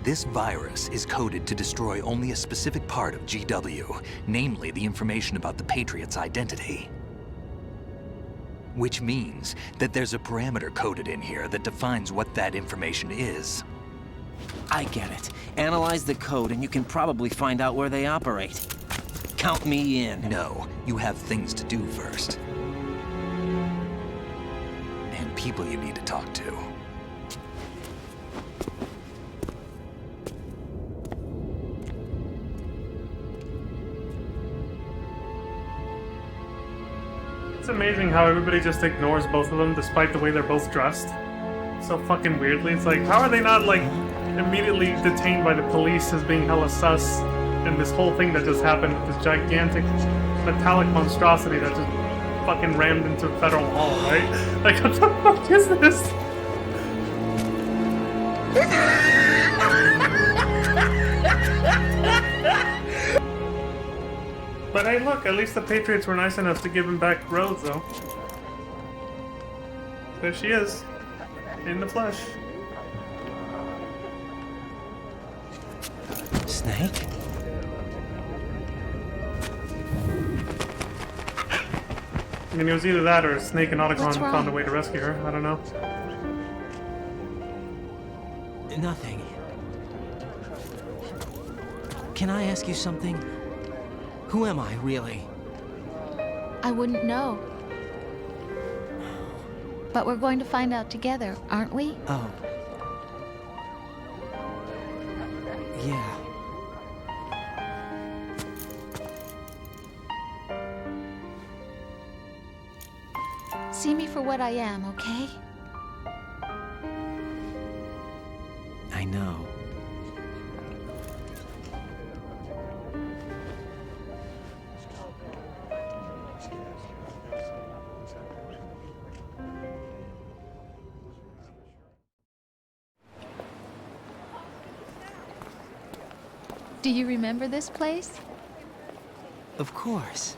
This virus is coded to destroy only a specific part of GW, namely the information about the Patriots' identity. Which means that there's a parameter coded in here that defines what that information is. I get it. Analyze the code and you can probably find out where they operate. Count me in. No, you have things to do first. And people you need to talk to. It's amazing how everybody just ignores both of them despite the way they're both dressed. So fucking weirdly. It's like, how are they not, like, immediately detained by the police as being hella sus? And this whole thing that just happened with this gigantic metallic monstrosity that just fucking rammed into Federal Hall, right? Like, what the fuck is this? But hey, look, at least the Patriots were nice enough to give him back Rhodes, though. There she is, in the flesh. Snake? I mean, it was either that or Snake and Otacon What's wrong? found a way to rescue her. I don't know. Nothing. Can I ask you something? Who am I, really? I wouldn't know. But we're going to find out together, aren't we? Oh. Yeah. See me for what I am, okay? I know. Do you remember this place? Of course.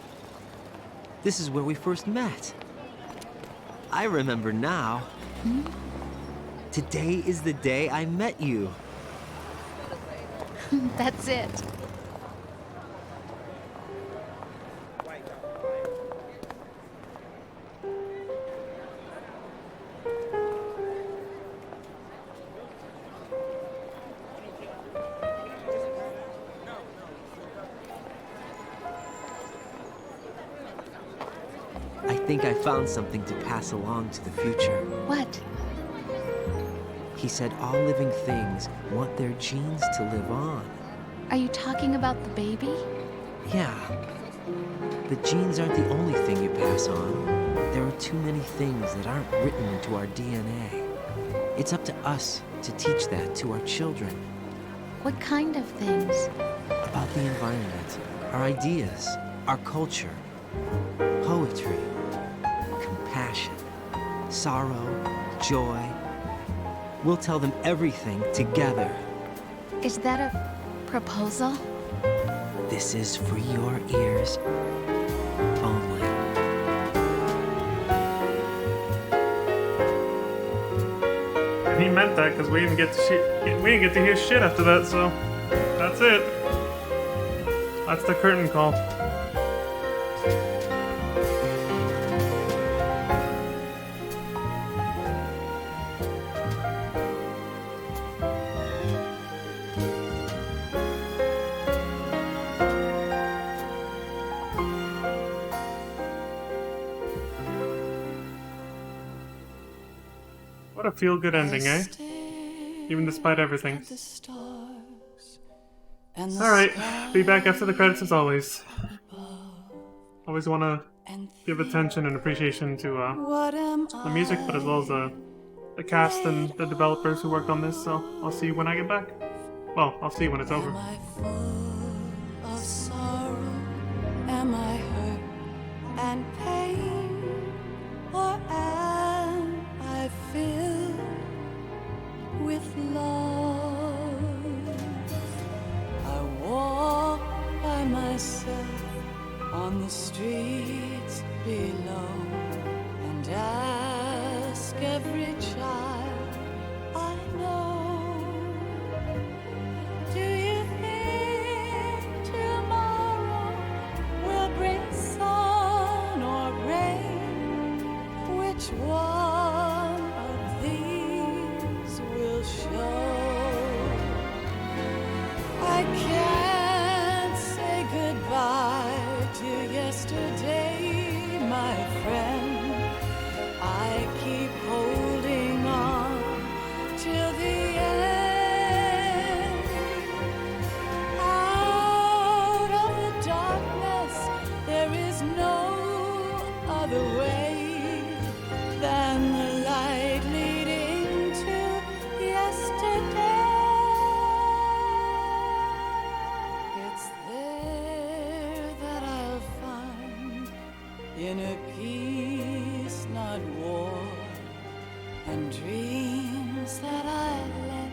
This is where we first met. I remember now. Today is the day I met you. That's it. I think I found something to pass along to the future. What? He said all living things want their genes to live on. Are you talking about the baby? Yeah. The genes aren't the only thing you pass on. There are too many things that aren't written into our DNA. It's up to us to teach that to our children. What kind of things? About the environment, our ideas, our culture, poetry, compassion, sorrow, joy. We'll tell them everything together. Is that a proposal? This is for your ears only. And he meant that because we didn't get to hear shit after that. So that's it. That's the curtain call. What a feel-good ending, eh? Even despite everything. Alright, be back after the credits as always. Always want to give attention and appreciation to the music, but as well as the cast and the developers who worked on this, so I'll see you when I get back. Well, I'll see you when it's over. Of sorrow, am I hurt and pain, or am I filled with love? I walk by myself on the streets below and ask every child I know, do you think tomorrow will bring sun or rain? Which one of these will show? I can't say goodbye to yesterday, my friend. I keep holding on till the end. Out of the darkness, there is no other way than the light leading to yesterday. It's there that I'll find inner peace, not war, and dreams that I let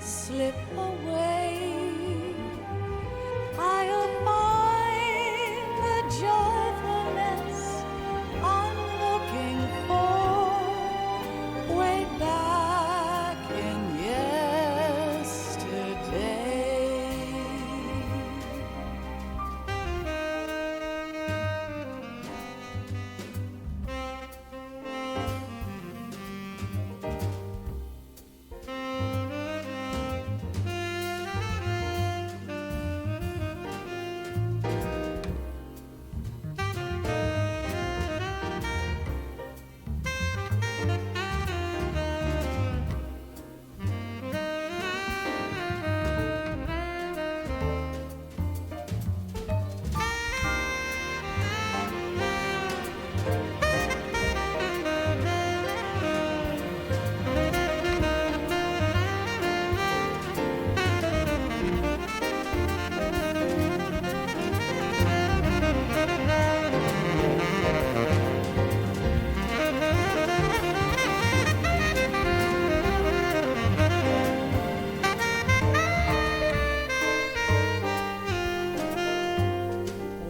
slip away. I'll find the joyfulness I'm looking for way back in yesterday.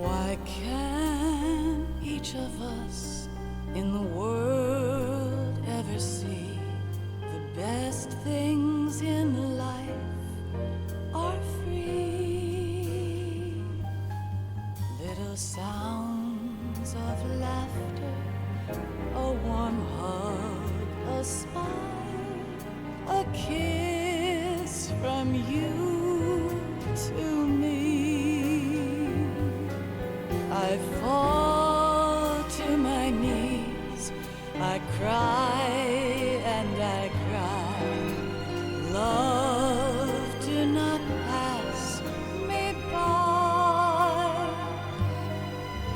Why can't each of us in the world ever see the best things in life are free? Little sounds of laughter, a warm hug, a smile, a kiss from you to me. I fall to my knees, I cry and I cry. Love, do not pass me by.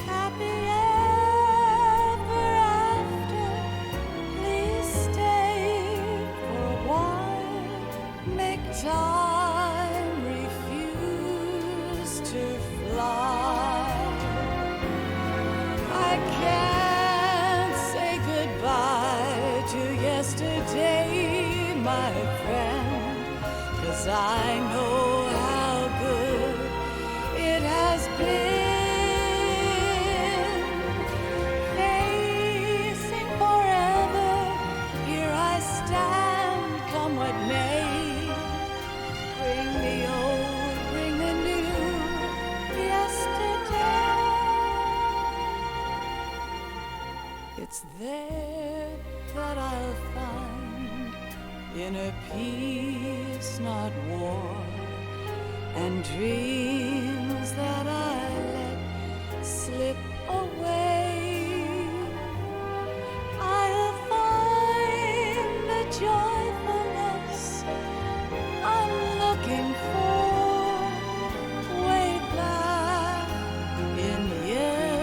Happy ever after, please stay for a while. Make time refuse to fly. I can't say goodbye to yesterday, my friend, 'cause I know how good it has been. Facing forever, here I stand inner peace, not war, and dreams that I let slip away. I'll find the joyfulness I'm looking for way back in yesterday.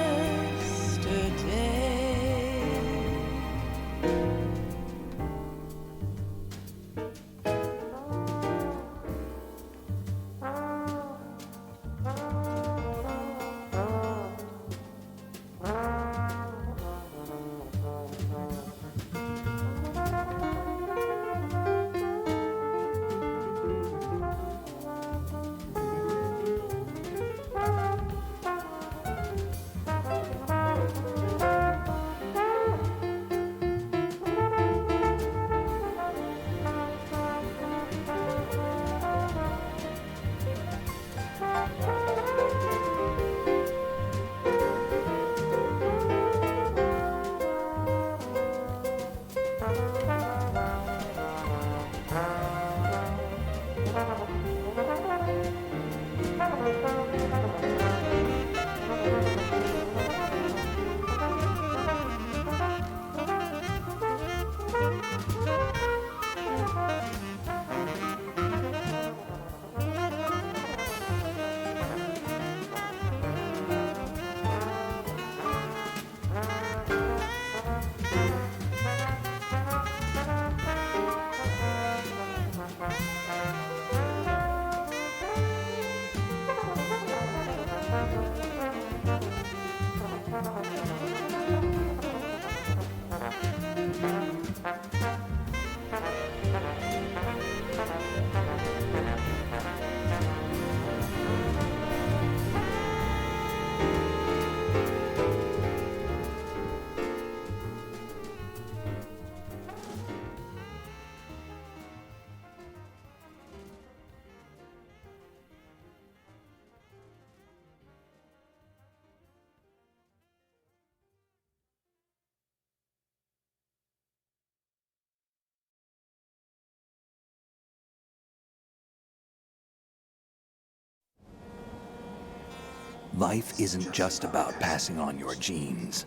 Life isn't just about passing on your genes.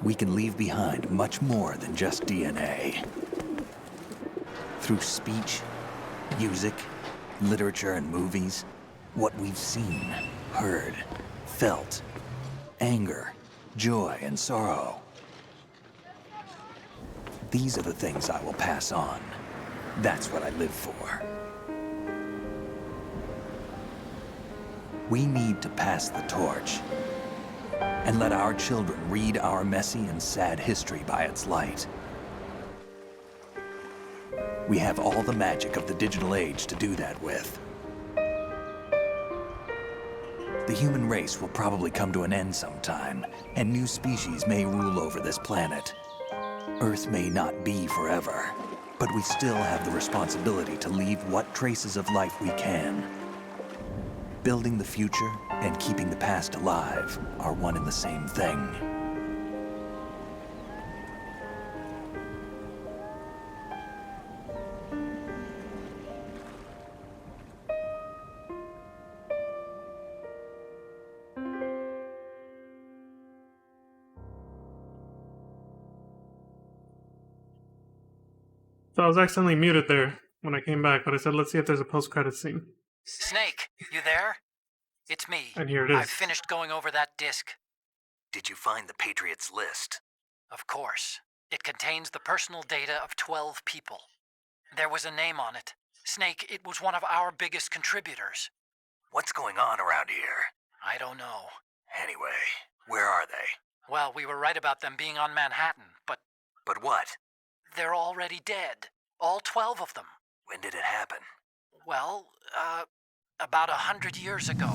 We can leave behind much more than just DNA. Through speech, music, literature, and movies, what we've seen, heard, felt, anger, joy, and sorrow. These are the things I will pass on. That's what I live for. We need to pass the torch and let our children read our messy and sad history by its light. We have all the magic of the digital age to do that with. The human race will probably come to an end sometime, and new species may rule over this planet. Earth may not be forever, but we still have the responsibility to leave what traces of life we can. Building the future and keeping the past alive are one and the same thing. So I was accidentally muted there when I came back, but I said, let's see if there's a post-credit scene. Snake, you there? It's me. And here it is. I've finished going over that disc. Did you find the Patriots list? Of course. It contains the personal data of 12 people. There was a name on it. Snake, it was one of our biggest contributors. What's going on around here? I don't know. Anyway, where are they? Well, we were right about them being on Manhattan, but... But what? They're already dead. All 12 of them. When did it happen? Well, about 100 years ago.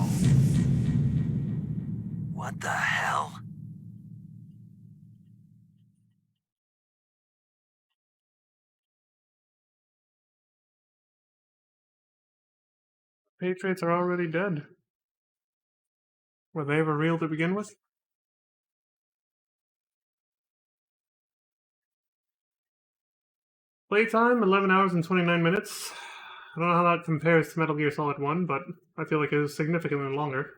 What the hell? Patriots are already dead. Were they ever real to begin with? Playtime, 11 hours and 29 minutes. I don't know how that compares to Metal Gear Solid 1, but I feel like it was significantly longer.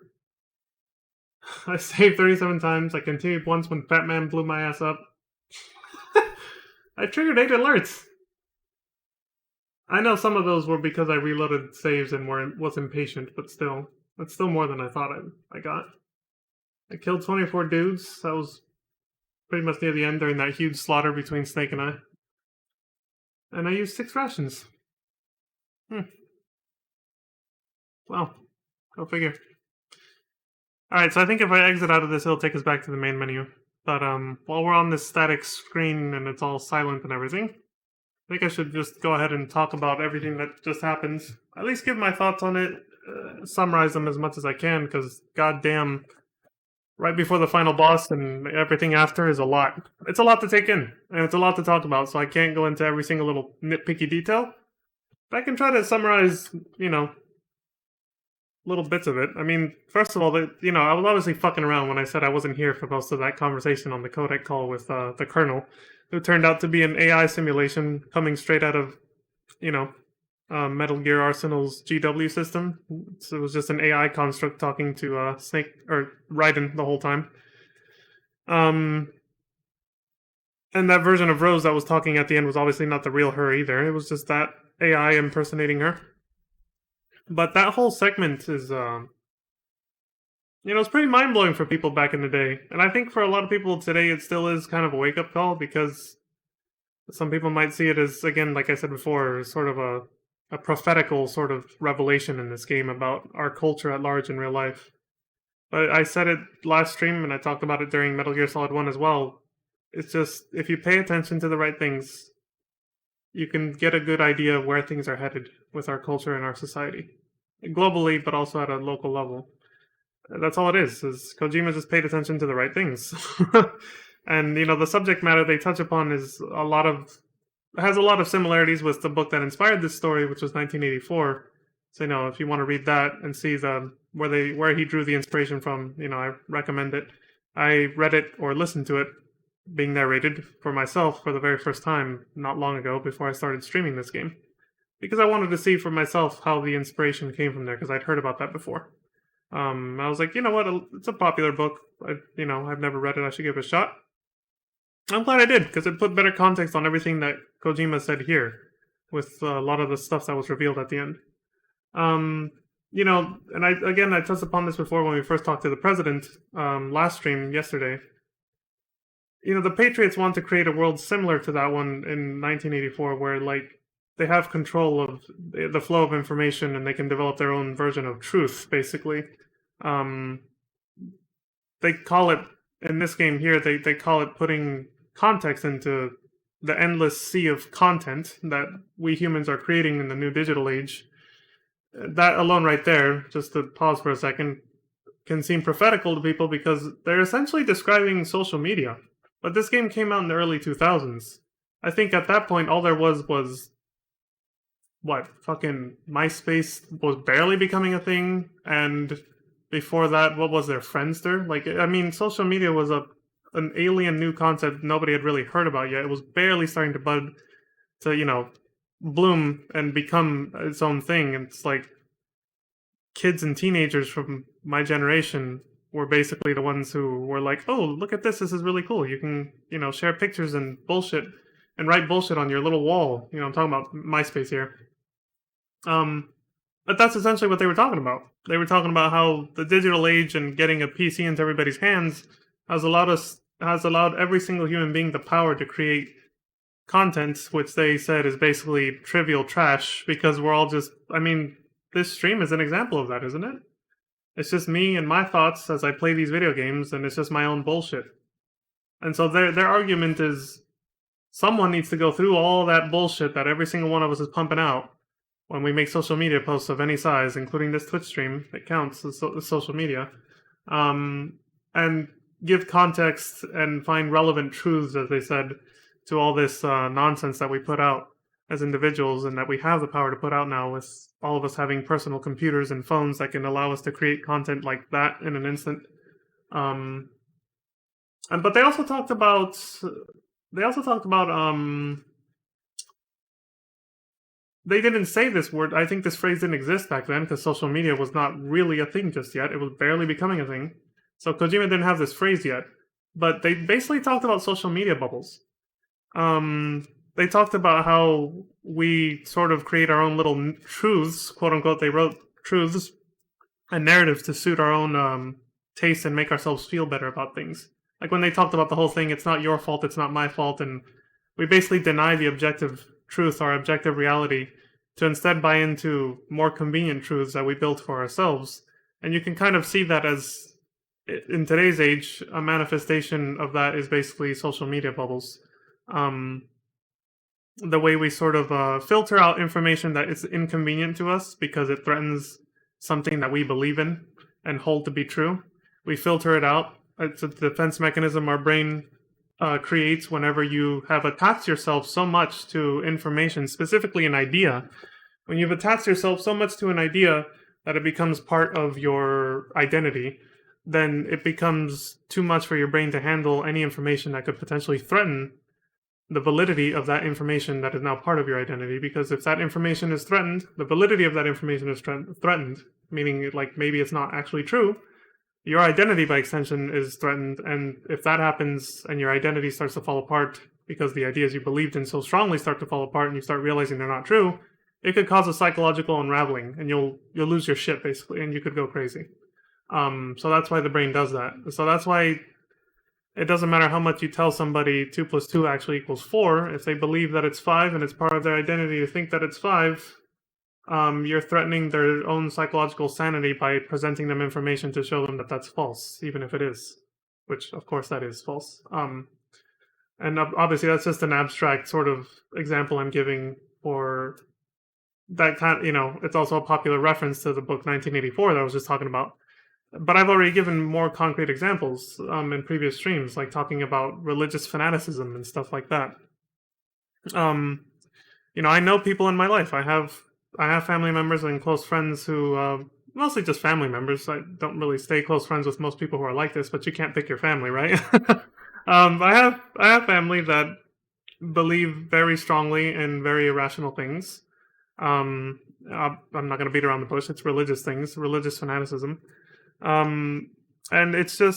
I saved 37 times. I continued once when Batman blew my ass up. I triggered 8 alerts. I know some of those were because I reloaded saves and was impatient, but still. That's still more than I thought I got. I killed 24 dudes. That was pretty much near the end during that huge slaughter between Snake and I. And I used 6 rations. Well, go figure. Alright, so I think if I exit out of this, it'll take us back to the main menu. But while we're on this static screen and it's all silent and everything, I think I should just go ahead and talk about everything that just happened. At least give my thoughts on it, summarize them as much as I can, because goddamn, right before the final boss and everything after is a lot. It's a lot to take in, and it's a lot to talk about, so I can't go into every single little nitpicky detail. But I can try to summarize, little bits of it. I mean, first of all, I was obviously fucking around when I said I wasn't here for most of that conversation on the codec call with the Colonel, who turned out to be an AI simulation coming straight out of, Metal Gear Arsenal's GW system. So it was just an AI construct talking to Snake, or Raiden the whole time. And that version of Rose that was talking at the end was obviously not the real her either. It was just that AI impersonating her. But that whole segment is, it's pretty mind-blowing for people back in the day. And I think for a lot of people today, it still is kind of a wake-up call, because some people might see it as, again, like I said before, sort of a prophetical sort of revelation in this game about our culture at large in real life. But I said it last stream, and I talked about it during Metal Gear Solid 1 as well. It's just, if you pay attention to the right things, you can get a good idea of where things are headed with our culture and our society. Globally, but also at a local level. That's all it is Kojima just paid attention to the right things. And, the subject matter they touch upon has a lot of similarities with the book that inspired this story, which was 1984. So, if you want to read that and see where he drew the inspiration from, I recommend it. I read it or listened to it being narrated for myself for the very first time not long ago before I started streaming this game. Because I wanted to see for myself how the inspiration came from there, because I'd heard about that before. I was like, you know what, it's a popular book. I've never read it, I should give it a shot. I'm glad I did, because it put better context on everything that Kojima said here, with a lot of the stuff that was revealed at the end. And I touched upon this before when we first talked to the president, last stream yesterday. The Patriots want to create a world similar to that one in 1984, where, they have control of the flow of information and they can develop their own version of truth, basically. They call it, in this game here, they call it putting context into the endless sea of content that we humans are creating in the new digital age. That alone right there, just to pause for a second, can seem prophetical to people because they're essentially describing social media. But this game came out in the early 2000s. I think at that point, all there was fucking MySpace was barely becoming a thing, and before that, what was there, Friendster? Social media was an alien new concept nobody had really heard about yet. It was barely starting to bud, to, bloom and become its own thing. And it's like, kids and teenagers from my generation were basically the ones who were like, oh, look at this is really cool. You can, share pictures and bullshit, and write bullshit on your little wall. I'm talking about MySpace here. But that's essentially what they were talking about. They were talking about how the digital age and getting a PC into everybody's hands has allowed every single human being the power to create content, which they said is basically trivial trash, because we're all just, this stream is an example of that, isn't it? It's just me and my thoughts as I play these video games, and it's just my own bullshit. And so their argument is, someone needs to go through all that bullshit that every single one of us is pumping out when we make social media posts of any size, including this Twitch stream, that counts as social media, and give context and find relevant truths, as they said, to all this nonsense that we put out as individuals, and that we have the power to put out now, with all of us having personal computers and phones that can allow us to create content like that in an instant. But they also talked about they didn't say this word. I think this phrase didn't exist back then because social media was not really a thing just yet. It was barely becoming a thing. So Kojima didn't have this phrase yet. But they basically talked about social media bubbles. They talked about how we sort of create our own little truths, quote unquote. They wrote truths and narratives to suit our own taste and make ourselves feel better about things. Like when they talked about the whole thing, it's not your fault, it's not my fault, and we basically deny the objective truth or objective reality to instead buy into more convenient truths that we built for ourselves. And you can kind of see that as, in today's age, a manifestation of that is basically social media bubbles. The way we sort of filter out information that is inconvenient to us because it threatens something that we believe in and hold to be true. We filter it out. It's a defense mechanism our brain creates whenever you have attached yourself so much to information, specifically an idea. When you've attached yourself so much to an idea that it becomes part of your identity, then it becomes too much for your brain to handle any information that could potentially threaten the validity of that information that is now part of your identity. Because if that information is threatened, the validity of that information is threatened, meaning like maybe it's not actually true, your identity by extension is threatened. And if that happens and your identity starts to fall apart because the ideas you believed in so strongly start to fall apart and you start realizing they're not true, it could cause a psychological unraveling and you'll lose your shit basically and you could go crazy. So that's why the brain does that. So that's why it doesn't matter how much you tell somebody 2 + 2 actually equals 4. If they believe that it's 5 and it's part of their identity to think that it's 5, you're threatening their own psychological sanity by presenting them information to show them that that's false, even if it is, which of course that is false. And obviously that's just an abstract sort of example I'm giving for that kind. It's also a popular reference to the book 1984 that I was just talking about. But I've already given more concrete examples in previous streams, like talking about religious fanaticism and stuff like that. I know people in my life. I have family members and close friends who, mostly just family members. I don't really stay close friends with most people who are like this, but you can't pick your family, right? I have family that believe very strongly in very irrational things. I'm not going to beat around the bush. It's religious things, religious fanaticism. And it's a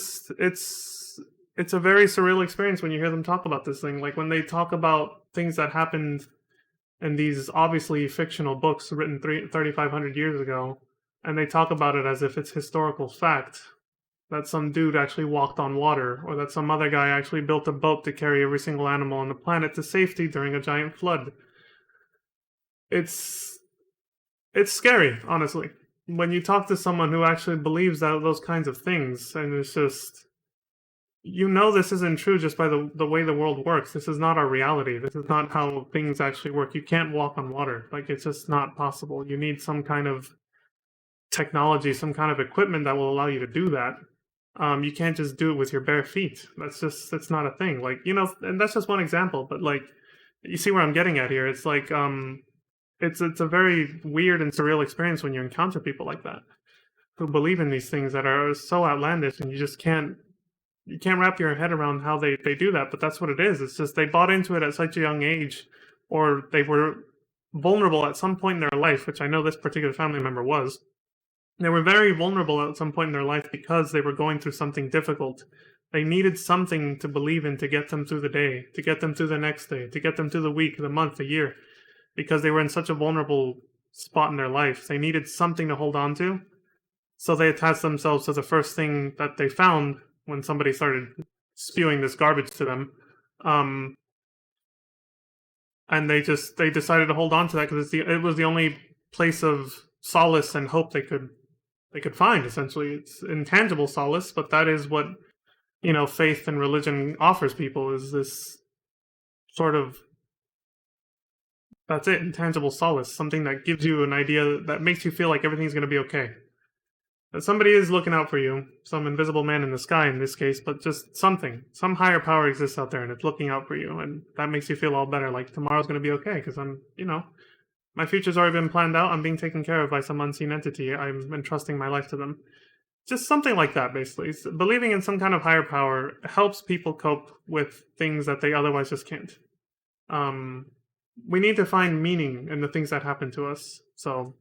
very surreal experience when you hear them talk about this thing. Like when they talk about things that happened in these obviously fictional books written 3,500 years ago, and they talk about it as if it's historical fact, that some dude actually walked on water, or that some other guy actually built a boat to carry every single animal on the planet to safety during a giant flood. It's scary, honestly. When you talk to someone who actually believes those kinds of things, and it's just, this isn't true just by the way the world works. This is not our reality. This is not how things actually work. You can't walk on water. Like, it's just not possible. You need some kind of technology, some kind of equipment that will allow you to do that. You can't just do it with your bare feet. That's not a thing. Like, and that's just one example, but like, you see where I'm getting at here. It's like, it's a very weird and surreal experience when you encounter people like that who believe in these things that are so outlandish, and you just can't wrap your head around how they do that. But that's what it is. It's just they bought into it at such a young age, or they were vulnerable at some point in their life, which I know this particular family member was. They were very vulnerable at some point in their life because they were going through something difficult. They needed something to believe in to get them through the day, to get them through the next day, to get them through the week, the month, the year. Because they were in such a vulnerable spot in their life. They needed something to hold on to. So they attached themselves to the first thing that they found when somebody started spewing this garbage to them. And they decided to hold on to that because it was the only place of solace and hope they could find, essentially. It's intangible solace, but that is what, faith and religion offers people, is this sort of, that's it, intangible solace, something that gives you an idea that makes you feel like everything's going to be okay. That somebody is looking out for you, some invisible man in the sky in this case, but just something, some higher power exists out there and it's looking out for you, and that makes you feel all better, like tomorrow's going to be okay, because I'm, my future's already been planned out, I'm being taken care of by some unseen entity, I'm entrusting my life to them. Just something like that, basically. Believing in some kind of higher power helps people cope with things that they otherwise just can't. we need to find meaning in the things that happen to us. So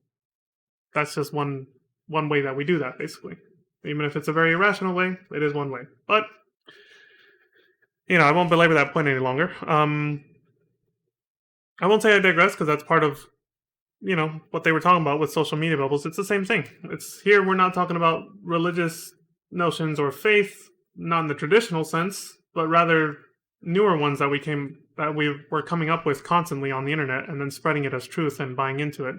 that's just one way that we do that, basically. Even if it's a very irrational way, it is one way. But I won't belabor that point any longer. I won't say I digress, because that's part of what they were talking about with social media bubbles. It's the same thing. It's here we're not talking about religious notions or faith, not in the traditional sense, but rather newer ones that we were coming up with constantly on the internet and then spreading it as truth and buying into it.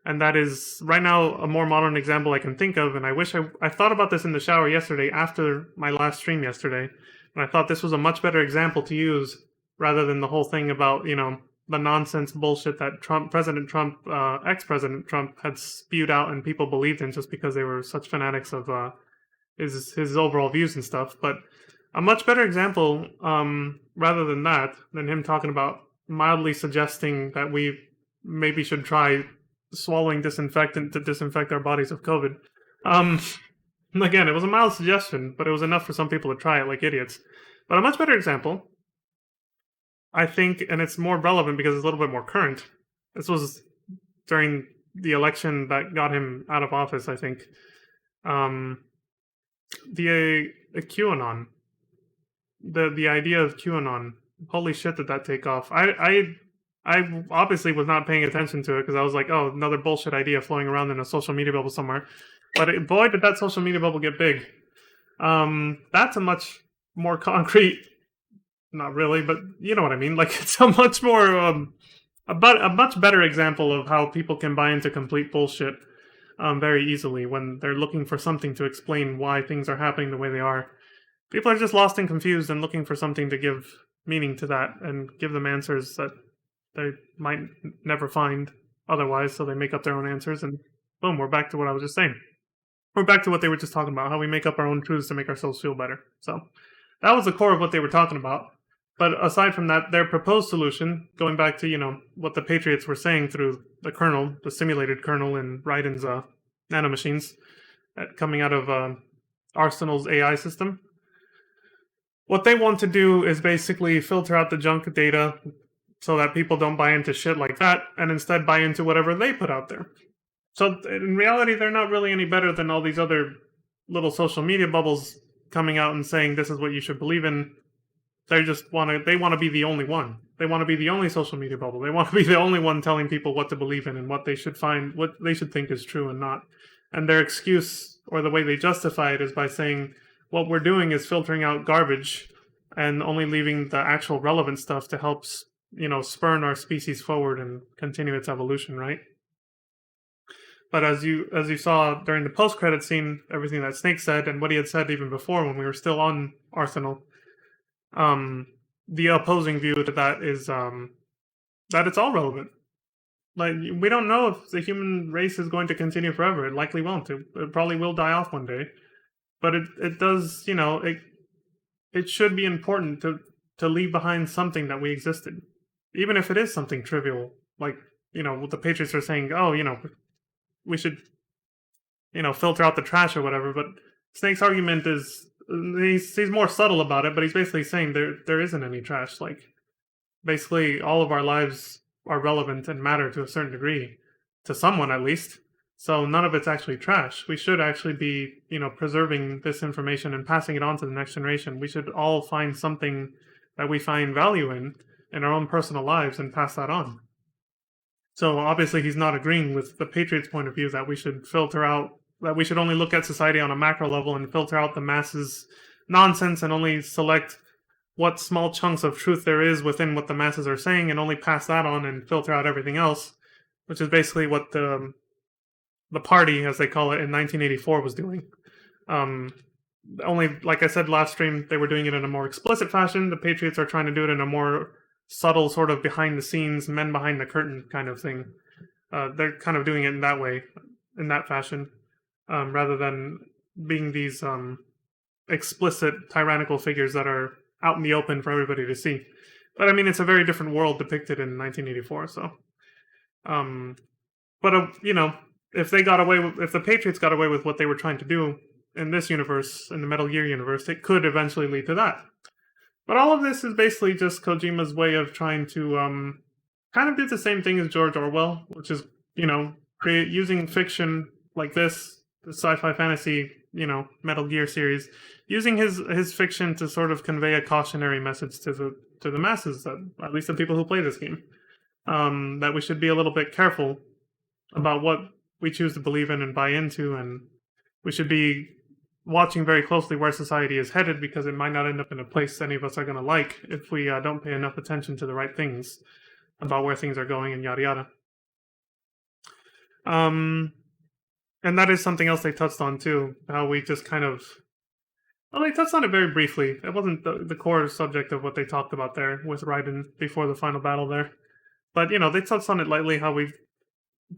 And that is right now a more modern example I can think of. And I wish I thought about this in the shower yesterday after my last stream yesterday. And I thought this was a much better example to use rather than the whole thing about, the nonsense bullshit that ex-President Trump had spewed out and people believed in just because they were such fanatics of his overall views and stuff. But a much better example, rather than him talking about mildly suggesting that we maybe should try swallowing disinfectant to disinfect our bodies of COVID. Again, it was a mild suggestion, but it was enough for some people to try it like idiots. But a much better example, I think, and it's more relevant because it's a little bit more current. This was during the election that got him out of office, I think. The QAnon. The idea of QAnon. Holy shit, did that take off. I obviously was not paying attention to it because I was like, oh, another bullshit idea floating around in a social media bubble somewhere. But boy, did that social media bubble get big. That's a much more concrete, not really, but you know what I mean. Like, it's a much more, a much better example of how people can buy into complete bullshit very easily when they're looking for something to explain why things are happening the way they are. People are just lost and confused and looking for something to give meaning to that and give them answers that they might never find otherwise, so they make up their own answers, and boom, we're back to what I was just saying. We're back to what they were just talking about, how we make up our own truths to make ourselves feel better. So that was the core of what they were talking about. But aside from that, their proposed solution, going back to, what the Patriots were saying through the kernel, the simulated kernel in Raiden's nanomachines coming out of Arsenal's AI system, what they want to do is basically filter out the junk data so that people don't buy into shit like that and instead buy into whatever they put out there. So in reality, they're not really any better than all these other little social media bubbles coming out and saying this is what you should believe in. They want to be the only one. They want to be the only social media bubble. They want to be the only one telling people what to believe in and what they should think is true and not. And their excuse, or the way they justify it, is by saying what we're doing is filtering out garbage and only leaving the actual relevant stuff to help spurn our species forward and continue its evolution, right? But as you saw during the post-credit scene, everything that Snake said and what he had said even before when we were still on Arsenal, the opposing view to that is that it's all relevant. Like, we don't know if the human race is going to continue forever. It likely won't. It probably will die off one day. But it does, it should be important to leave behind something that we existed. Even if it is something trivial, like, what the Patriots are saying, oh, we should, filter out the trash or whatever. But Snake's argument is, he's more subtle about it, but he's basically saying there isn't any trash. Like, basically all of our lives are relevant and matter to a certain degree, to someone at least. So none of it's actually trash. We should actually be, preserving this information and passing it on to the next generation. We should all find something that we find value in our own personal lives and pass that on. So obviously he's not agreeing with the Patriots' point of view that we should that we should only look at society on a macro level and filter out the masses' nonsense and only select what small chunks of truth there is within what the masses are saying and only pass that on and filter out everything else, which is basically what the party, as they call it, in 1984 was doing. Only, like I said last stream, they were doing it in a more explicit fashion. The Patriots are trying to do it in a more subtle, sort of behind the scenes, men behind the curtain kind of thing. They're kind of doing it in that way, in that fashion, rather than being these explicit tyrannical figures that are out in the open for everybody to see. But I mean, it's a very different world depicted in 1984. So, if the Patriots got away with what they were trying to do in this universe, in the Metal Gear universe, it could eventually lead to that. But all of this is basically just Kojima's way of trying to kind of did the same thing as George Orwell, which is, you know, using fiction like this, the sci-fi fantasy, you know, Metal Gear series, using his fiction to sort of convey a cautionary message to the masses, that, at least the people who play this game, that we should be a little bit careful about what we choose to believe in and buy into, and we should be watching very closely where society is headed, because it might not end up in a place any of us are going to like if we don't pay enough attention to the right things about where things are going and yada yada. And that is something else they touched on too, how we just kind of, well, they touched on it very briefly. It wasn't the core subject of what they talked about there with Raiden before the final battle there. But, you know, they touched on it lightly, how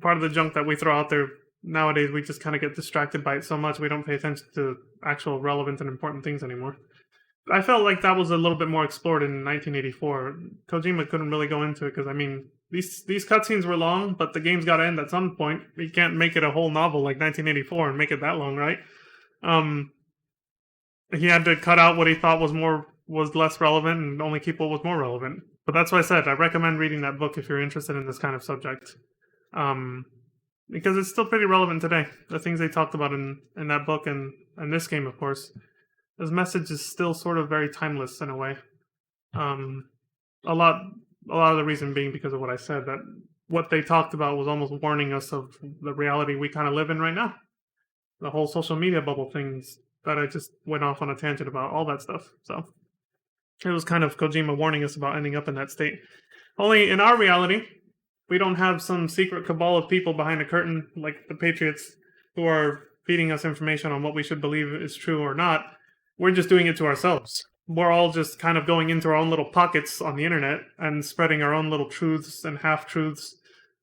part of the junk that we throw out there nowadays, we just kind of get distracted by it so much we don't pay attention to actual relevant and important things anymore. I felt like that was a little bit more explored in 1984. Kojima couldn't really go into it because, I mean, these cutscenes were long, but the game's got to end at some point. You can't make it a whole novel like 1984 and make it that long, right? He had to cut out what he thought was less relevant and only keep what was more relevant. But that's why I said I recommend reading that book if you're interested in this kind of subject, because it's still pretty relevant today. The things they talked about in that book and this game, of course. His message is still sort of very timeless in a way. A lot of the reason being because of what I said, that what they talked about was almost warning us of the reality we kind of live in right now. The whole social media bubble things that I just went off on a tangent about, all that stuff. So it was kind of Kojima warning us about ending up in that state. Only in our reality, we don't have some secret cabal of people behind a curtain like the Patriots who are feeding us information on what we should believe is true or not. We're just doing it to ourselves. We're all just kind of going into our own little pockets on the internet and spreading our own little truths and half-truths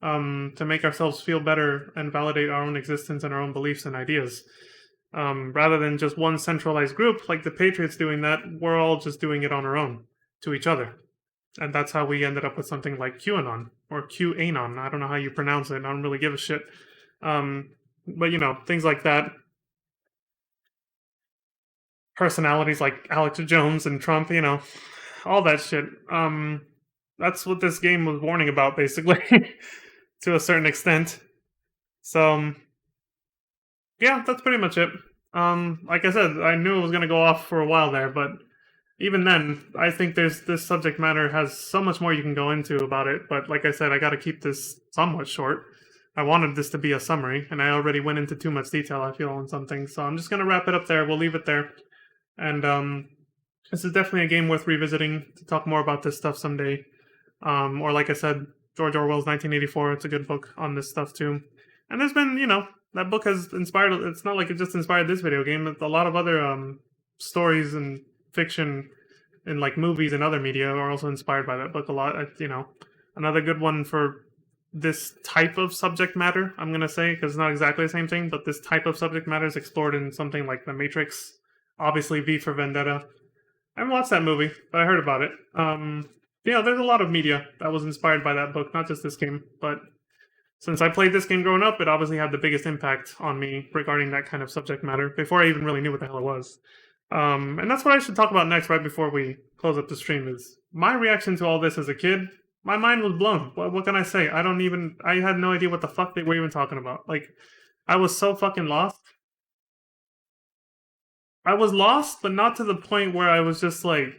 to make ourselves feel better and validate our own existence and our own beliefs and ideas. Rather than just one centralized group like the Patriots doing that, we're all just doing it on our own to each other. And that's how we ended up with something like QAnon or QAnon. I don't know how you pronounce it. I don't really give a shit. But, you know, things like that. Personalities like Alex Jones and Trump, you know, all that shit. That's what this game was warning about, basically, to a certain extent. So, yeah, that's pretty much it. Like I said, I knew it was going to go off for a while there, but even then, I think this subject matter has so much more you can go into about it. But like I said, I got to keep this somewhat short. I wanted this to be a summary, and I already went into too much detail, I feel, on some things. So I'm just going to wrap it up there. We'll leave it there. And this is definitely a game worth revisiting to talk more about this stuff someday. Or like I said, George Orwell's 1984, it's a good book on this stuff too. And there's been, you know, that book has inspired, it's not like it just inspired this video game, it's a lot of other stories and fiction in like movies and other media are also inspired by that book a lot. You know, another good one for this type of subject matter, I'm going to say, because it's not exactly the same thing, but this type of subject matter is explored in something like The Matrix. Obviously, V for Vendetta. I haven't watched that movie, but I heard about it. You know, there's a lot of media that was inspired by that book, not just this game. But since I played this game growing up, it obviously had the biggest impact on me regarding that kind of subject matter before I even really knew what the hell it was. And that's what I should talk about next, right before we close up the stream, is my reaction to all this as a kid. My mind was blown. What can I say? I had no idea what the fuck they were even talking about. Like, I was so fucking lost. I was lost, but not to the point where I was just like,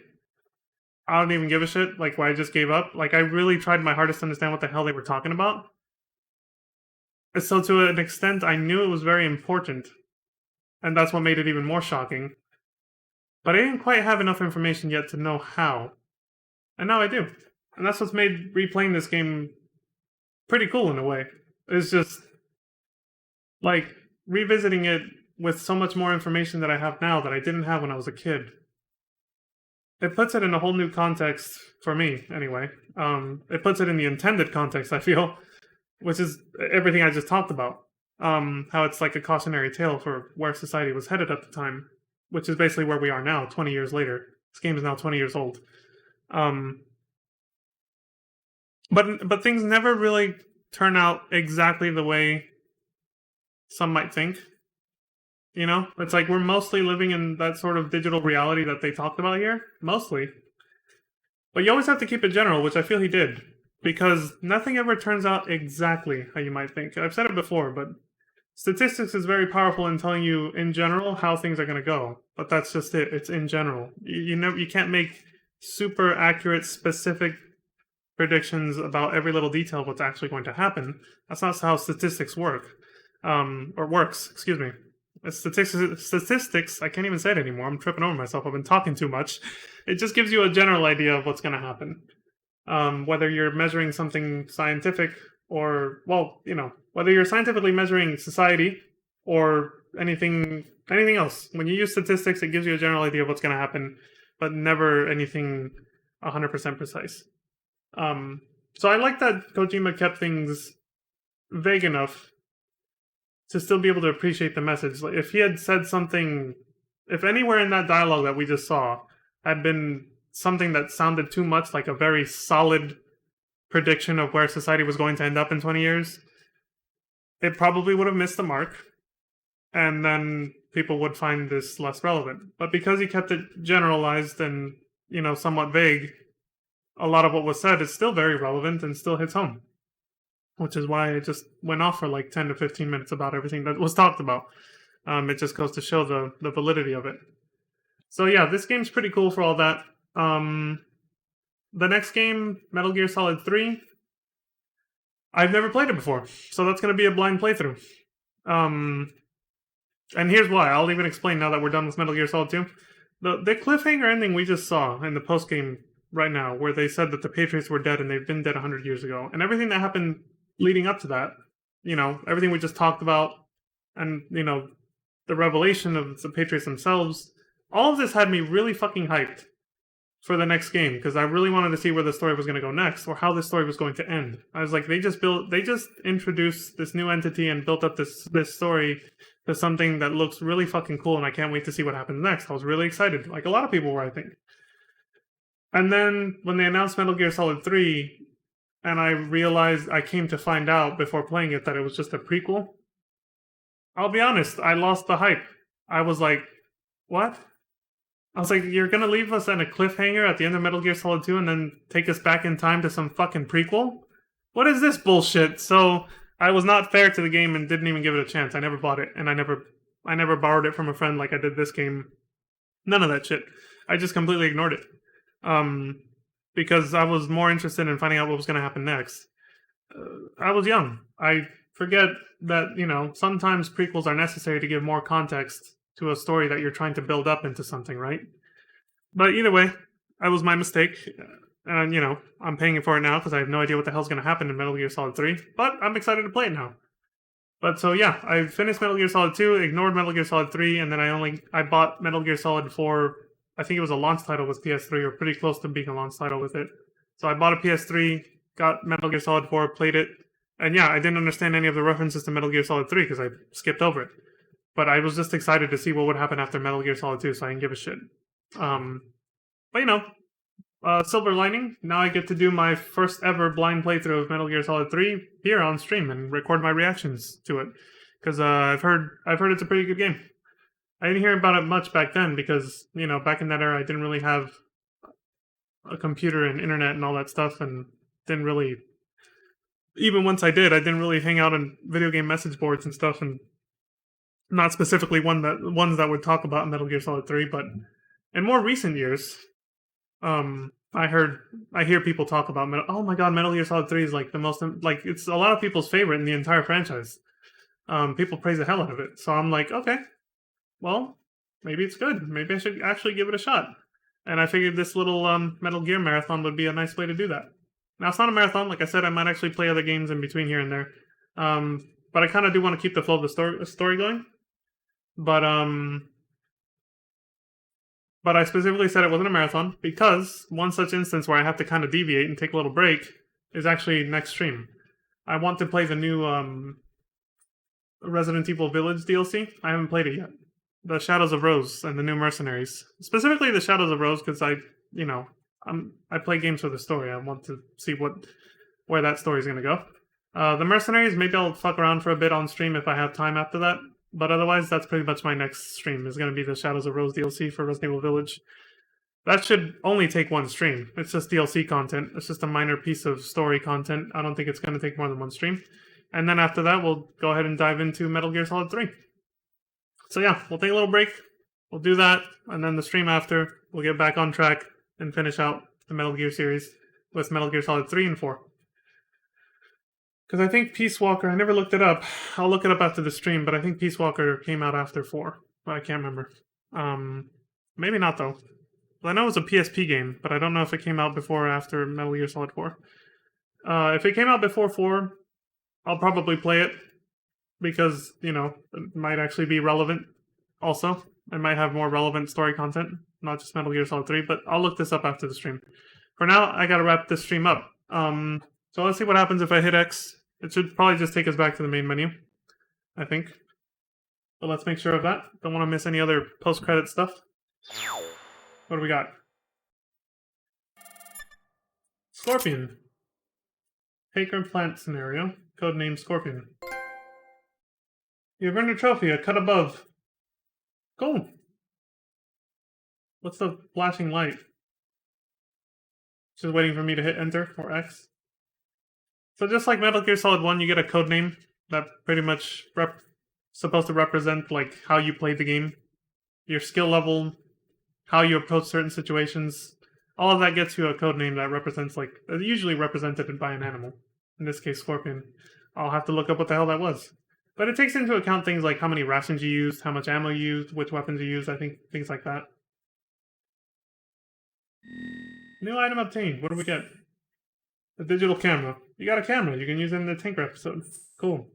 I don't even give a shit, like where I just gave up. Like, I really tried my hardest to understand what the hell they were talking about. And so to an extent, I knew it was very important. And that's what made it even more shocking. But I didn't quite have enough information yet to know how. And now I do. And that's what's made replaying this game pretty cool in a way. It's just, like, revisiting it with so much more information that I have now that I didn't have when I was a kid. It puts it in a whole new context, for me, anyway. It puts it in the intended context, I feel, which is everything I just talked about. How it's like a cautionary tale for where society was headed at the time, which is basically where we are now, 20 years later. This game is now 20 years old. But things never really turn out exactly the way some might think. You know, it's like we're mostly living in that sort of digital reality that they talked about here. Mostly. But you always have to keep it general, which I feel he did. because nothing ever turns out exactly how you might think. I've said it before, but statistics is very powerful in telling you in general how things are going to go. But that's just it. It's in general. You can't make super accurate, specific predictions about every little detail of what's actually going to happen. That's not how statistics work. Or works, excuse me. Statistics, I can't even say it anymore. I'm tripping over myself. I've been talking too much. It just gives you a general idea of what's going to happen. Whether you're measuring something scientific or, well, you know, whether you're scientifically measuring society or anything else. When you use statistics, it gives you a general idea of what's going to happen, but never anything 100% precise. So I like that Kojima kept things vague enough to still be able to appreciate the message. Like, if he had said something, if anywhere in that dialogue that we just saw had been something that sounded too much like a very solid prediction of where society was going to end up in 20 years, it probably would have missed the mark, and then people would find this less relevant. But because he kept it generalized and, you know, somewhat vague, a lot of what was said is still very relevant and still hits home. Which is why I just went off for like 10 to 15 minutes about everything that was talked about. It just goes to show the validity of it. So yeah, this game's pretty cool for all that. The next game, Metal Gear Solid 3, I've never played it before, so that's going to be a blind playthrough. And here's why. I'll even explain now that we're done with Metal Gear Solid 2. The cliffhanger ending we just saw in the post-game right now, where they said that the Patriots were dead and they've been dead 100 years ago, and everything that happened leading up to that, you know, everything we just talked about, and, you know, the revelation of the Patriots themselves, all of this had me really fucking hyped for the next game, because I really wanted to see where the story was going to go next, or how the story was going to end. I was like, they just introduced this new entity and built up this story to something that looks really fucking cool, and I can't wait to see what happens next. I was really excited, like a lot of people were, I think. And then, when they announced Metal Gear Solid 3, and I came to find out before playing it that it was just a prequel, I'll be honest, I lost the hype. I was like, what? I was like, you're gonna leave us on a cliffhanger at the end of Metal Gear Solid 2 and then take us back in time to some fucking prequel? What is this bullshit? So, I was not fair to the game and didn't even give it a chance. I never bought it, and I never borrowed it from a friend like I did this game. None of that shit. I just completely ignored it. Because I was more interested in finding out what was going to happen next. I was young. I forget that, you know, sometimes prequels are necessary to give more context to a story that you're trying to build up into something, right? But either way, that was my mistake. And, you know, I'm paying for it now because I have no idea what the hell's going to happen in Metal Gear Solid 3. But I'm excited to play it now. But so yeah, I finished Metal Gear Solid 2, ignored Metal Gear Solid 3, and then I bought Metal Gear Solid 4. I think it was a launch title with PS3, or pretty close to being a launch title with it. So I bought a PS3, got Metal Gear Solid 4, played it, and yeah, I didn't understand any of the references to Metal Gear Solid 3 because I skipped over it. But I was just excited to see what would happen after Metal Gear Solid 2, so I didn't give a shit. But you know, silver lining, now I get to do my first ever blind playthrough of Metal Gear Solid 3 here on stream and record my reactions to it. Because I've heard it's a pretty good game. I didn't hear about it much back then because, you know, back in that era, I didn't really have a computer and internet and all that stuff, and didn't really, even once I didn't really hang out on video game message boards and stuff, and not specifically ones that would talk about Metal Gear Solid 3, but in more recent years, I hear people talk about oh my god, Metal Gear Solid 3 is like the most, like, it's a lot of people's favorite in the entire franchise. People praise the hell out of it, so I'm like, okay. Well, maybe it's good. Maybe I should actually give it a shot. And I figured this little Metal Gear marathon would be a nice way to do that. Now, it's not a marathon. Like I said, I might actually play other games in between here and there. But I kind of do want to keep the flow of the story going. But I specifically said it wasn't a marathon because one such instance where I have to kind of deviate and take a little break is actually next stream. I want to play the new Resident Evil Village DLC. I haven't played it yet. The Shadows of Rose and the new Mercenaries. Specifically the Shadows of Rose because I play games for the story. I want to see where that story is going to go. The Mercenaries, maybe I'll fuck around for a bit on stream if I have time after that. But otherwise, that's pretty much my next stream, is going to be the Shadows of Rose DLC for Resident Evil Village. That should only take one stream. It's just DLC content. It's just a minor piece of story content. I don't think it's going to take more than one stream. And then after that, we'll go ahead and dive into Metal Gear Solid 3. So yeah, we'll take a little break. We'll do that, and then the stream after, we'll get back on track and finish out the Metal Gear series with Metal Gear Solid 3 and 4. Because I think Peace Walker, I never looked it up. I'll look it up after the stream, but I think Peace Walker came out after 4. But I can't remember. Maybe not, though. Well, I know it was a PSP game, but I don't know if it came out before or after Metal Gear Solid 4. If it came out before 4, I'll probably play it, because, you know, it might actually be relevant also. It might have more relevant story content, not just Metal Gear Solid 3, but I'll look this up after the stream. For now, I gotta wrap this stream up. So let's see what happens if I hit X. It should probably just take us back to the main menu, I think. But let's make sure of that. Don't want to miss any other post-credit stuff. What do we got? Scorpion. Taker plant scenario. Codename Scorpion. You've earned a trophy, a cut above. Cool. What's the flashing light? Just waiting for me to hit enter or X. So just like Metal Gear Solid 1, you get a codename that pretty much supposed to represent like how you played the game, your skill level, how you approach certain situations. All of that gets you a codename that represents like usually represented by an animal. In this case, Scorpion. I'll have to look up what the hell that was. But it takes into account things like how many rations you used, how much ammo you used, which weapons you used, I think, things like that. New item obtained. What do we get? A digital camera. You got a camera. You can use it in the Tinker episode. Cool.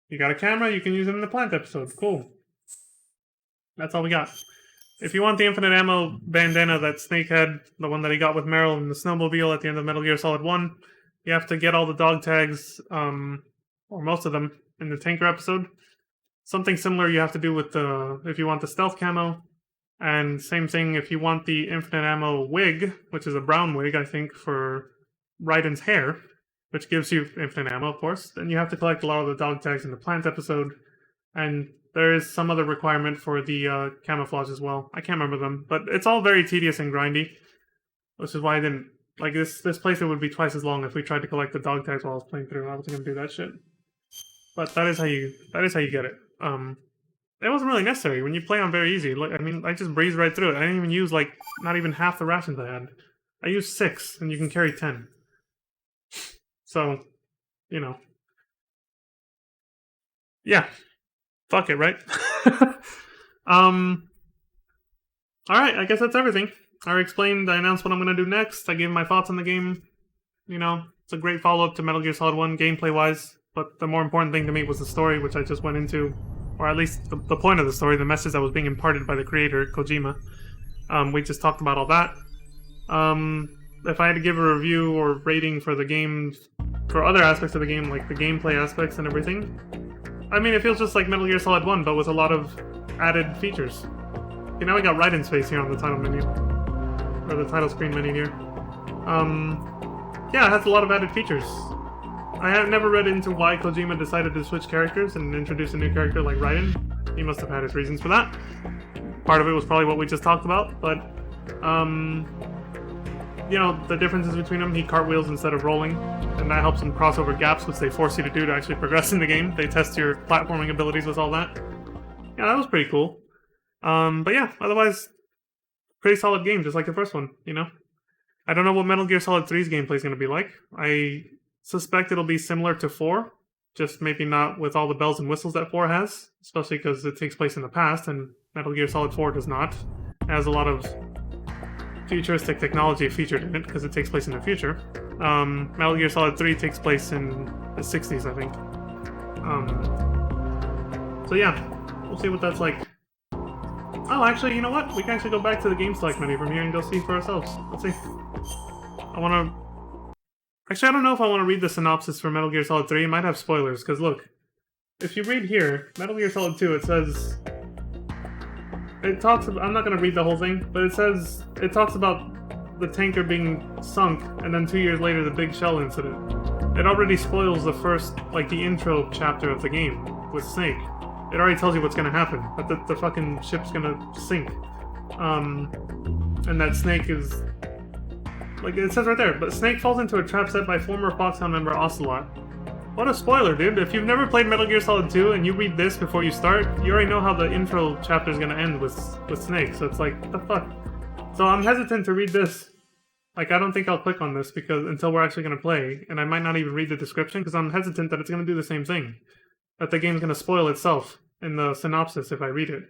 You got a camera. You can use it in the Plant episode. Cool. That's all we got. If you want the infinite ammo bandana that Snake had, the one that he got with Meryl in the snowmobile at the end of Metal Gear Solid 1, you have to get all the dog tags, or most of them, in the Tinker episode. Something similar you have to do with if you want the stealth camo. And same thing if you want the infinite ammo wig, which is a brown wig, I think, for Raiden's hair, which gives you infinite ammo, of course. Then you have to collect a lot of the dog tags in the Plant episode. And there is some other requirement for the camouflage as well. I can't remember them, but it's all very tedious and grindy. Which is why I didn't... Like, this playthrough would be twice as long if we tried to collect the dog tags while I was playing through. I wasn't going to do that shit. But that is how you get it. It wasn't really necessary when you play on very easy. Like, I mean, I just breezed right through it. I didn't even use, like, not even half the rations I had. I used 6, and you can carry 10. So, you know. Yeah. Fuck it, right? Alright, I guess that's everything. I announced what I'm going to do next. I gave my thoughts on the game. You know, it's a great follow-up to Metal Gear Solid 1, gameplay-wise. But the more important thing to me was the story, which I just went into. Or at least the point of the story, the message that was being imparted by the creator, Kojima. We just talked about all that. If I had to give a review or rating for the game, for other aspects of the game, like the gameplay aspects and everything, I mean, it feels just like Metal Gear Solid 1, but with a lot of added features. Okay, now we got Raiden's face here on the title menu. Or the title screen menu here. Yeah, it has a lot of added features. I have never read into why Kojima decided to switch characters and introduce a new character like Raiden. He must have had his reasons for that. Part of it was probably what we just talked about, but, you know, the differences between them, he cartwheels instead of rolling, and that helps him cross over gaps, which they force you to do to actually progress in the game. They test your platforming abilities with all that. Yeah, that was pretty cool. But yeah, otherwise, pretty solid game, just like the first one, you know? I don't know what Metal Gear Solid 3's gameplay is going to be like. I suspect it'll be similar to 4, just maybe not with all the bells and whistles that 4 has, especially because it takes place in the past, and Metal Gear Solid 4 does not. It has a lot of futuristic technology featured in it, because it takes place in the future. Metal Gear Solid 3 takes place in the 60s, I think. So yeah, we'll see what that's like. Oh, actually, you know what? We can actually go back to the game select menu from here and go see for ourselves. Let's see. Actually, I don't know if I want to read the synopsis for Metal Gear Solid 3. It might have spoilers, because look. If you read here, Metal Gear Solid 2, it says... It talks about... I'm not going to read the whole thing, but it says... It talks about the tanker being sunk, and then 2 years later, the Big Shell incident. It already spoils the first, like, the intro chapter of the game with Snake. It already tells you what's going to happen, that the fucking ship's going to sink. And that Snake is, like it says right there, but Snake falls into a trap set by former Foxhound member Ocelot. What a spoiler, dude. If you've never played Metal Gear Solid 2 and you read this before you start, you already know how the intro chapter is going to end with Snake, so it's like, what the fuck? So I'm hesitant to read this. Like, I don't think I'll click on this because until we're actually going to play, and I might not even read the description because I'm hesitant that it's going to do the same thing. That the game's going to spoil itself in the synopsis if I read it.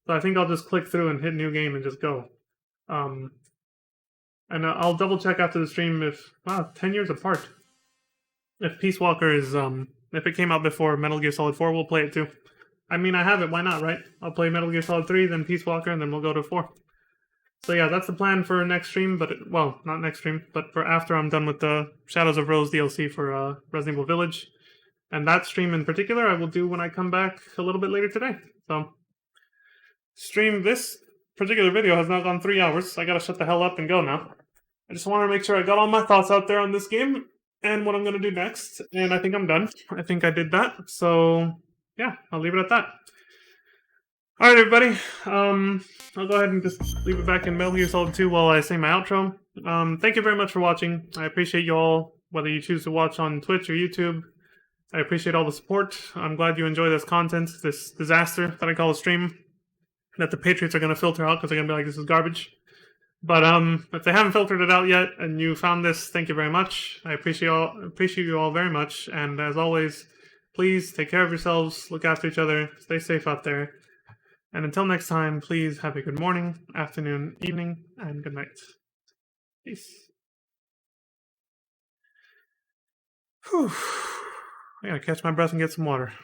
So I think I'll just click through and hit new game and just go. And I'll double check after the stream if, wow, 10 years apart. If Peace Walker is, if it came out before Metal Gear Solid 4, we'll play it too. I mean, I have it, why not, right? I'll play Metal Gear Solid 3, then Peace Walker, and then we'll go to 4. So yeah, that's the plan for next stream, but, well, not next stream, but for after I'm done with the Shadows of Rose DLC for Resident Evil Village. And that stream in particular, I will do when I come back a little bit later today. So, this particular video has now gone 3 hours, so I gotta shut the hell up and go now. I just want to make sure I got all my thoughts out there on this game, and what I'm gonna do next, and I think I'm done. I think I did that, so yeah, I'll leave it at that. Alright everybody, I'll go ahead and just leave it back in Metal Gear Solid 2 while I say my outro. Thank you very much for watching. I appreciate you all, whether you choose to watch on Twitch or YouTube. I appreciate all the support. I'm glad you enjoy this content, this disaster that I call a stream, that the Patriots are going to filter out because they're going to be like, this is garbage. But if they haven't filtered it out yet and you found this, thank you very much. I appreciate you all very much. And as always, please take care of yourselves, look after each other, stay safe out there. And until next time, please have a good morning, afternoon, evening, and good night. Peace. Whew. I gotta catch my breath and get some water.